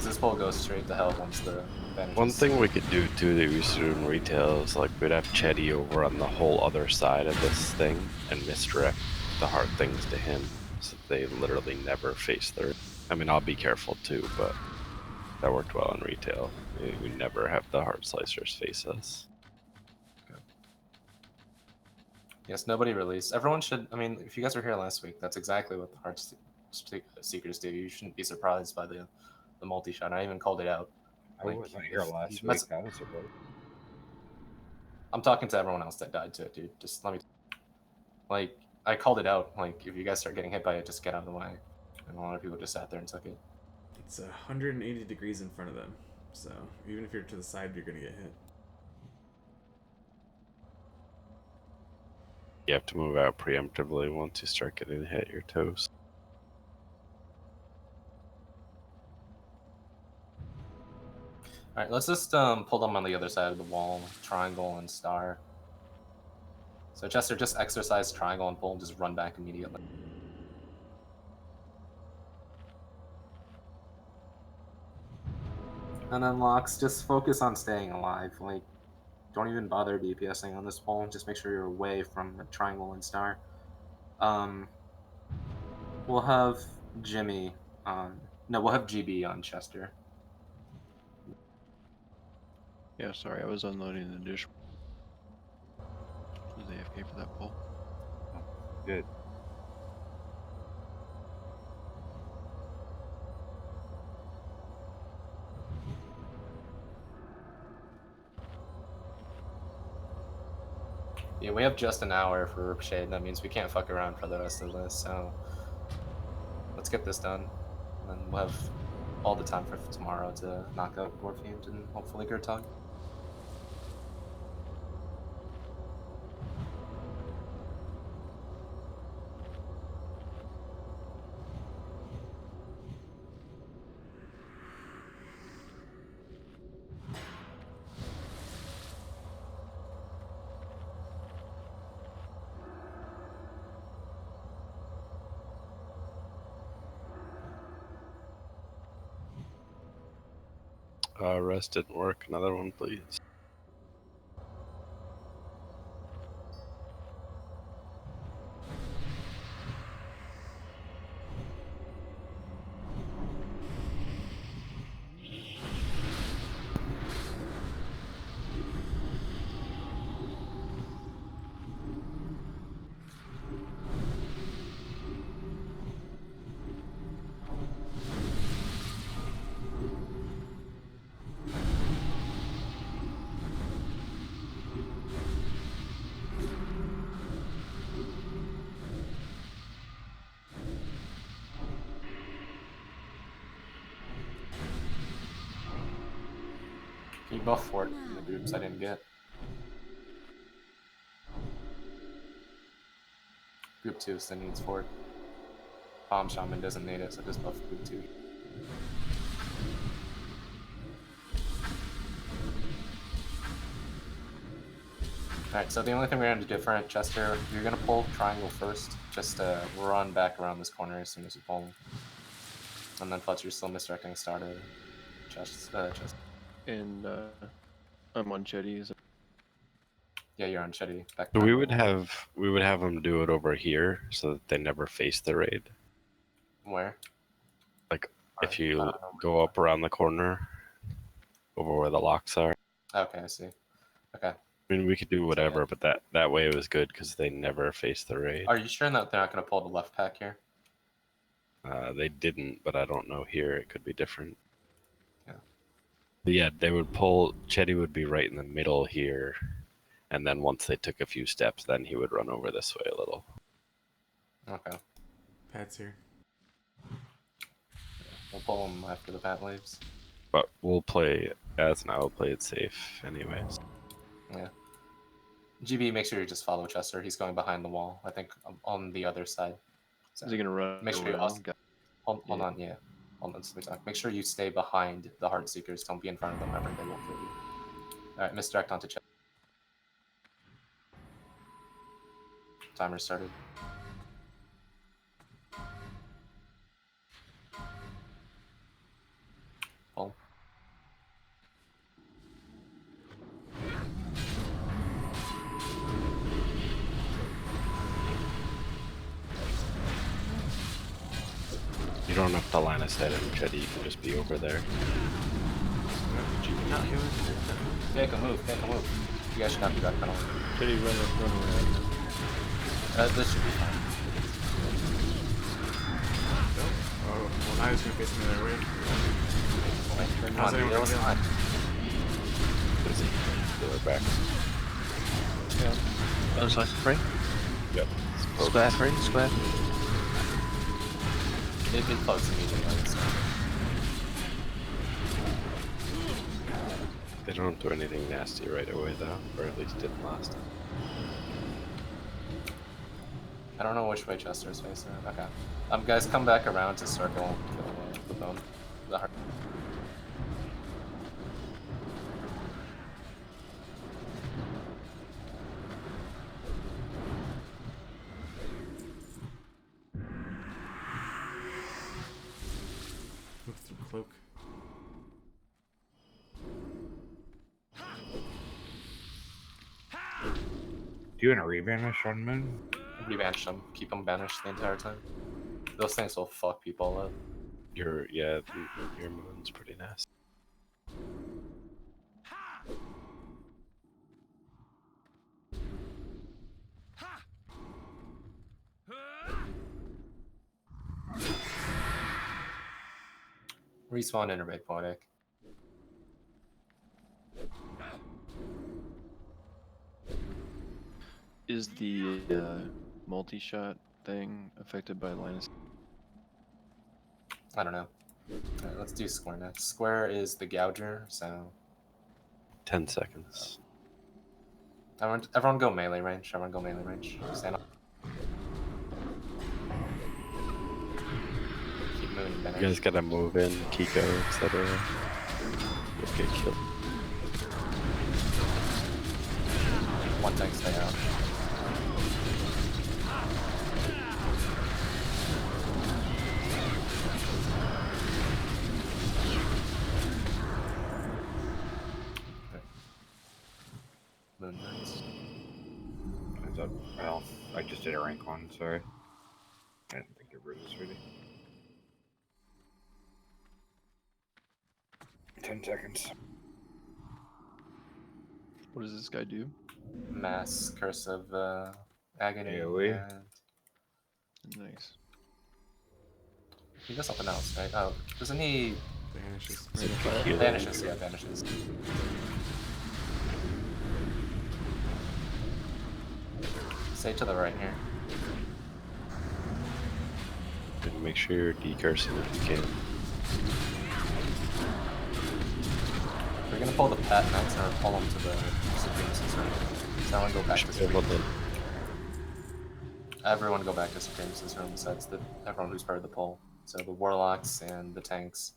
Because this pole goes straight to hell once the advantage One is- thing we could do too that we used to do in retail is like we'd have Chetty over on the whole other side of this thing and misdirect the hard things to him so that they literally never face their. I mean, I'll be careful too, but that worked well in retail. We never have the hard slicers face us. Yes, nobody released. Everyone should. I mean, if you guys were here last week, that's exactly what the Heart Seekers do. You shouldn't be surprised by the multi-shot. I even called it out. I wasn't here last week. I was surprised. I'm talking to everyone else that died to it, dude. Just let me. Like, I called it out. Like, if you guys start getting hit by it, just get out of the way. And a lot of people just sat there and took it. It's 180 degrees in front of them, so even if you're to the side, you're gonna get hit. You have to move out preemptively once you start getting hit. You're toast. All right, let's just pull them on the other side of the wall. Triangle and star. So Chester, just exercise triangle and pull and just run back immediately. And then Locks, just focus on staying alive. Like, don't even bother DPSing on this pole. Just make sure you're away from the triangle and star. We'll have Jimmy on. No, we'll have GB on Chester. Yeah, sorry, I was unloading the dish. Was AFK for that pull. Good. Yeah, we have just an hour for Shade. That means we can't fuck around for the rest of this. So let's get this done, and then we'll have all the time for tomorrow to knock out Warfiend and hopefully Gertog. Rest didn't work. Another one, please. Can you buff Fort in the groups I didn't get? Group 2 still needs Fort. Palm Shaman doesn't need it, so just buff Group 2. Alright, so the only thing we're going to do different, Chester, you're going to pull triangle first. Just run back around this corner as soon as you pull. And then Fletcher's still misdirecting star to chest. And I'm on Chetty's. Yeah, you're on Chetty. Back So we behind would have them do it over here so that they never face the raid. Where? Like if you go up around the corner, over where the locks are. Okay, I see. Okay. I mean, we could do whatever, but that way it was good because they never face the raid. Are you sure that they're not going to pull the left pack here? They didn't, but I don't know here. It could be different. Yeah. But yeah, they would pull. Chetty would be right in the middle here, and then once they took a few steps, then he would run over this way a little. Okay. Pat's here. We'll pull him after the Pat leaves. But we'll play as now. We'll play it safe, anyways. Yeah. GB, make sure you just follow Chester. He's going behind the wall. I think on the other side. So Is he gonna run? make sure you around? hold on. Yeah. Hold on. Let me talk. Make sure you stay behind the Heart Seekers. Don't be in front of them ever. They will kill you. All right, misdirect onto Chester. Timer started. Pull. You don't have to line of sight him, Jetty. You can just be over there. Did you not hear it? Yeah, can move. Yeah, can move. You guys should not be back penalty. Jetty, run around. This should be fine. Oh, well now he's gonna face me the other way. Come How's on, anyone Neil, coming come on. What is he? They're back. Yeah. Both sides free. Yep. Square free. Square. They've been close immediately, so. They don't do anything nasty right away, though, or at least didn't last time. I don't know which way Chester's facing. Okay. Guys, come back around to circle kill the bone. The heart. Move through cloak. Do you want to rebanish on Moon? Rebanish them. Keep them banished the entire time. Those things will fuck people up. Your moon's pretty nasty. Respawn interbreak poetic. Is the multi-shot thing affected by Linus? I don't know. Alright, let's do square next. Square is the gouger, so 10 seconds. everyone go melee range. Everyone go melee range. Stand up. Keep moving. You Banish. guys gotta move in, Kiko, etc. You'll get killed. One tank stay out. Moon next. Is that, well, I just did a rank 1, sorry. I didn't think your route was ready. 10 seconds. What does this guy do? Mass Curse of Agony. AoE. And Nice. he does something else, right? Oh, doesn't he? Vanishes. Vanishes, yeah, vanishes. Stay to the right here. And make sure you're decursing if you can. We're gonna pull the pet next, or pull him to the Supreme System. So everyone go back to Supreme. Everyone go back to Supreme System besides everyone who's part of the pull. So the Warlocks and the tanks.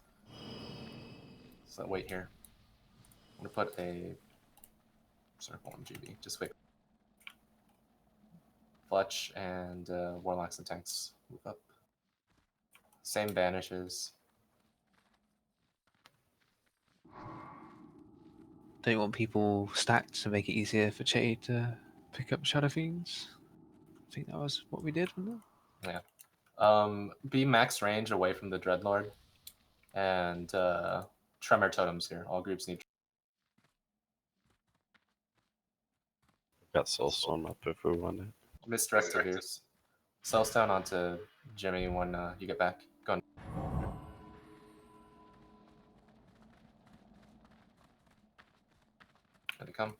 So wait here. I'm gonna put a circle on GB. Just wait. Fletch and Warlocks and tanks move up. Same banishes. Don't you want people stacked to make it easier for Che to pick up Shadow Fiends? I think that was what we did, wasn't it? Yeah. Be max range away from the Dreadlord. And Tremor Totems here. All groups need. Got Soulstorm up if we want it. Misdirect to Veers. Cellstone onto Jimmy when you get back. Go on. There they come.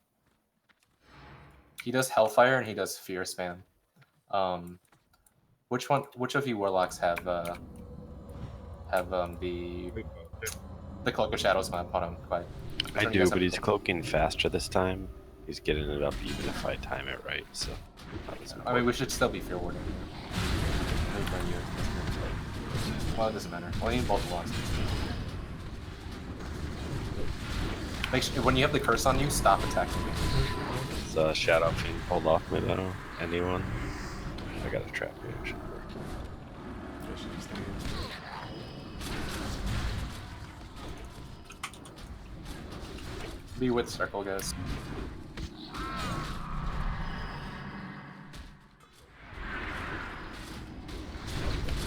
He does Hellfire and he does Fear Spam. Which of you Warlocks have the Cloak of Shadows map on him? I do, but he's cloaking faster this time. He's getting it up even if I time it right, so... I mean, we should still be Fear Warding. Well, it doesn't matter. We'll need both Warlocks. Make sure, when you have the curse on you, stop attacking me. Is Shadow Fiend pulled off me though? Anyone? I got a trap reaction. Be with circle, guys.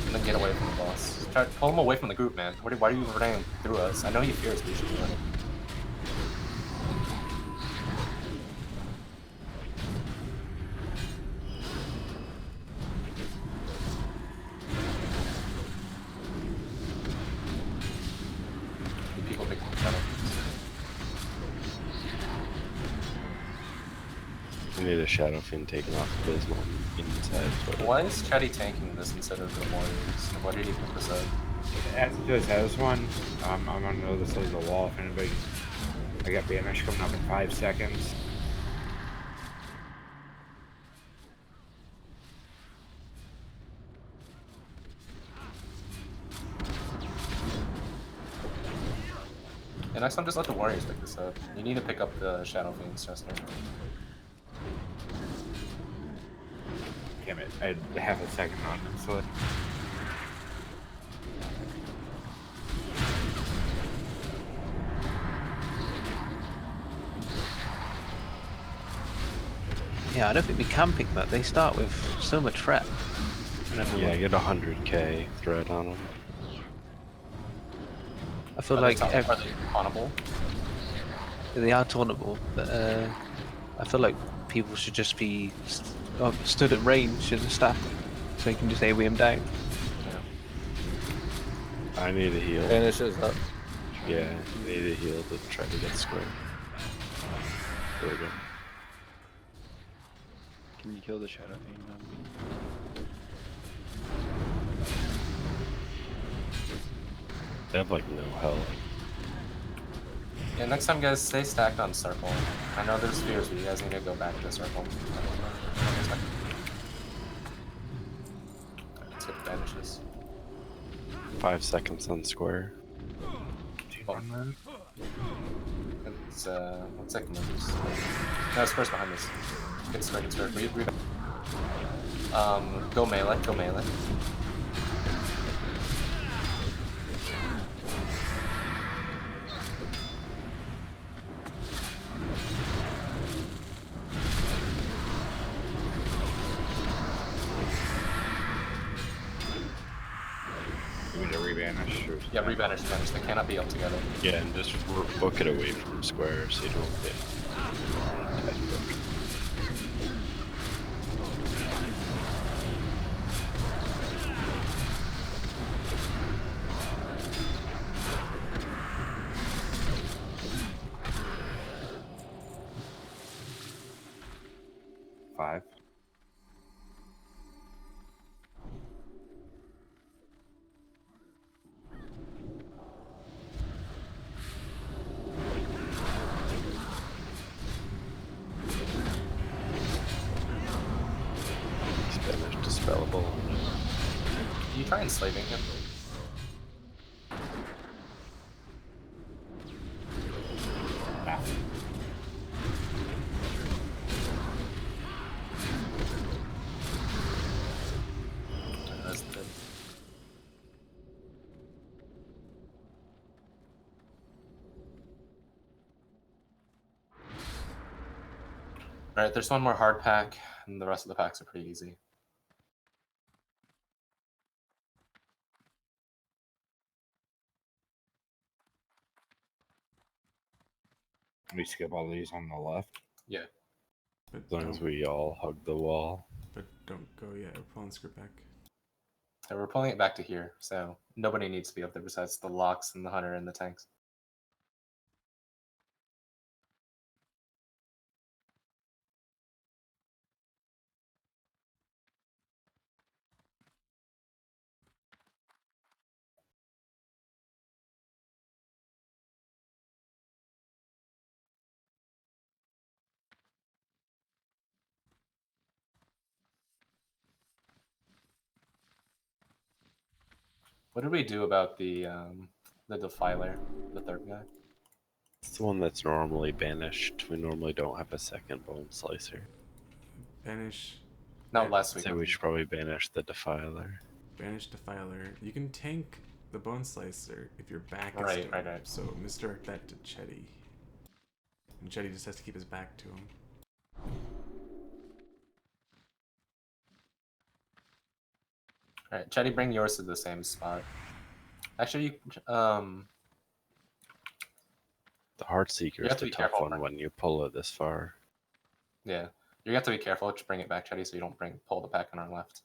And then get away from the boss. Try to pull him away from the group, man. Why are you running through us? I know he fears we should be running. People picking each other. I need a Shadow Fiend taken off Abysmal inside. Why is Chatty tanking this instead of the Warriors? Why did he pick this up? Just has one. I'm on the other side of the wall if anybody. I got Banish coming up in 5 seconds. Yeah, next time just let the Warriors pick this up. You need to pick up the Shadow Fiends, Chester. Damn it, I had half a second on it, so. Yeah, I don't think we can pick that. They start with so much threat. Yeah, get 100k threat on them. I feel Are like they tauntable? they are tauntable, but I feel like people should just be stood at range and stack, so you can just AoE them down. Yeah. I need a heal. Banishes up. Yeah, I need a heal to try to get square. There we go. Can you kill the Shadow Fiend? They have like no health. Yeah, next time, guys, stay stacked on circle. I know there's fears, but you guys need to go back to the circle. Let's get the banishes. 5 seconds on square. It's what's that moves? No, it's first behind us. Get square, get square. Go melee, go melee. You need to rebanish or Yeah, rebanish, banish. They cannot be up together. Yeah, and just book it away from square so you don't get booked. five. Spanish dispellable. Can you try enslaving him? That's good. Alright, there's one more hard pack, and the rest of the packs are pretty easy. We skip all these on the left. Yeah. But As long as we all hug the wall. But don't go yet. We're pulling script back. So we're pulling it back to here, so nobody needs to be up there besides the locks and the hunter and the tanks. What did we do about the Defiler, the third guy? It's the one that's normally banished. We normally don't have a second bone slicer. Banish. Not last week. So we should probably banish the Defiler. Banish Defiler. You can tank the Bone Slicer if your back is Right, to right, him, right. So misdirect that to Chetty. And Chetty just has to keep his back to him. Alright, Chetty, bring yours to the same spot. Actually, The Heartseeker You is have to the be tough careful, one when you pull it this far. yeah, you have to be careful to bring it back, Chetty, so you don't pull the pack on our left.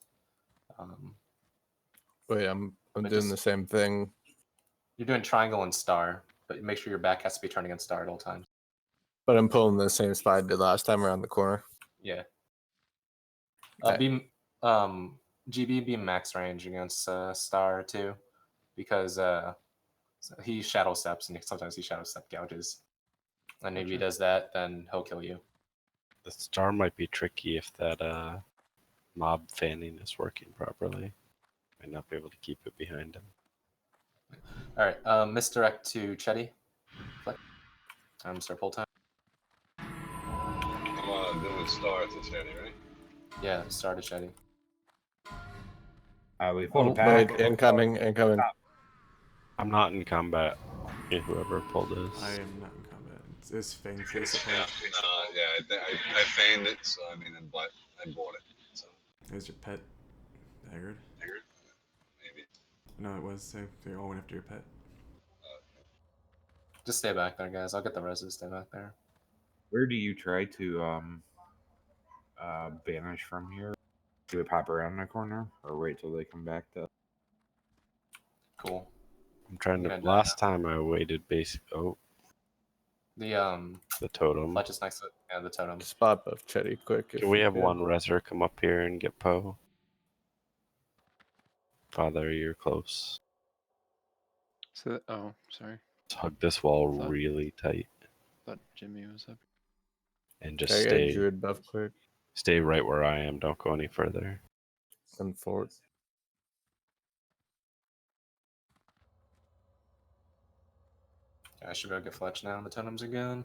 Wait, I'm But doing just- the same thing. You're doing triangle and star, but make sure your back has to be turning on star at all times. But I'm pulling the same spot I did last time around the corner. Yeah. Okay. GB be max range against star too, because he shadow steps and sometimes he shadow step gouges. And if he does that, then he'll kill you. The star might be tricky if that mob fanning is working properly. Might not be able to keep it behind him. All right, misdirect to Chetty. Start pull time. I'm doing star to Chetty, right? Yeah, star to Chetty. We pulled a pack. Wait, incoming. I'm not in combat. Yeah, whoever pulled this. I am not in combat. It's Fang Yeah, face. I feigned it, so I mean, but I bought it. So. Is your pet daggered? Maybe. No, it was. They all went after your pet. Just stay back there, guys. I'll get the reses. Stay back there. Where do you try to banish from here? Do we pop around the corner or wait till they come back to? Cool. I'm trying to. Last time I waited the totem. Fletch is next to the totem. Spot buff Chetty quick. Can we have one reser come up here and get Poe? Father, you're close. So, oh, sorry. Let's hug this wall really tight. Thought Jimmy was up. And just Okay, stay. Druid buff quick. Stay right where I am. Don't go any further. And forward. I should be able to get Fletch now. The totems again.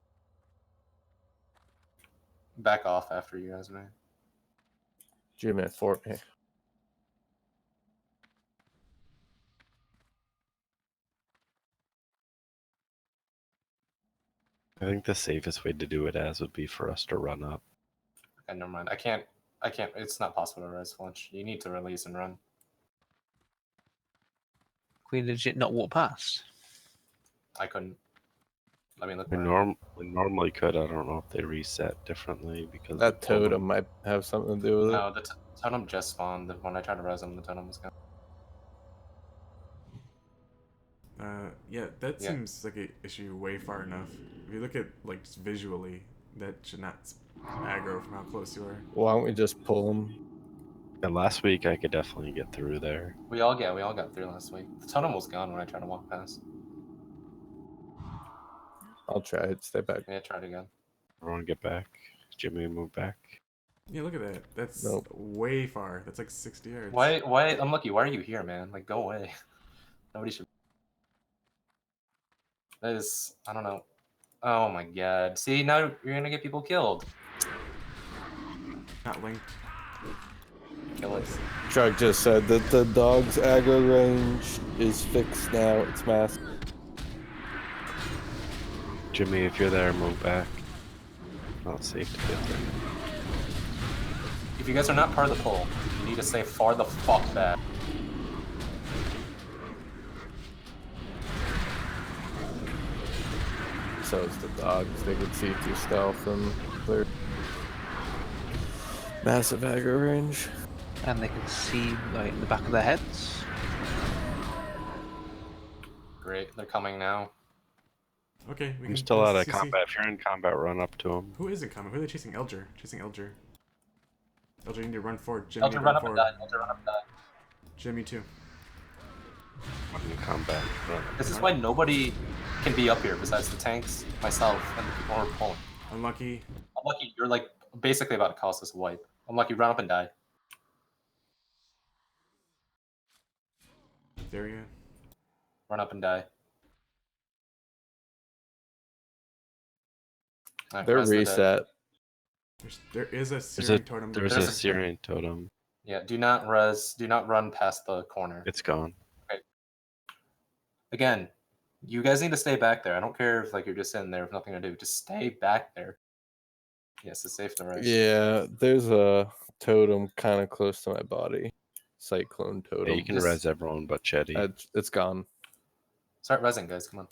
Back off after you guys, man. Jimmy at fort me. I think the safest way to do it would be for us to run up. Okay, never mind. I can't. It's not possible to res Fletch. You need to release and run. Can we legit not walk past? I couldn't. Let me look. We normally could. I don't know if they reset differently because That totem might have something to do with it. No, the totem just spawned. When I tried to res him, the totem was gone. Yeah, that seems like an issue way far enough. If you look at like just visually, that should not aggro from how close you are. Why don't we just pull them? Yeah, last week I could definitely get through there. We all got through last week. The totem was gone when I tried to walk past. I'll try it. Stay back. Yeah, try it again. Everyone get back. Jimmy, move back. Yeah, look at that. That's way far. That's like 60 yards. Why? Unlucky. Why are you here, man? Like, go away. Nobody should. That is. I don't know. Oh my god. See, now you're gonna get people killed. Not linked. Kill it. Truck just said that the dog's aggro range is fixed now. It's masked. Jimmy, if you're there, move back. Not safe to get there. If you guys are not part of the poll, you need to stay far the fuck back. So it's the dogs. They can see through stealth and clear. Massive aggro range. And they can see like the back of their heads. Great, they're coming now. Okay, we I'm can still out of CC. combat. If you're in combat, run up to him. Who isn't coming? Who are they chasing? Elger. Chasing Elger. Elger, you need to run forward. Jimmy, Elder, run up and die. Elder, run up and die. Jimmy, too. I'm in combat. Run. This is why nobody can be up here besides the tanks, myself, and the people who are pulling. Unlucky. Unlucky, you're like basically about to cause this wipe. Unlucky, run up and die. There you go. Run up and die. Right, They're res the dead. reset. There is a Syrian totem. There's a Syrian totem. Yeah, do not res. Do not run past the corner. It's gone. Okay. Again, You guys need to stay back there. I don't care if like you're just sitting there with nothing to do. Just stay back there. Yes, it's safe to rest. Yeah, there's a totem kind of close to my body. Cyclone totem. Yeah, you can res everyone but Chetty. It's gone. Start resing, guys. Come on.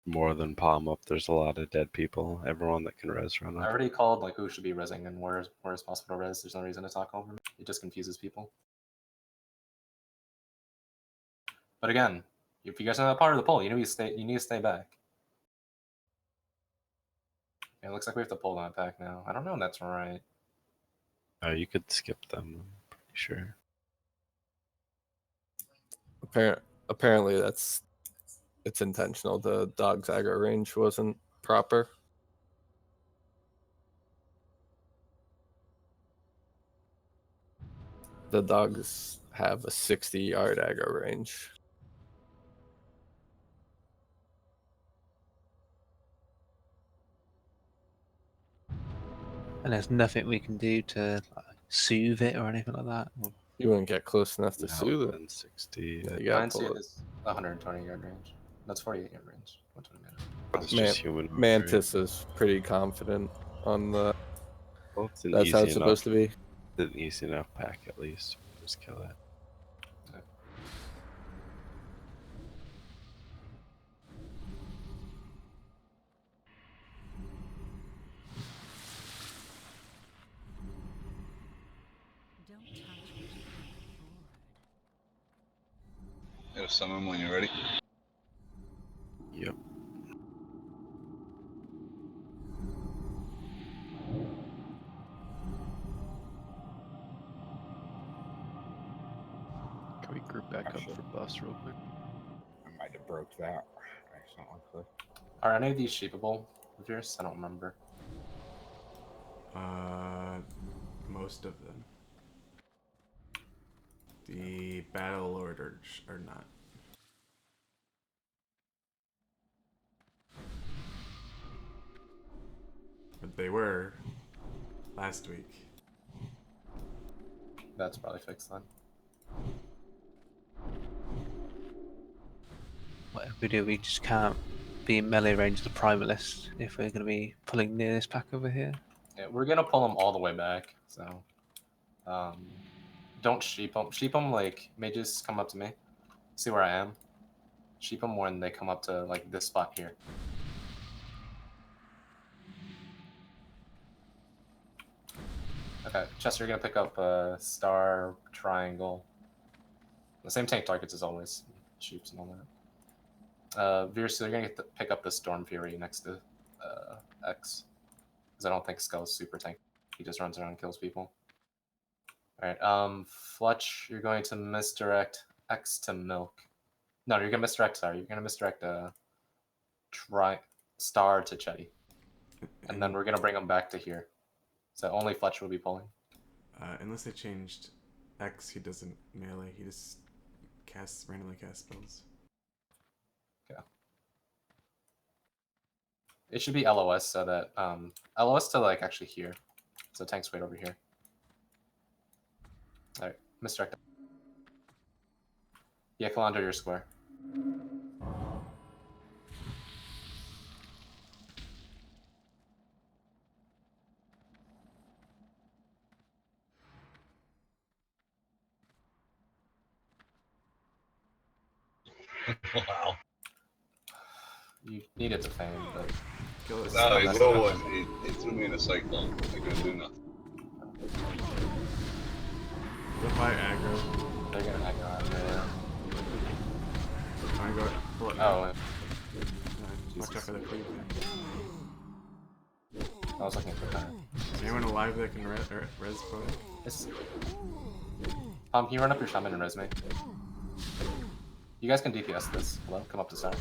More than palm up. There's a lot of dead people. Everyone that can res run I up. already called like who should be resing and where is possible to res. There's no reason to talk over me. It just confuses people. But again, if you guys are not part of the poll, you need to stay back. Yeah, it looks like we have to pull that back now. I don't know if that's right. You could skip them, I'm pretty sure. Apparently it's intentional. The dog's aggro range wasn't proper. The dogs have a 60-yard aggro range. And there's nothing we can do to like, soothe it or anything like that. You wouldn't get close enough to soothe it. 60. Yeah, you gotta Mine pull it. is 120-yard range. That's 48-yard range. 120 minutes. But it's just human. Mantis is pretty confident on the. Well, it's an That's how easy it's supposed to be. It's an easy enough pack at least. Just kill it. You have summon when you're ready. Yep. Can we group back up for buffs real quick? I might have broke that accidentally. Are any of these sheepable of yours? I don't remember. Most of them. The Battle Lord are not. But they were last week. That's probably fixed then. Whatever we do, we just can't be in melee range of the Primalist if we're going to be pulling near this pack over here. Yeah, we're gonna pull them all the way back. So, don't sheep them. Sheep them like mages come up to me, see where I am. Sheep them when they come up to like this spot here. Okay, Chester, you're gonna pick up a star triangle. The same tank targets as always, sheeps and all that. Veer, so you're gonna get to pick up the Storm Fury next to X, because I don't think Skull's super tank. He just runs around and kills people. All right, Fletch, you're going to misdirect X to Milk. No, you're gonna misdirect. Sorry, you're gonna misdirect Star to Chetty, and then we're gonna bring them back to here. So only Fletch will be pulling. Unless they changed X, he doesn't melee. He just randomly casts spells. Yeah. It should be LOS so that LOS to like actually here. So tanks wait over here. All right, misdirect. Yeah, Calandra, your square. Wow. You needed to feign, but No, he will. He threw me in a cyclone. I couldn't do nothing. Go fire aggro. They're gonna aggro out there. I go pull it. Oh. Watch out for the creep. I was looking for that. Is anyone alive that can res for it? Yes. Can you run up your shaman and resume? You guys can DPS this. Hello? Come up to star.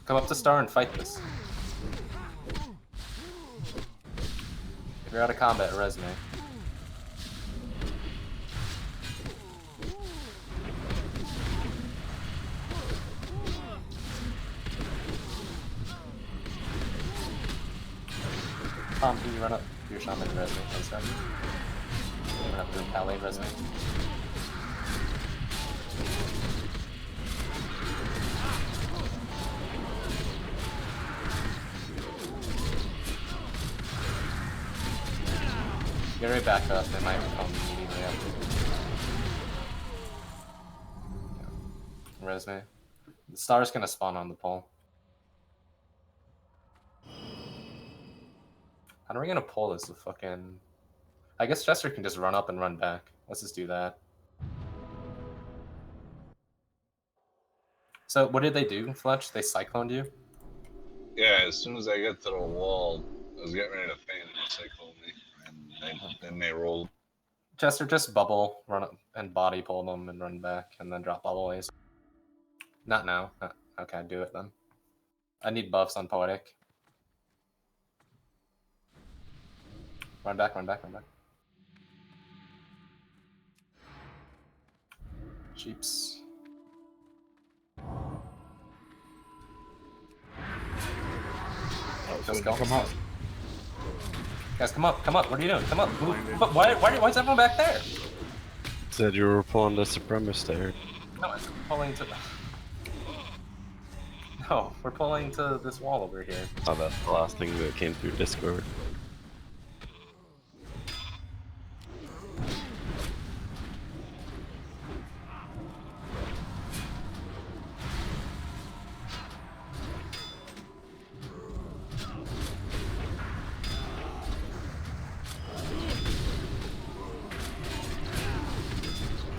Come up to star and fight this. If you're out of combat, resume. Can you run up your shaman and resume on star? Run up your palette resume. Get right back up. They might come immediately after. Yeah. Res me. The star's gonna spawn on the pole. How are we gonna pull this? The fucking. I guess Chester can just run up and run back. Let's just do that. So what did they do, Fletch? They cycloned you? Yeah, as soon as I get to the wall, I was getting ready to feign and they cycled me, and then they rolled. Chester, just bubble, run up and body pull them and run back, and then drop bubble ways. Not now. Okay, do it then. I need buffs on Poetic. Run back, run back, run back. Sheeps. Just go. Come up. Guys, come up, come up. What are you doing? Come up. Move. But why is everyone back there? Said you were pulling the Supremacist there. No, I'm pulling to. No, we're pulling to this wall over here. Oh, that's the last thing that came through Discord.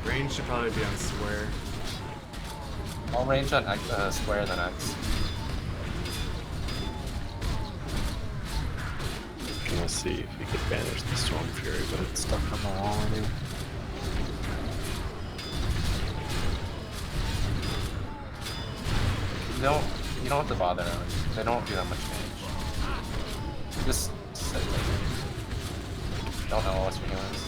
Range should probably be on square. I'll range on X, square then X. Gonna see if we could banish the Storm Fury, but it's stuck on the wall anyway. You don't have to bother them. They don't do that much damage. Just sit there. Don't know what's your healings.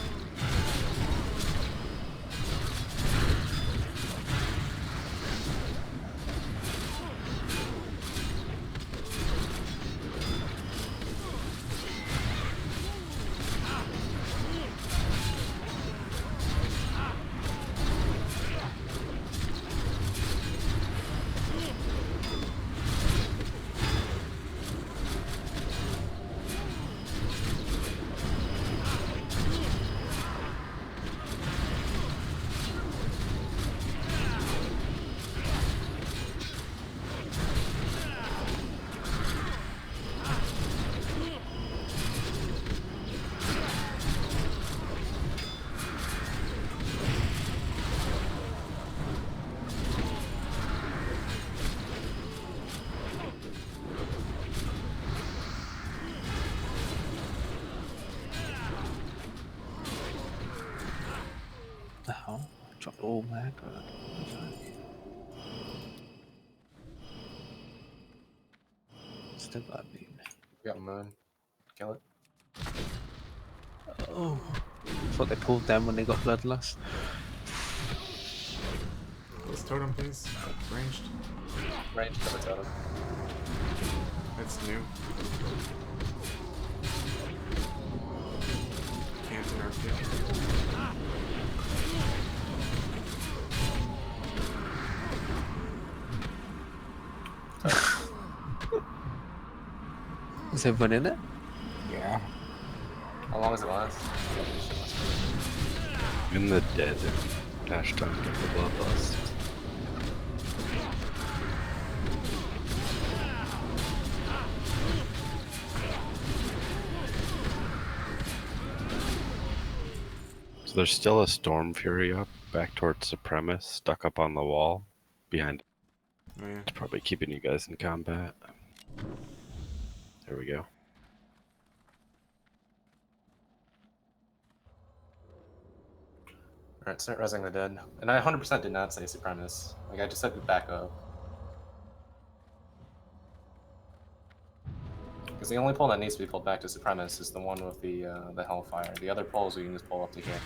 Oh, dropped all mag. Still got a beam. We got Moon. Kill it. Oh, thought they pulled them when they got bloodlust. Let's totem, please. Ranged. Range for the totem. That's new. Can't nerf it. Is everyone in it? Yeah. How long does it last? In the dead, dash time get the bloodlust. So there's still a Storm Fury up, back towards Supremacist, stuck up on the wall, behind. Oh, yeah. It's probably keeping you guys in combat. There we go. Alright, start resing the dead. And I 100% did not say Supremacist. Like, I just said back up. Because the only pull that needs to be pulled back to Supremacist is the one with the Hellfire. The other pulls we can just pull up to here.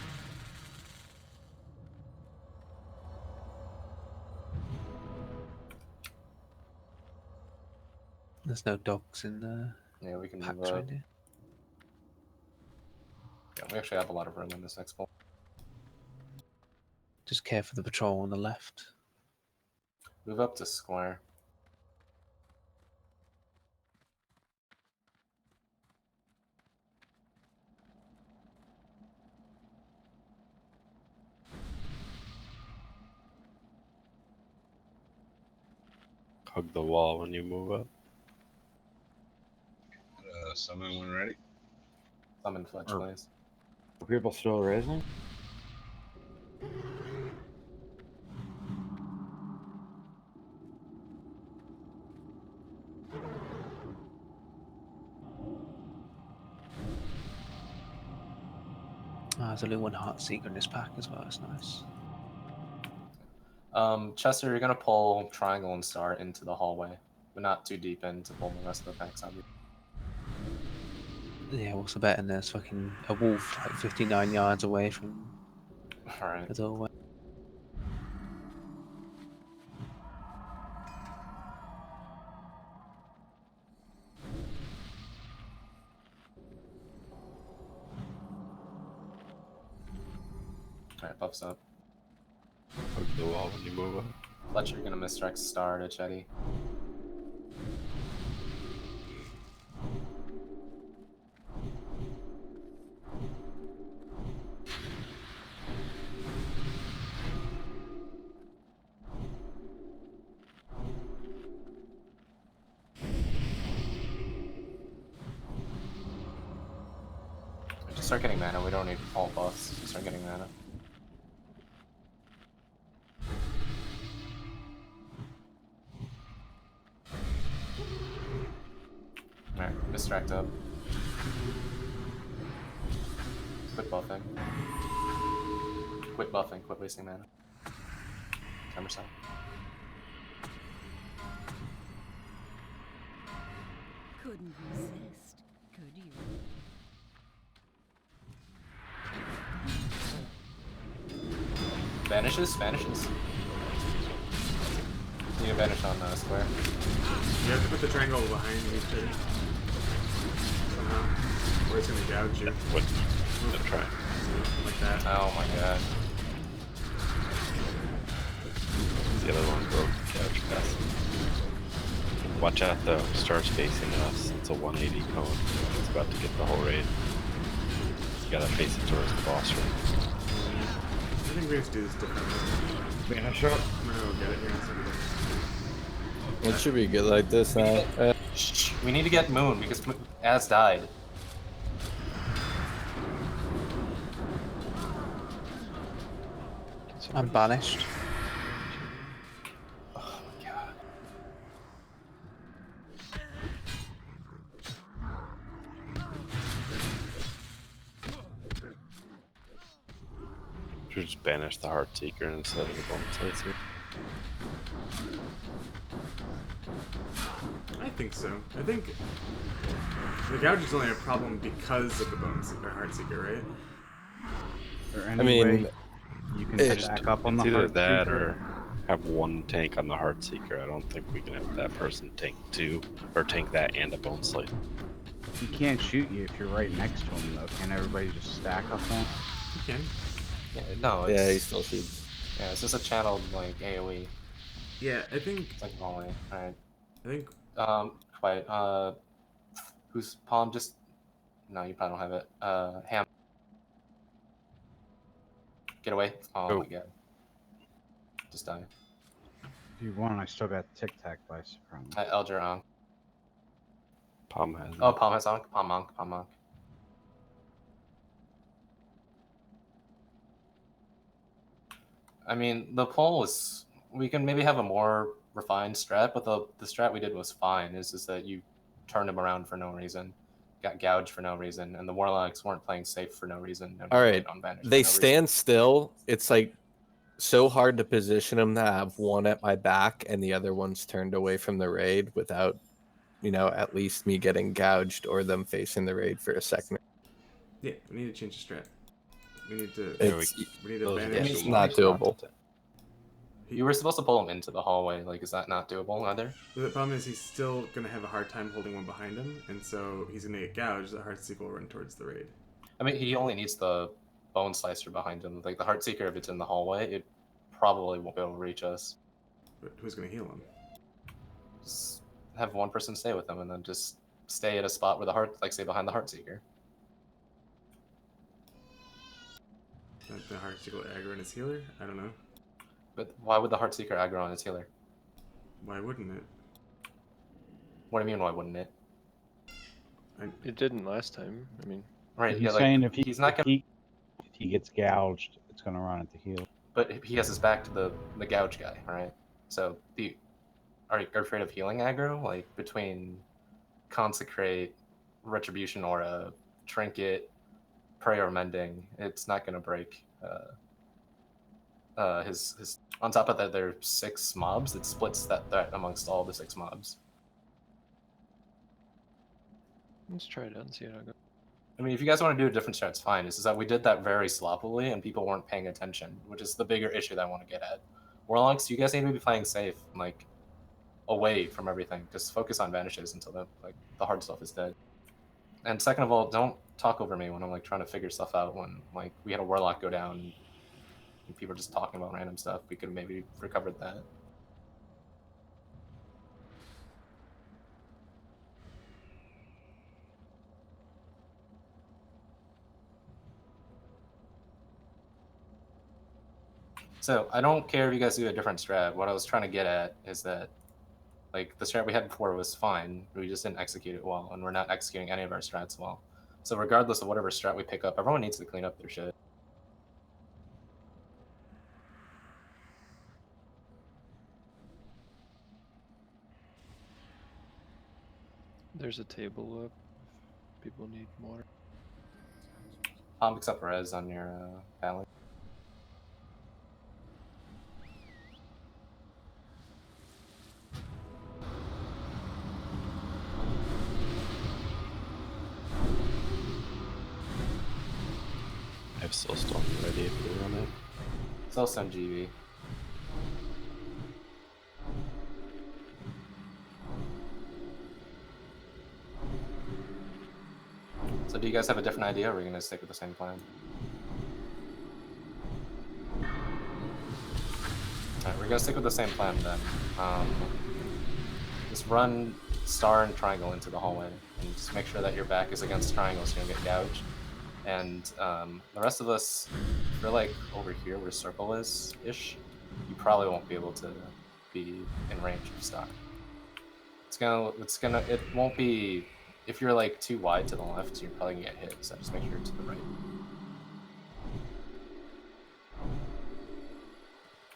There's no dogs in the Yeah, we can packs move up. right here. Yeah, we actually have a lot of room in this next pull. Just care for the patrol on the left. Move up to square. Hug the wall when you move up. Summon when ready. Summon Fletch, Or- please. Are people still raising? There's only one Heart Seeker in this pack as well. That's nice. Chester, you're gonna pull Triangle and Star into the hallway, but not too deep in to pull the rest of the packs out. Yeah, what's the bet? And there's fucking a wolf like 59 yards away from Alright. the doorway. Alright, buffs up. Hug the wall when you move up. Fletcher, you're gonna misdirect Star to Chetty. Just start getting mana. We don't need all buffs. Just start getting mana. Alright, distract up. Quit buffing. Quit buffing. Quit wasting mana. Timer stop. Couldn't resist, could you? Vanishes? Vanishes. Need a vanish on square. You have to put the triangle behind you too. Somehow. Or it's gonna gouge you. What? I'm trying. Like that. Oh my god. The other one broke the couch pass. Watch out though, Star's facing us. It's a 180 cone. It's about to get the whole raid. You gotta face it towards the boss room. I think we have to do this differently. Vanish up. I'm gonna go get it here in a second. It should be good like this now. We need to get Moon because Az died. I'm banished. Oh my god. Should just banish the Heart Seeker instead of the Bone Slicer. I think so. I think the gouge is only a problem because of the Bone Seeker, Heart Seeker, right? Or I any mean, way you can it's stack up on the It's either Heart that Seeker. or have one tank on the Heart Seeker. I don't think we can have that person tank two, or tank that and a Bone Slicer. He can't shoot you if you're right next to him, though. Can everybody just stack up on? You can. Yeah, no, it's, yeah, he still shoots. yeah, it's just a channeled like AoE. Yeah, I think. It's like volley. Alright. I think. Quiet. Whose palm just? No, you probably don't have it. Ham. Get away! Oh my god. Just die. If you want, I still got Tic Tac by Supreme. Elder Ankh. Palm has Oh, Palm has Ankh. Palm Ankh. Palm Ankh. I mean, the poll was. We can maybe have a more refined strat, but the strat we did was fine. Is just that you turned him around for no reason, got gouged for no reason, and the Warlocks weren't playing safe for no reason. All right, they stand still. It's like so hard to position them to have one at my back and the other one's turned away from the raid without, you know, at least me getting gouged or them facing the raid for a second. Yeah, we need to change the strat. We need to. We need to those are banish. It's not doable. You were supposed to pull him into the hallway. Like, is that not doable either? The problem is he's still gonna have a hard time holding one behind him, and so he's gonna get gouged. The Heart Seeker will run towards the raid. I mean, he only needs the Bone Slicer behind him. Like, the Heart Seeker, if it's in the hallway, it probably won't be able to reach us. But who's gonna heal him? Just have one person stay with him, and then just stay at a spot where the heart, like, stay behind the Heart Seeker. The Heart Seeker will aggro in his healer? I don't know. But why would the Heart Seeker aggro on its healer? Why wouldn't it? What do you mean? Why wouldn't it? It didn't last time. I mean, Right? He's Yeah, like saying he's not gonna. if he gets gouged, it's gonna run at the heal. But he has his back to the gouge guy, right? So are you afraid of healing aggro? Like between consecrate, retribution, or a trinket, pray or mending, it's not gonna break. His on top of that, there are 6 mobs. It splits that threat amongst all the 6 mobs. let's try it out and see how it goes. I mean, if you guys want to do a different strat, it's fine. It's just that we did that very sloppily and people weren't paying attention, which is the bigger issue that I want to get at. Warlocks, you guys need to be playing safe, like away from everything. Just focus on vanishes until the hard stuff is dead. And second of all, don't talk over me when I'm like trying to figure stuff out. When like we had a warlock go down and people were just talking about random stuff, we could have maybe recovered that. So I don't care if you guys do a different strat. What I was trying to get at is that like the strat we had before was fine, we just didn't execute it well, and we're not executing any of our strats well. So regardless of whatever strat we pick up, everyone needs to clean up their shit. There's a table up. If people need water. Picks up res on your valley. I have Soulstone ready if you run it. Soulstone GB. So do you guys have a different idea, or are we gonna stick with the same plan? Alright, we're gonna stick with the same plan then. Just run star and triangle into the hallway, and just make sure that your back is against triangles so you don't get gouged. And the rest of us, if you're like over here where circle is-ish, you probably won't be able to be in range of star. It won't be, if you're like too wide to the left, you're probably gonna get hit, so just make sure you're to the right.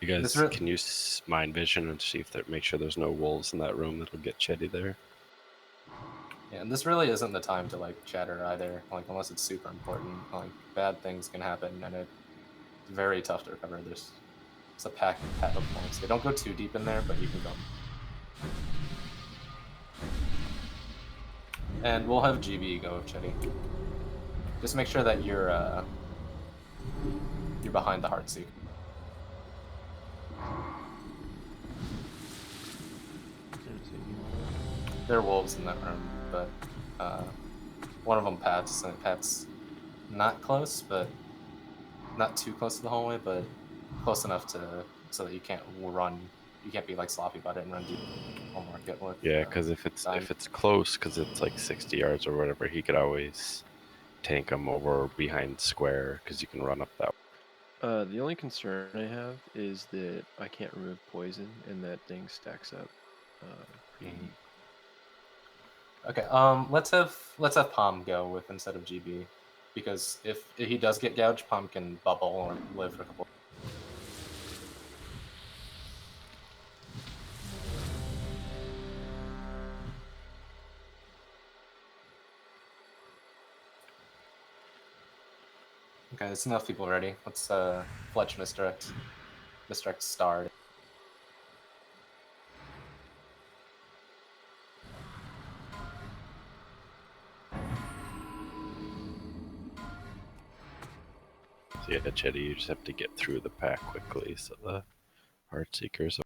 You guys can use mind vision and see if make sure there's no wolves in that room that'll get Chetty there. Yeah, and this really isn't the time to like chatter either, like unless it's super important. Like bad things can happen, and it's very tough to recover. It's a pack of points. They don't go too deep in there, but you can go. And we'll have GB go with Chetty. Just make sure that you're behind the Heartseek. There are wolves in that room, but one of them Pat's, and Pat's not close, but not too close to the hallway, but close enough so that you can't be like sloppy about it and run deep. Yeah, because if it's close, because it's like 60 yards or whatever, he could always tank him over behind square, because you can run up that way. The only concern I have is that I can't remove poison, and that thing stacks up. Okay, let's have Palm go with instead of GB, because if he does get gouged, Palm can bubble or live for a couple. Okay, there's enough people ready. Let's Fletch misdirect star. So yeah, Chetty, you just have to get through the pack quickly, so the Heartseekers.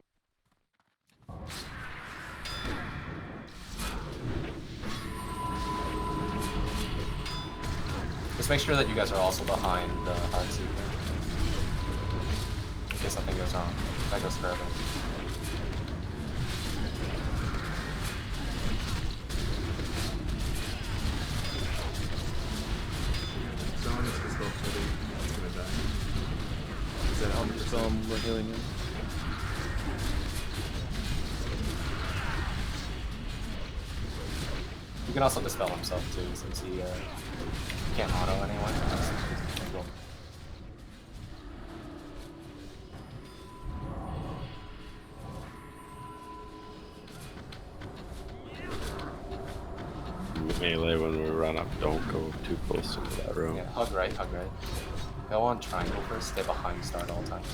Just make sure that you guys are also behind the Heartseeker, in case something goes wrong. That goes further. Someone needs to spell Chetty. It's gonna die. Is that I'm just we're healing him. can also dispel himself too, since he can't auto anyway. Cool. Melee when we run up, don't go too close into that room. Yeah, hug right, hug right. Go on triangle first, stay behind star at all times.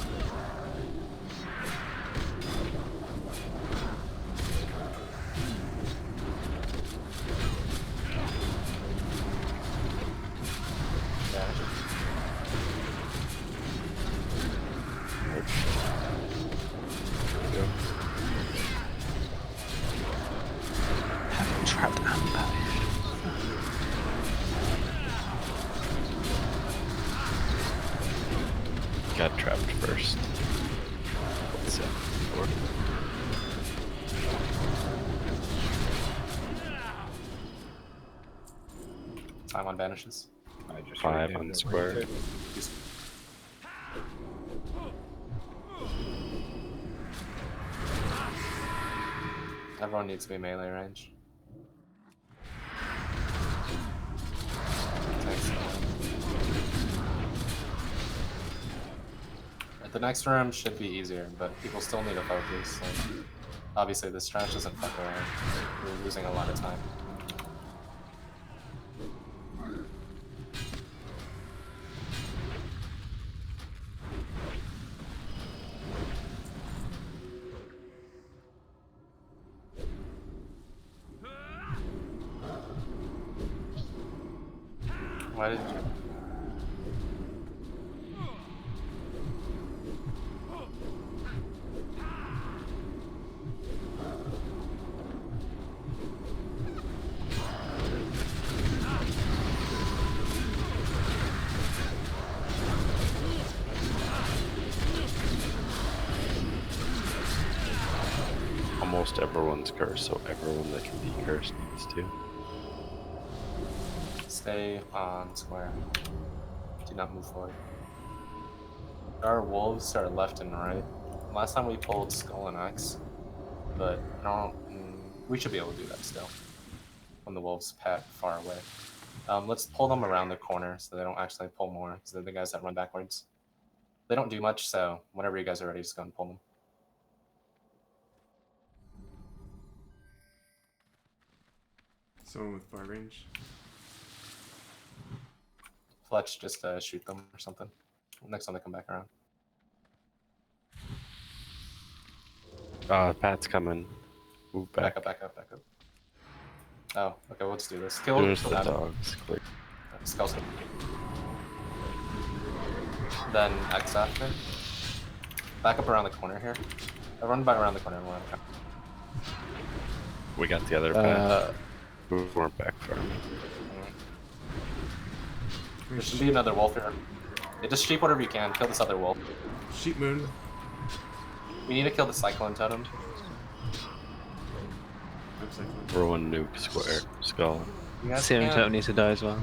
Trapped and banished. Got trapped first. What's that? Time on banishes. I just 5 on square. Everyone needs to be melee range. Thanks. The next room should be easier, but people still need to focus. Like, obviously, this trash doesn't fuck around. We're losing a lot of time. Why did you? Almost everyone's cursed, so everyone that can be cursed needs to. Stay on square. Do not move forward. Our wolves are left and right. Last time we pulled Skull and Axe, but we should be able to do that still. When the wolves pat far away. Let's pull them around the corner so they don't actually pull more, so they're the guys that run backwards. They don't do much, so whenever you guys are ready, just go and pull them. Someone with far range. Fletch, just shoot them or something. Next time they come back around. Pat's coming. Move back. Back up. Oh, okay, let's do this. Kill There's the that. dogs. Quick. Skulls. Then X after. Back up around the corner here. Run by around the corner. We got the other Pat. We weren't back far. There should be another wolf here. Yeah, just sheep whatever you can. Kill this other wolf. Sheep moon. We need to kill the cyclone totem. Everyone nuke square. Skull. Serum totem needs to die as well.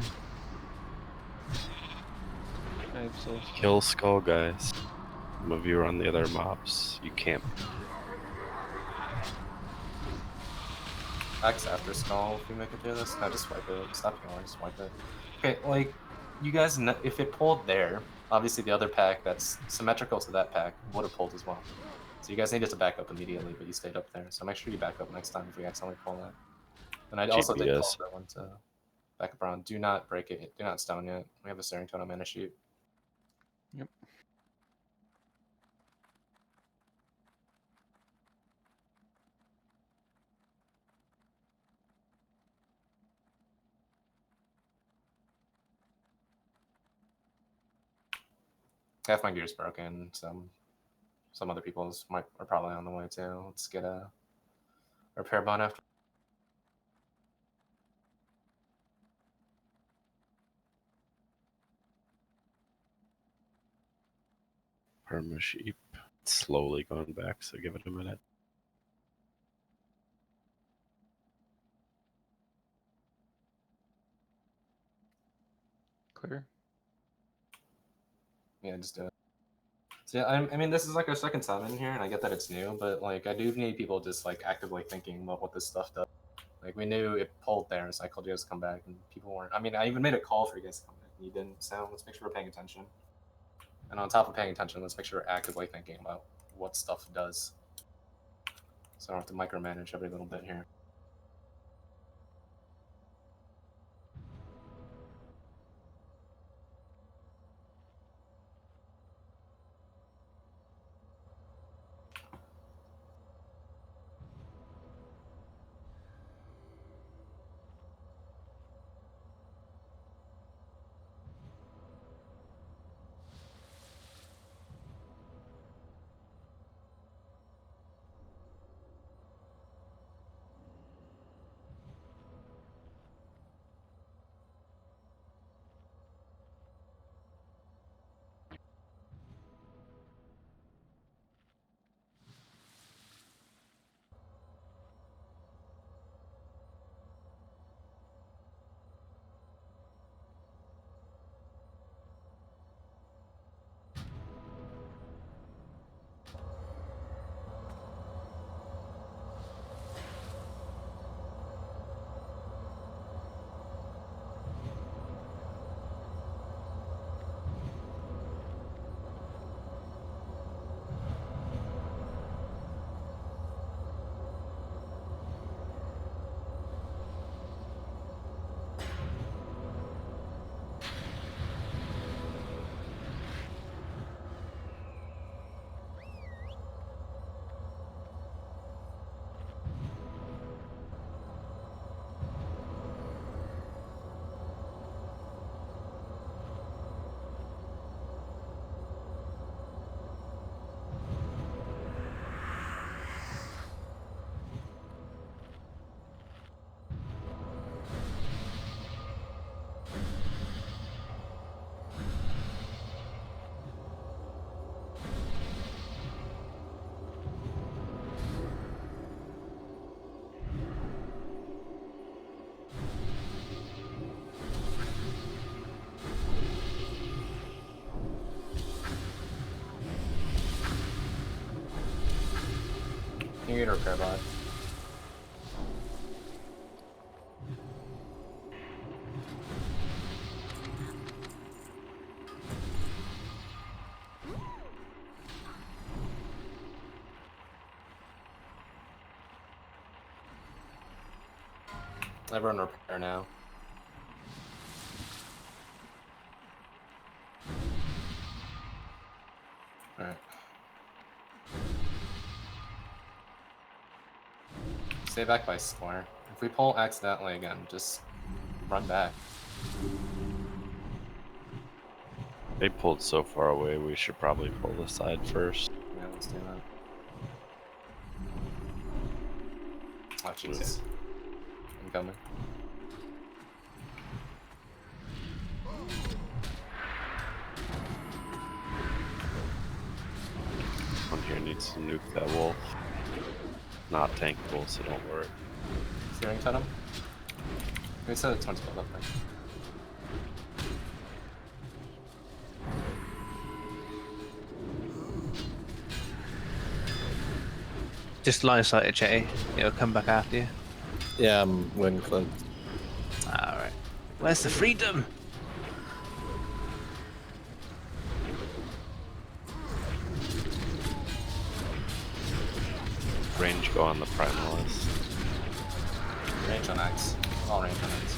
Kill skull, guys. Some of you are on the other mobs. You can't. X after skull if you make it through this. No, just wipe it. Stop going, just wipe it. Okay, like, you guys know, if it pulled there, obviously the other pack that's symmetrical to that pack would have pulled as well. So you guys needed to back up immediately, but you stayed up there. So make sure you back up next time if we accidentally pull that. And I also did call that one to back up around. Do not break it. Do not stone yet. We have a steering totem and a shoot. Yep. Half my gear's broken. Some other people's are probably on the way too. Let's get a repair bond after. Perma sheep. It's slowly going back, so give it a minute. Clear. Yeah, just do it. So yeah, I mean, this is like our second time in here, and I get that it's new, but like I do need people just like actively thinking about what this stuff does. Like we knew it pulled there, so I called you guys to come back, and people weren't. I mean, I even made a call for you guys to come back, and you didn't. So let's make sure we're paying attention. And on top of paying attention, let's make sure we're actively thinking about what stuff does. So I don't have to micromanage every little bit here. Can you get a repair bot? Everyone repair now. Alright. Stay back by square. If we pull accidentally again, just run back. They pulled so far away, we should probably pull the side first. Yeah, let's do that. Oh, Jesus. Incoming. One here needs to nuke that wolf. Not tankable, so don't worry. Searing Totem? We said it's 20 up there. Just line of sight at Chetty. It'll come back after you. Yeah, I'm wind clipped. Alright. Where's the freedom? Range go on the primalist. Range on X. All range on X.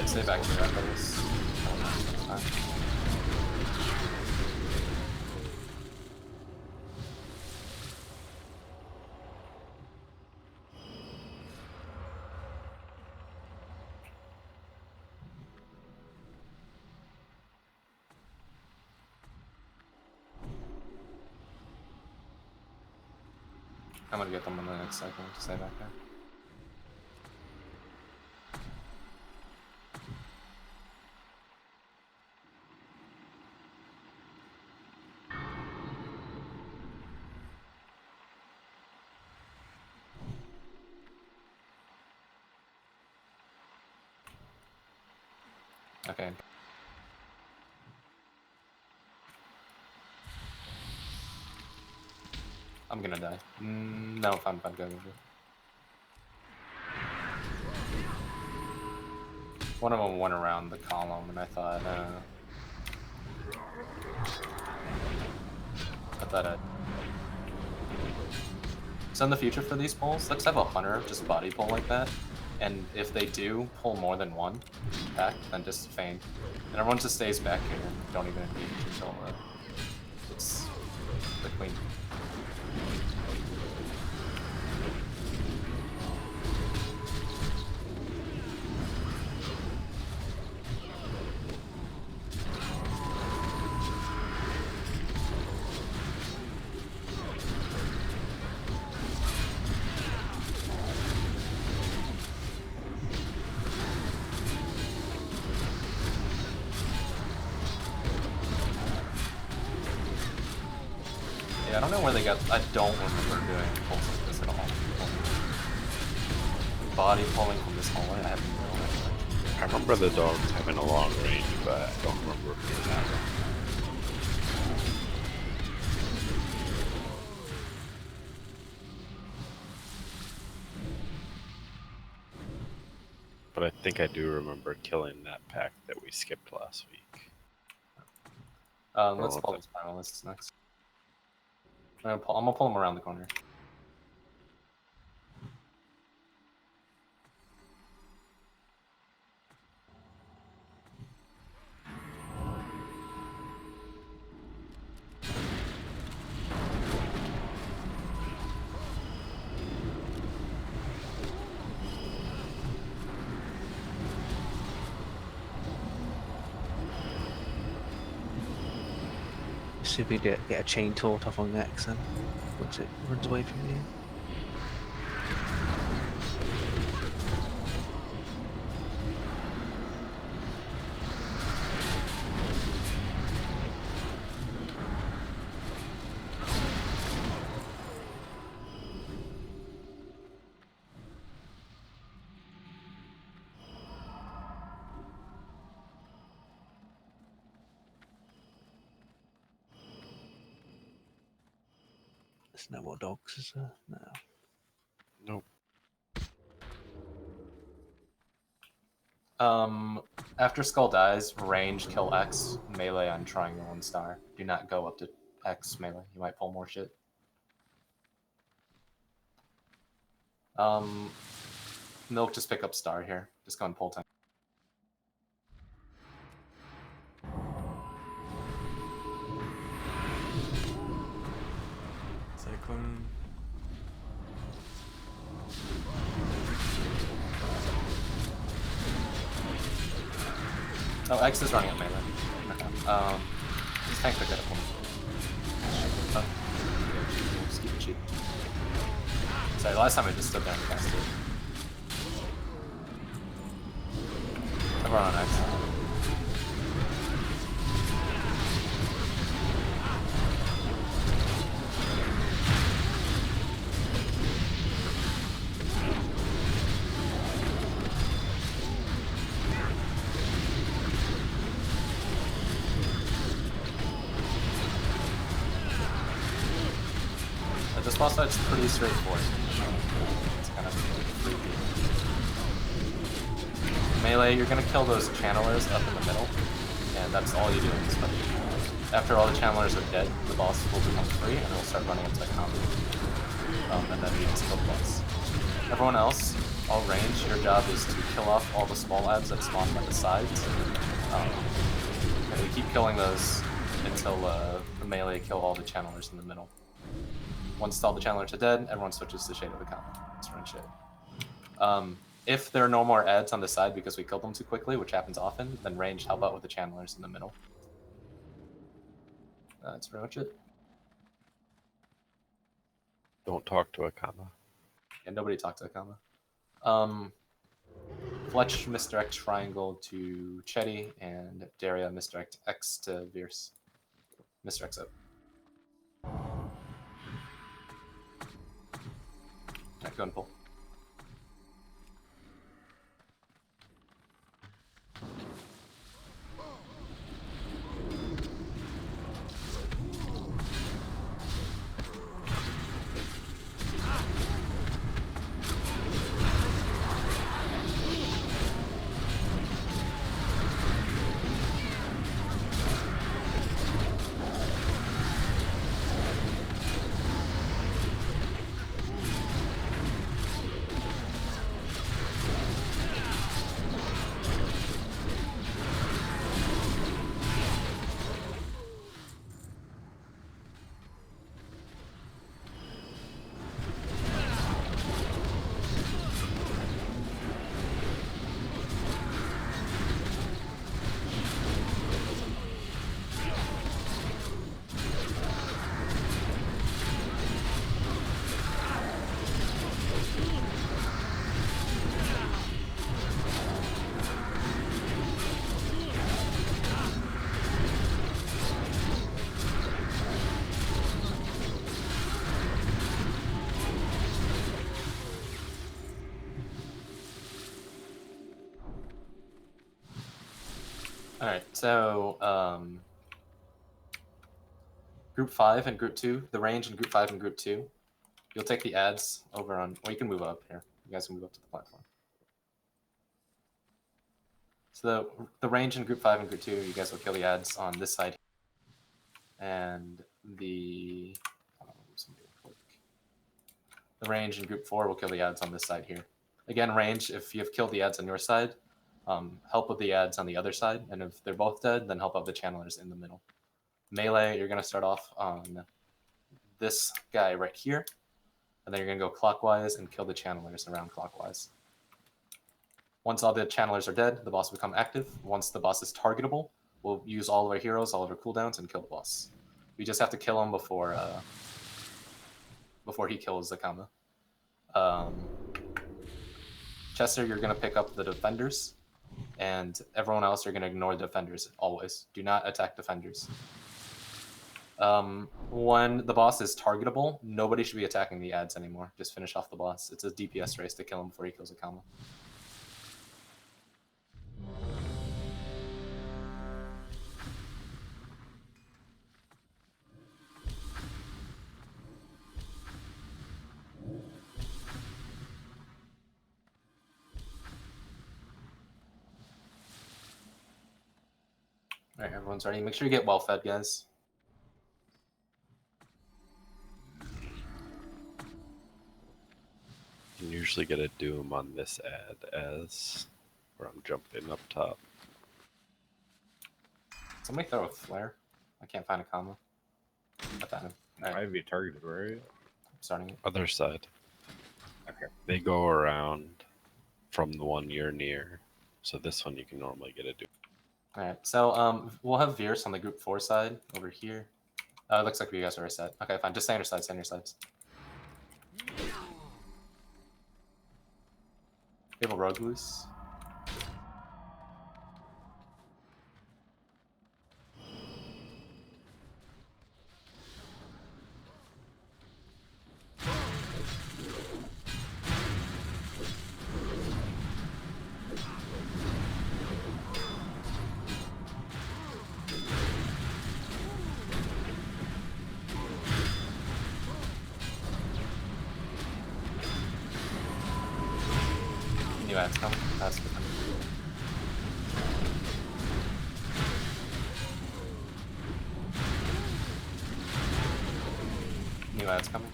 Stay back to that, but it's fine. I'm gonna get them in the next cycle to stay back there. Okay. I'm gonna die. No, fine, go, go, go. One of them went around the column, and I thought so in the future for these pulls, let's have a hunter just body pull like that, and if they do pull more than one pack, then just feign. And everyone just stays back here and don't even engage until it's the queen. Yeah, I don't know where they got. I don't remember doing pulls like this at all. Body pulling from this hallway, I have no idea. I remember the dogs having a long range, but I don't remember it being that long. But I think I do remember killing that pack that we skipped last week. Let's pull this finalists next. I'm gonna pull them around the corner. See if we get a chain taunt off on X then, once it runs away from you. There's no more dogs, is there? No. Nope. After Skull dies, range, kill X, melee on triangle and star. Do not go up to X melee. You might pull more shit. Milk, just pick up star here. Just go and pull 10. Cyclone. Oh, X is running at melee. Okay. Just tank the good at one. Oh. Just keep it cheap. Sorry, last time I just stood there and cast it. Everyone on X. This boss fight's pretty straightforward. It's kind of freaky. Melee, you're gonna kill those channelers up in the middle, and that's all you do in this fight. After all the channelers are dead, the boss will become free, and it will start running into a combo. And then you just kill the boss. Everyone else, all range, your job is to kill off all the small adds that spawn by the sides. And you keep killing those until the melee kill all the channelers in the middle. Once all the channelers are dead, everyone switches to Shade of the Combo. Let's run Shade. If there are no more adds on the side because we killed them too quickly, which happens often, then range help out with the channelers in the middle. That's pretty much it. Don't talk to a comma. Yeah, nobody talked to a comma. Fletch misdirect triangle to Chetty, and Daria misdirect X to Veers. Misdirects up. Alright, go and pull. Alright, so Group 5 and Group 2, the range in Group 5 and Group 2. You'll take the ads over on, well, you can move up here. You guys can move up to the platform. So the range in Group 5 and Group 2, you guys will kill the ads on this side. And the range in Group 4 will kill the ads on this side here. Again, range, if you have killed the ads on your side, help with the ads on the other side. And if they're both dead, then help out the channelers in the middle. Melee, you're going to start off on this guy right here. And then you're going to go clockwise and kill the channelers around clockwise. Once all the channelers are dead, the boss will become active. Once the boss is targetable, we'll use all of our heroes, all of our cooldowns, and kill the boss. We just have to kill him before he kills Zakama. Chester, you're going to pick up the defenders, and everyone else, you're going to ignore the defenders, always. Do not attack defenders. When the boss is targetable, nobody should be attacking the ads anymore. Just finish off the boss. It's a DPS race to kill him before he kills Zakama. Alright, everyone's ready. Make sure you get well fed, guys. You usually get a doom on this ad as where I'm jumping up top. Somebody throw a flare. I can't find a combo. I found him. Alright. I have you targeted, where are you? I'm starting it. Other side. Okay. They go around from the one you're near. So this one you can normally get a doom. Alright, so we'll have Veers on the Group 4 side over here. It looks like you guys are set. Okay, fine. Just stay on your sides, stay on your sides. We have a rogue loose. New ads coming. That's good. New ads coming.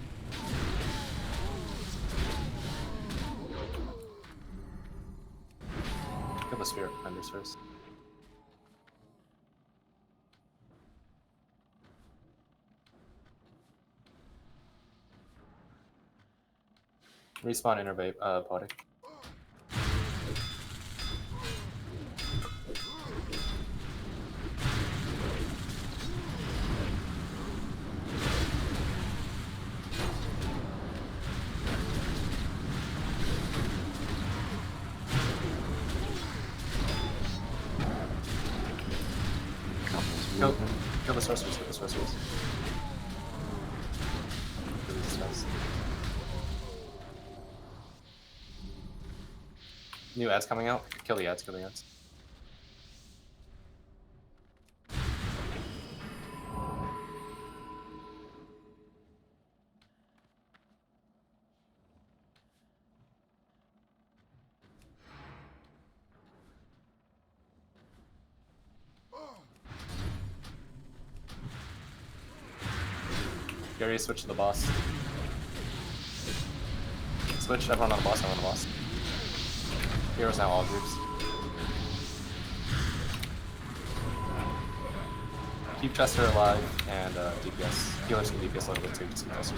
Kill the spirit defenders first. Respawn innervate body. Kill the sorcerers, kill the sorcerers. Kill these spells. New ads coming out. Kill the ads, kill the ads. Gary, switch to the boss. Switch everyone on the boss, everyone on the boss. Heroes now, all groups. Keep Chester alive and DPS. Healers can DPS a little bit too, just keep Chester.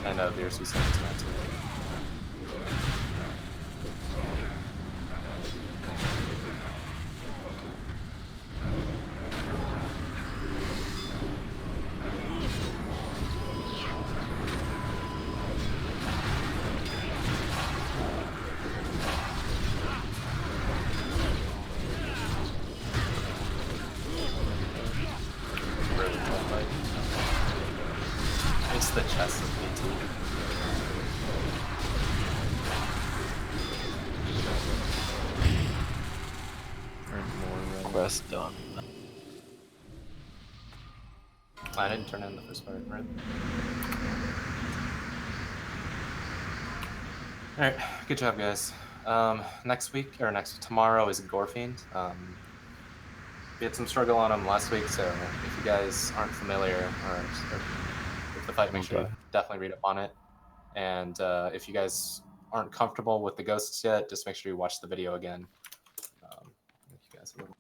And Veers who's sent to that too. It's the chest of me too. progress done. I didn't turn in the first part, right? All right, good job, guys. Next week or tomorrow is Gorefiend. We had some struggle on him last week, so if you guys aren't familiar or with the fight, make sure you definitely read up on it. And if you guys aren't comfortable with the ghosts yet, just make sure you watch the video again. Make you guys a little...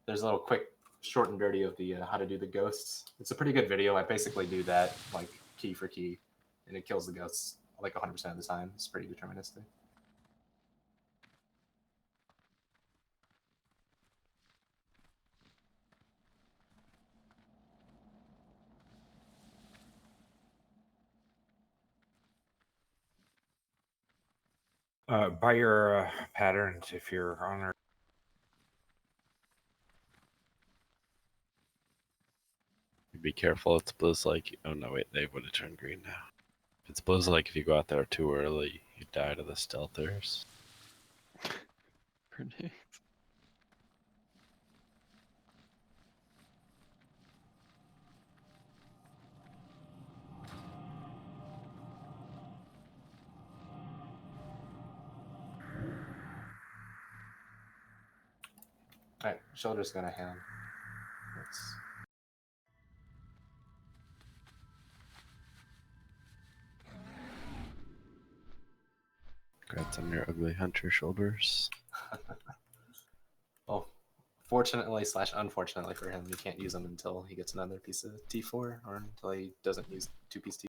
There's a little quick, short and dirty of the how to do the ghosts. It's a pretty good video. I basically do that like key for key, and it kills the ghosts like 100% of the time. It's pretty deterministic. By your patterns, if you're on our Be careful. It's Blizz like. Oh no, wait, they would have turned green now. It's Blizz like if you go out there too early, you die to the stealthers. Predict. All right, shoulder's gonna hand. Let's... Congrats on your ugly hunter shoulders. Well, fortunately / unfortunately for him, he can't use them until he gets another piece of T4 or until he doesn't use 2-piece T4.